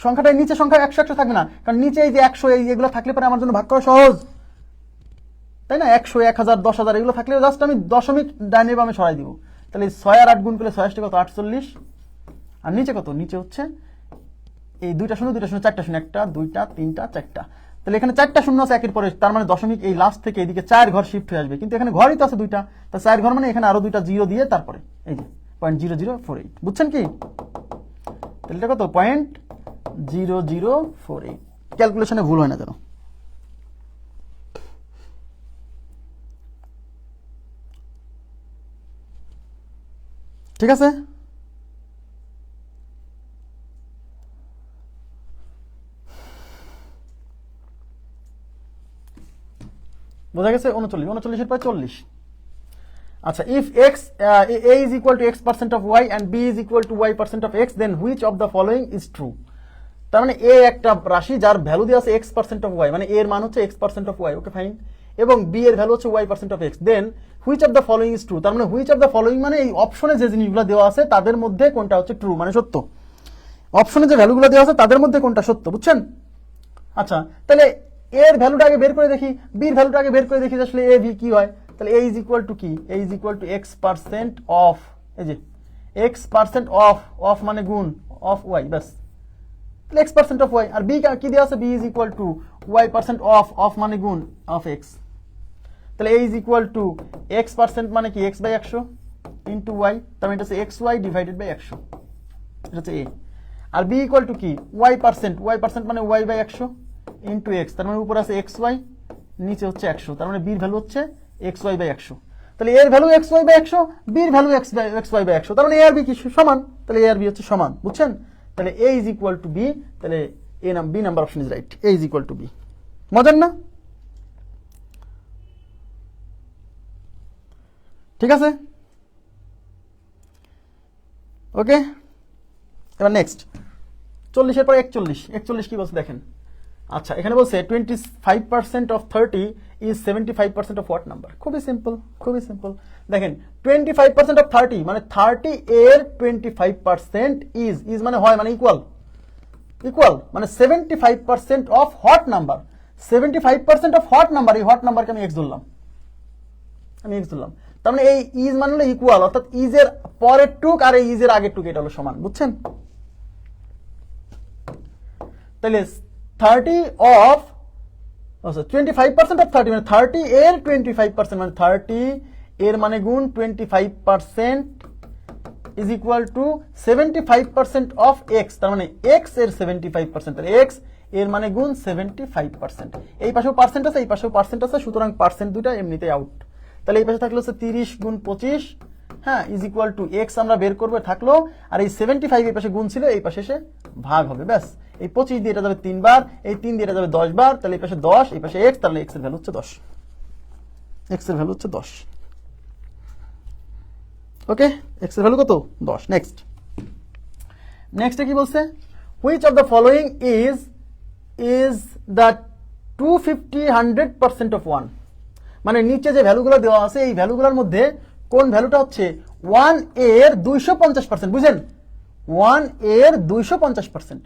সংখ্যাটার নিচে সংখ্যা 100 থাকবে না, কারণ নিচে এই যে 100 এগুলো থাকলে পরে আমার জন্য ভাগ করা সহজ, তাই না? 100, 1000, 10,000 এগুলো থাকলে জাস্ট আমি দশমিক ডাইনে বামে সরাই দিব। তাহলে 6 আর 8 গুণ করলে 6 কত 48, আর নিচে কত, নিচে হচ্ছে এই 2টা শূন্য 2টা শূন্য 4টা শূন্য, 1টা 2টা 3টা 4টা, তাহলে এখানে 4টা শূন্য আছে একের পরে, তার মানে দশমিক এই লাস্ট থেকে এদিকে 4 ঘর শিফট হয়ে আসবে, কিন্তু এখানে ঘরই তো আছে 2টা, তা 4 ঘর মানে এখানে আরো 2টা জিরো দিয়ে তারপরে এই যে 0.0048, বুঝছেন কি? তাহলে এটা কত 0.0048, ক্যালকুলেশনে ভুল হয় না যেন। ঠিক আছে, বোঝা গেছে? 39 এর পর 40। আচ্ছা, if x a is equal to x% of y and b is equal to y% of x, then which of the following is true? তার মানে a একটা রাশি যার ভ্যালু দেওয়া আছে x% of y, মানে a এর মান হচ্ছে x% of y, okay fine, এবং b এর ভ্যালু হচ্ছে y% of x, then which of the following is true? তার মানে which of the following মানে এই অপশনে যে জিনিসগুলো দেওয়া আছে তাদের মধ্যে কোনটা হচ্ছে ট্রু, মানে সত্য। অপশনে যে ভ্যালুগুলো দেওয়া আছে তাদের মধ্যে কোনটা সত্য, বুঝছেন? আচ্ছা, তাহলে এর ভ্যালুটা আগে বের করে দেখি, বির ভ্যালুটা আগে বের করে দেখি আসলে a b কি হয়। তাহলে a is equal to কি, a is equal to x% of, এই যে x% of মানে গুণ of y, বাস, তাহলে x% of y, R b কি দেওয়া আছে, b is equal to y% of মানে গুণ of x, তাহলে a is equal to x% মানে কি x বাই 100 ইন্টু y, তার মানে এটা হচ্ছে xy ডিভাইডেড বাই 100, এটা হচ্ছে a, আর b equal to কি y% মানে y বাই 100 ইন্টু x, তার মানে উপরে আছে xy, নিচে হচ্ছে 100, তার মানে b এর ভ্যালু হচ্ছে xy বাই 100, তাহলে এর ভ্যালু xy বাই 100, b এর ভ্যালু xy বাই 100, তার মানে a আর b কি সমান, তাহলে a আর b হচ্ছে সমান, বুঝছেন? তাহলে a is equal to b, তাহলে b number option is right, a is equal to b। মজার না? ঠিক আছে, ওকে। এবার নেক্সট 40 এর পর 41 কি বলছে দেখেন। আচ্ছা, এখানে বলছে 25% of 30 is 75% of what number? খুবই সিম্পল, খুবই সিম্পল। দেখেন 25% of 30 মানে 30 এর 25% is মানে হয়, মানে ইকুয়াল মানে 75% of what number? 75% of what number? এই what নাম্বারকে আমি x ধরলাম, তার মানে এই ইজ মানে হলো ইকুয়াল, অর্থাৎ ইজ এর পরের টুক আর এই ইজ এর আগের টুক এটা হলো সমান, বুঝছেন? তাহলে 30 of 25% of 30 মানে 30 এর 25% মানে 30 এর মানে গুণ 25% is equal to 75% of x, তার মানে x এর 75%, তাহলে x এর মানে গুণ 75%, এই পাশেও পার্সেন্ট আছে এই পাশেও পার্সেন্ট আছে, সুতরাং পার্সেন্ট দুইটা এমনিতেই আউট। তাহলে এই পাশে থাকলো হচ্ছে 30 গুণ 25, হ্যাঁ, ইজ ইকুয়াল টু এক্স আমরা বের করবো থাকলো, আর এই 75 এই পাশে গুণ ছিল, এই পাশে এসে ভাগ হবে, ব্যাস। এই 25 দিয়ে এটা যাবে 3 বার, এই 3 দিয়ে এটা যাবে 10 বার, তাহলে এই পাশে 10, এই পাশে এক্স, তাহলে এক্স এর ভ্যালু হচ্ছে 10, এক্স এর ভ্যালু হচ্ছে 10, ওকে। এক্স এর ভ্যালু কত 10। নেক্সটে কি বলছে, which of the following is the 250 100% of 1, মানে নিচে যে ভ্যালুগুলো দেওয়া আছে এই ভ্যালুগুলোর মধ্যে কোন ভ্যালুটা হচ্ছে 1 এর 250%, বুঝেন? 1 এর 250%,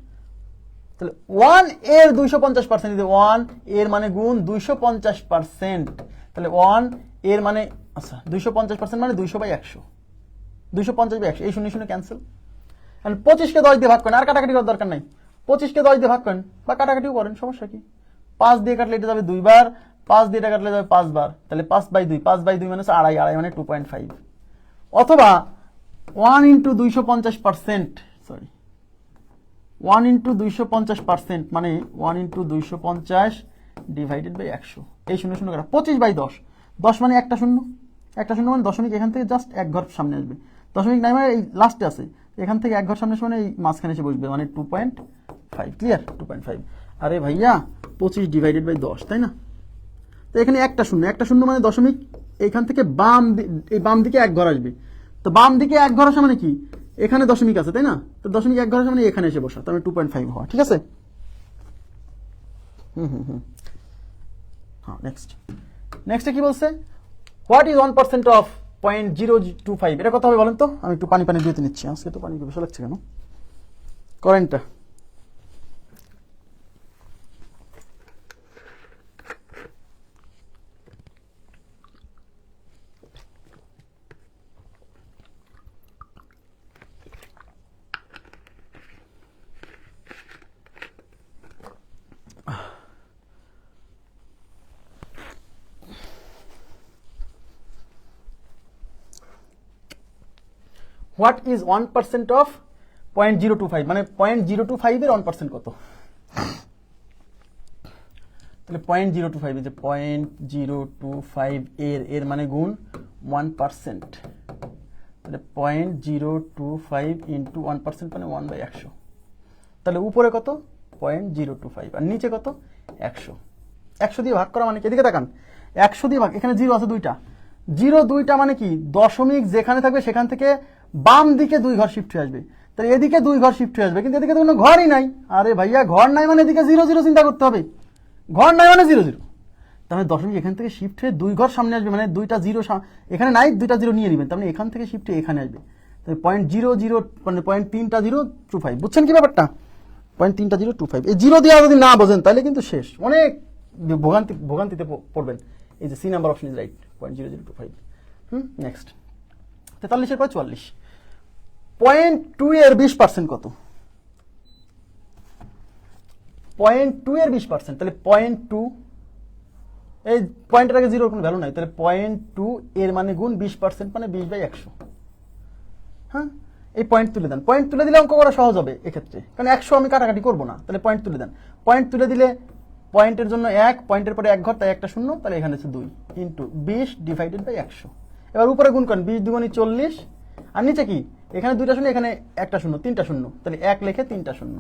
তাহলে 1 এর 250%, যদি 1 এর মানে গুণ 250%, তাহলে 1 এর মানে, আচ্ছা 250% মানে 200 বাই 100, 250 বাই 100, এই 0 0 ক্যান্সেল, আর 25 কে 10 দিয়ে ভাগ করেন, আর কাটাকাটি করার দরকার নাই, 25 কে 10 দিয়ে ভাগ করেন বা কাটাকাটিও করেন, সমস্যা কি? 5 দিয়ে কাটলে এটা যাবে 2 বার, 5 দিয়ে কাটলে যাবে 5 বার, তাহলে 5 বাই 2 মানে 2.5 মানে 2.5, অথবা 1 ইন্টু 250%, সরি 1 ইন্টু 250% মানে 1 ইন্টু 250 ডিভাইডেড বাই 100, এই 0 0 কাটা 25 বাই 10, 10 মানে একটা শূন্য মানে দশমিক এখান থেকে জাস্ট এক ঘর সামনে আসবে, দশমিক নাই মানে এই লাস্টে আছে, এখান থেকে এক ঘর সামনে মানে এই মাঝখানে এসে বসবে, মানে 2.5, ক্লিয়ার? 2.5, আরে ভাইয়া 25 ডিভাইডেড বাই 10, তাই না? তো এখানে একটা শূন্য মানে দশমিক এইখান থেকে বাম দিকে এক ঘর আসবে, তো বাম দিকে এক ঘর আসা মানে কি, এখানে দশমিক আছে, তাই না? তো দশমিক এক ঘর আসা মানে এখানে এসে বসা, তাহলে 2.5 হওয়া, ঠিক আছে? হ্যাঁ, নেক্সটে কি বলছে, হোয়াট ইজ 1% অফ 0.025, এটা কথা হবে বলেন তো? আমি একটু পানি দিয়ে নিচ্ছি, আজকে তো পানি বেশি লাগছে কেন, কারেন্টটা হোয়াট ইজ 1% অফ 0.025, মানে 0.025 এর 1% কত? তাহলে 0.025 যে 0.025 এর মানে গুণ 1%, তাহলে 0.025 ইন্টু 1% মানে 1/100। তাহলে উপরে কত? 0.025 আর নিচে কত? 100। 100 দিয়ে ভাগ করা মানে কি? এদিকে তাকান, 100 দিয়ে ভাগ, এখানে জিরো আছে দুইটা, জিরো দুইটা মানে কি? দশমিক যেখানে থাকবে সেখান থেকে বাম দিকে 2 ঘর শিফট হয়ে আসবে, তাহলে এদিকে 2 ঘর শিফট হয়ে আসবে, কিন্তু এদিকে তো কোনো ঘরই নাই। আরে ভাইয়া ঘর নাই মানে এদিকে 0 0 চিন্তা করতে হবে, ঘর নাই মানে 0 0। তাহলে দশমিক এখান থেকে শিফট হয়ে 2 ঘর সামনে আসবে, মানে দুইটা জিরো এখানে নাই, দুইটা জিরো নিয়ে নেবেন, তার মানে এখান থেকে শিফট হয়ে এখানে আসবে, তাহলে 0.00 মানে 0.3025। বুঝছেন কি ব্যাপারটা? 0.3025। এই জিরো দিয়ে যদি না বোঝেন তাহলে কিন্তু শেষ, অনেক ভোগান্তিতে পড়বেন। এই যে C number option is right, 0.0025। Next 43 পর 44, 0.2 এর 20% কত? 0.2 এর 20%, তাহলে 0.2, এই পয়েন্টের আগে জিরোর কোনো ভ্যালু নাই, তাহলে 0.2 এর মানে গুণ 20% মানে 20/100। হ্যাঁ, এই পয়েন্ট তুলে দেন, পয়েন্ট তুলে দিলে অঙ্ক করা সহজ হবে এক্ষেত্রে, কারণ 100 আমি কাটাকাটি করবো না, তাহলে পয়েন্ট তুলে দেন। পয়েন্ট তুলে দিলে পয়েন্টের জন্য 1, পয়েন্টের পরে 1 ঘর, তাই একটা শূন্য, তাহলে এখানে হচ্ছে 2 ইন্টু 20 ডিভাইডেড বাই 100। এবার উপরে গুণ করেন, 20 দুগুণে 40, আর নিচে কি? এখানে 2টা শূন্য, এখানে একটা শূন্য, 3টা শূন্য, তাহলে 1 লেখে 3টা শূন্য,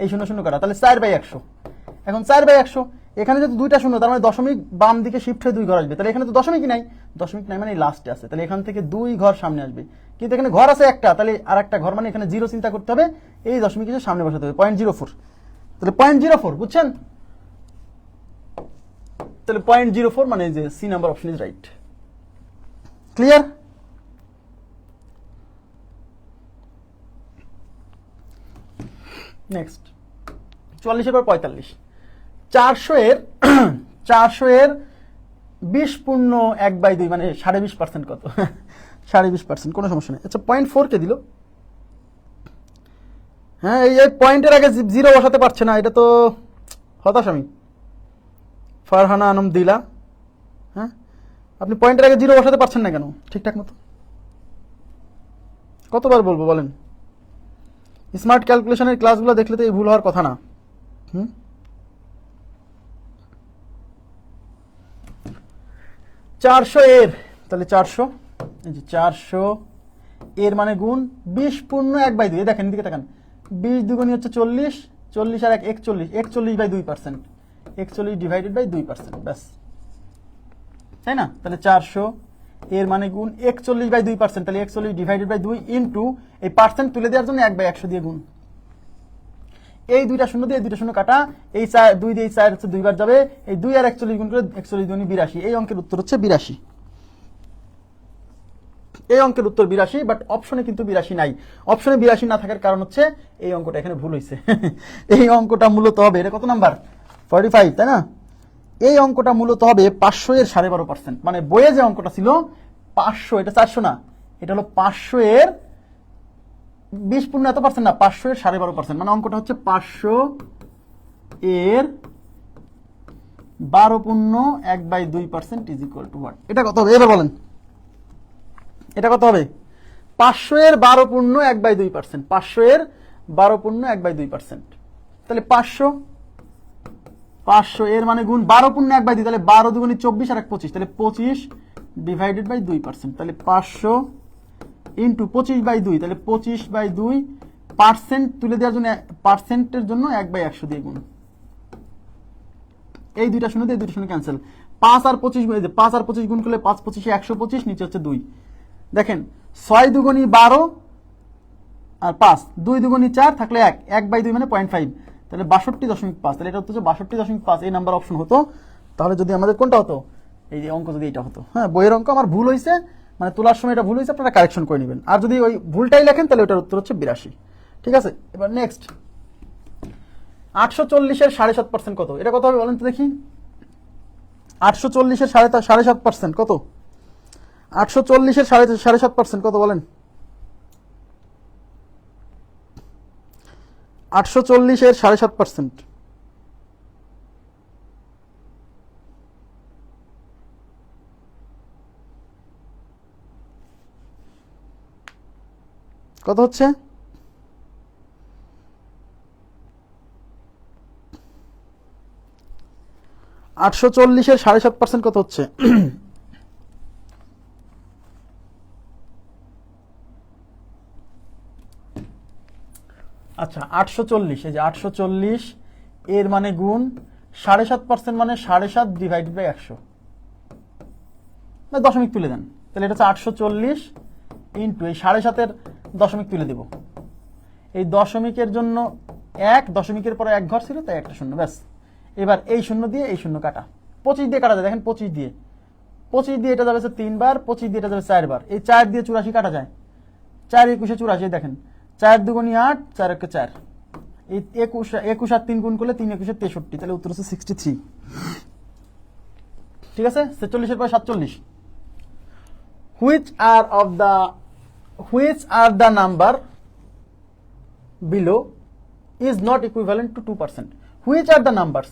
এই শূন্য শূন্য কাটা, তাহলে 4/100। এখন 4/100, এখানে যদি 2টা শূন্য, তার মানে দশমিক বাম দিকে শিফট হয়ে 2 ঘর আসবে, তাহলে এখানে তো দশমিকই নাই, দশমিক নাই মানে লাস্টে আছে, তাহলে এখান থেকে 2 ঘর সামনে আসবে, কিন্তু এখানে ঘর আছে একটা, তাহলে আর একটা ঘর মানে এখানে জিরো চিন্তা করতে হবে, এই দশমিক কিছু সামনে বসাতে হবে, 0.04। তাহলে 0.04, বুঝছেন? তাহলে 0.04 মানে যে C number option is right. Clear? Next 44 পর 45, 400 এর 20/1/2 মানে 20.5% কত? 20.5%, কোনো সমস্যা নেই। আচ্ছা 0.4 কে দিল, হ্যাঁ এই পয়েন্টের আগে জিরো বসাতে পারছে না, এটা তো হতাশ আমি। ফারহানা আনম দিলা, হ্যাঁ আপনি পয়েন্টের আগে জিরো বসাতে পারছেন না কেন ঠিকঠাক মতো? কতবার বলবো বলেন? স্মার্ট ক্যালকুলেশনের ক্লাসগুলো দেখলে তো এই ভুল হওয়ার কথা না। 400 এর, তাহলে 400, এই যে 400 এর মানে গুণ 20/1/2, দেখেন দিকে তাকান, 20 দুগুণী হচ্ছে 40, 40 আর 1 41, 41/2%, 41 ডিভাইডেড বাই 2%, ব্যাস, তাই না? তাহলে 400 এর মানে গুণ 41/2%, তাহলে 41 ডিভাইডেড বাই 2 ইন্টু এই পার্সেন্ট তুলে দেওয়ার জন্য 1/100 দিয়ে গুণ, এই দুইটা শূন্য দিয়ে দুইটা শূন্য কাটা, এই 2 দিয়ে 4 হচ্ছে 2 বার যাবে, এই 2 আর 41 গুণ করে 41 দুগুণী 82, এই অঙ্কের উত্তর হচ্ছে 82। এই অঙ্কের উত্তর 82, বাট অপশনে কিন্তু 82 নাই। অপশনে 82 না থাকার কারণ হচ্ছে এই অঙ্কটা এখানে ভুল হয়েছে। এই অঙ্কটা মূলত হবে, এটা কত নাম্বার? 45, তাই না? এই অঙ্কটা মূলত হবে 500 এর 12.5%, মানে বইয়ে যে অঙ্কটা ছিল 500, এটা 400 না, এটা হলো 500 এর 20% না, 500 এর 12.5%, মানে অঙ্কটা হচ্ছে 500 এর 12/1/2% ইজ ইকুয়াল টু হোয়াট? এটা কত হবে এবার বলেন? এটা কত হবে? 500 এর 12/1/2%, 500 এর 12/1/2%, তাহলে 500 এর মানে গুণ 12/1/2, তাহলে 12 দুগুণী 24 আর 1 25, তাহলে 25 ডিভাইডেড বাই 2%, তাহলে 500 ইন্টু 25/2, তাহলে 25/2 পার্সেন্ট তুলে দেওয়ার জন্য, পার্সেন্টের জন্য 1/100 দিয়ে গুণ, এই দুইটা শূন্য দিয়ে দুইটা শূন্য ক্যান্সেল, 5 আর 25, 5 আর 25 গুণ করলে 5 25 125, নিচে হচ্ছে 2। দেখেন 6 দুগুণী 12 আর 5, 2 দুগুণী 4 থাকলে 1, 1/2 মানে 0.5, তাহলে 62.5, তাহলে এটা হচ্ছে 62.5, এই নাম্বার অপশন হতো। তাহলে যদি আমাদের কোনটা হতো? এই যে অঙ্ক যদি এটা হতো, হ্যাঁ বইয়ের অঙ্ক আমার ভুল হয়েছে, মানে তোলার সময় এটা ভুল হয়েছে, আপনারা কারেকশন করে নেবেন, আর যদি ওই ভুলটাই লেখেন তাহলে ওটার উত্তর হচ্ছে 82। ঠিক আছে, এবার নেক্সট 840 এর 7.5% কত? এটা কত হবে বলেন তো দেখি? 840 এর 7.5% কত? 840 এর 7.5% কত বলেন? 840 এর 7.5%, কত হচ্ছে? $840 7.5% কত হচ্ছে? আচ্ছা 840, এই যে 840 এর মানে গুণ 7.5% মানে 7.5 ডিভাইডেড বাই 100, দশমিক তুলে দেন, তাহলে এটা হচ্ছে 840 ইন্টু এই 7.5-এর দশমিক তুলে দেব। এই দশমিকের জন্য 1, দশমিকের পরে 1 ঘর ছিল তাই একটা শূন্য, ব্যাস। এবার এই শূন্য দিয়ে এই শূন্য কাটা, 25 দিয়ে কাটা যায়, দেখেন 25 দিয়ে এটা যাবে 3 বার, 25 দিয়ে এটা যাবে 4 বার, এই 4 দিয়ে 84 কাটা যায়, 4 21 84, দেখেন 4 দুগুণী 8, 4 একে 4, এই 21 আর 3 গুণ করলে 3 21 63, তাহলে উত্তর হচ্ছে 63। ঠিক আছে, 46 এর পর 47, which are the number below is not equivalent to 2%? which are the numbers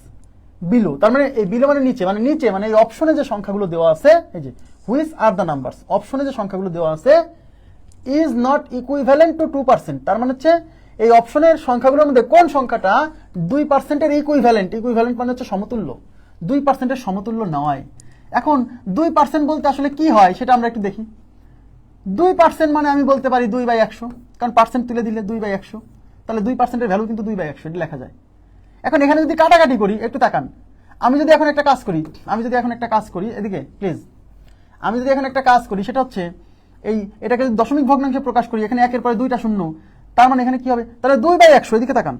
below, তার মানে এই বিলো মানে নিচে, মানে এই অপশনে যে সংখ্যাগুলো দেওয়া আছে, এই যে which are the numbers, অপশনে যে সংখ্যাগুলো দেওয়া আছে is not equivalent to 2%, তার মানে হচ্ছে এই অপশনের সংখ্যাগুলোর মধ্যে কোন সংখ্যাটা 2% এর ইকুইভ্যালেন্ট মানে হচ্ছে সমতুল্য, 2% এর সমতুল্য নয়। এখন 2% বলতে আসলে কি হয় সেটা আমরা একটু দেখি। 2% মানে আমি বলতে পারি 2/100, কারণ পার্সেন্ট তুলে দিলে 2/100, তাহলে 2% এর ভ্যালু কিন্তু 2/100, এটা লেখা যায়। এখন এখানে যদি কাটাকাটি করি, একটু তাকান, আমি যদি এখন একটা কাজ করি এদিকে প্লিজ, আমি যদি এখন একটা কাজ করি সেটা হচ্ছে এটাকে যদি দশমিক ভগ্নাংশে প্রকাশ করি, এখানে 1 এর পরে 2টা শূন্য, তার মানে এখানে কি হবে, তাহলে 2/100, এদিকে তাকান,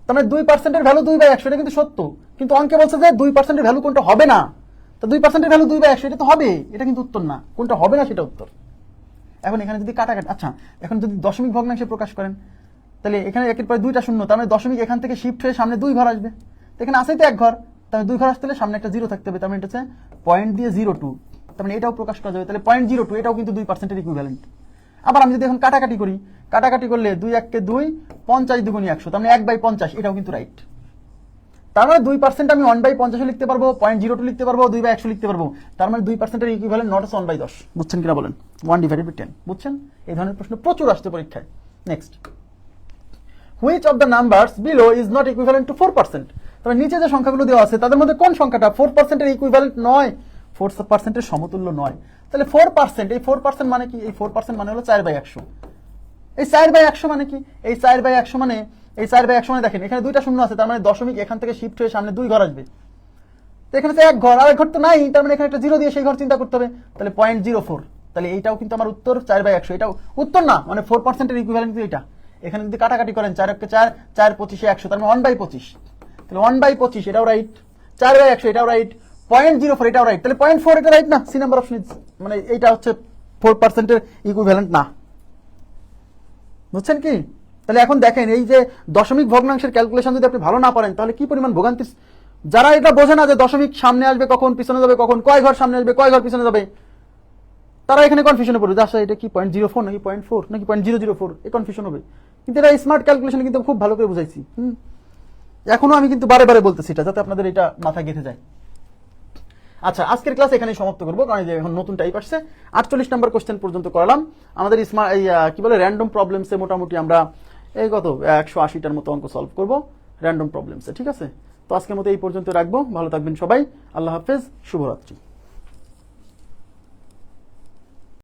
তার মানে 2% এর ভ্যালু 2/100, এটা কিন্তু সত্য, কিন্তু অঙ্কে বলছে যে 2% এর ভ্যালু কোনটা হবে না, তো 2% এর ভ্যালু 2/100, এটা তো হবে, এটা কিন্তু উত্তর না, কোনটা হবে না সেটা উত্তর। এখন এখানে যদি কাটাকাটি, আচ্ছা এখন যদি দশমিক ভগ্নাংশে প্রকাশ করেন, তাহলে এখানে 1 এর পরে 2টা শূন্য, তার মানে দশমিক এখান থেকে শিফট হয়ে সামনে 2 ঘর আসবে, তো এখানে আসেই তো 1 ঘর, তাহলে 2 ঘর আসতে হলে সামনে একটা 0 থাকতে হবে, তার মানে এটা হচ্ছে পয়েন্ট দিয়ে 02, তার মানে এটাও প্রকাশ করা যাবে, তাহলে 0.02, এটাও কিন্তু 2% এর ইকুইভ্যালেন্ট। আবার আমি যদি এখন কাটাকাটি করি, কাটাকাটি করলে 2 1 কে 2, 50 দুগুণী 100, তার মানে 1/50, এটাও কিন্তু রাইট। তার মানে 2% আমি 1/50 লিখতে পারবো, 0.02 লিখতে পারবো, 2/100 লিখতে পারবো, তার মানে 2% এর ইকুইভ্যালেন্ট নট 1/10, বুঝছেন কিনা বলেন, 1/10, বুঝছেন? এই ধরনের প্রশ্ন প্রচুর আসছে পরীক্ষায়। Next, which of the numbers below is not equivalent to 4%? তবে নিচে যে সংখ্যাগুলো দেওয়া আছে তাদের মধ্যে কোন সংখ্যাটা 4% এর ইকুইভ্যালেন্ট নয়, 4% এর সমতুল্য নয়? তাহলে 4%, এই 4% মানে কি? এই 4% মানে হলো 4/100। এই 4/100 মানে কি? এই 4/100 মানে, এই 4/100 মানে দেখেন এখানে 2টা শূন্য আছে, তার মানে দশমিক এখান থেকে শিফট হয়ে সামনে 2 ঘর আসবে, তো এখানে তো 1 ঘর, আর 1 ঘর তো নাই, তার মানে এখানে একটা 0 দিয়ে সেই ঘর চিন্তা করতে হবে, তাহলে 0.04, তাহলে এইটাও কিন্তু আমার উত্তর 4/100, এটাও উত্তর না, মানে 4% এর ইকুইভ্যালেন্ট কিন্তু এটা। এখানে যদি কাটাকাটি করেন 4 1 কে 4, 4 25 100, তার মানে 1/25, তাহলে 1/25 এটাও রাইট, 4/100 এটাও রাইট, 0.04 এটাও রাইট, তাহলে 0.4 এটা রাইট না, সি নাম্বার অপশন, মানে এইটা হচ্ছে 4% এর ইকুইভ্যালেন্ট না, বুঝছেন কি? তাহলে এখন দেখেন এই যে দশমিক ভগ্নাংশের ক্যালকুলেশন যদি আপনি ভালো না পারেন তাহলে কি পরিমাণ ভোগান্তি। যারা এটা বোঝে না যে দশমিক সামনে আসবে কখন, পিছনে যাবে কখন, কয় ঘর সামনে আসবে কয় ঘর পিছনে যাবে, তারা এখানে কনফিউশনে পড়বে, আসলে এটা কি 0.04 নাকি 0.4 নাকি 0.004, এই কনফিউশন হবে। কিন্তু এটা স্মার্ট ক্যালকুলেশন কিন্তু খুব ভালো করে বুঝাইছি। এখনো আমি কিন্তু বারে বারে বলতেছি এটা, যাতে আপনাদের এটা মাথায় গেঁথে যায়। আচ্ছা, আজকের ক্লাস এখানেই সমাপ্ত করবো, কারণ যে এখন নতুন টাইপ আসছে। 48 নম্বর কোশ্চেন পর্যন্ত করালাম। আমাদের স্মার্ট কি বলে র্যান্ডম প্রবলেমসে মোটামুটি আমরা এই কত 180টার মতো অঙ্ক সলভ করবো র্যান্ডম প্রবলেমসে, ঠিক আছে? তো আজকের মতো এই পর্যন্ত রাখবো, ভালো থাকবেন সবাই, আল্লাহ হাফেজ, শুভরাত্রি।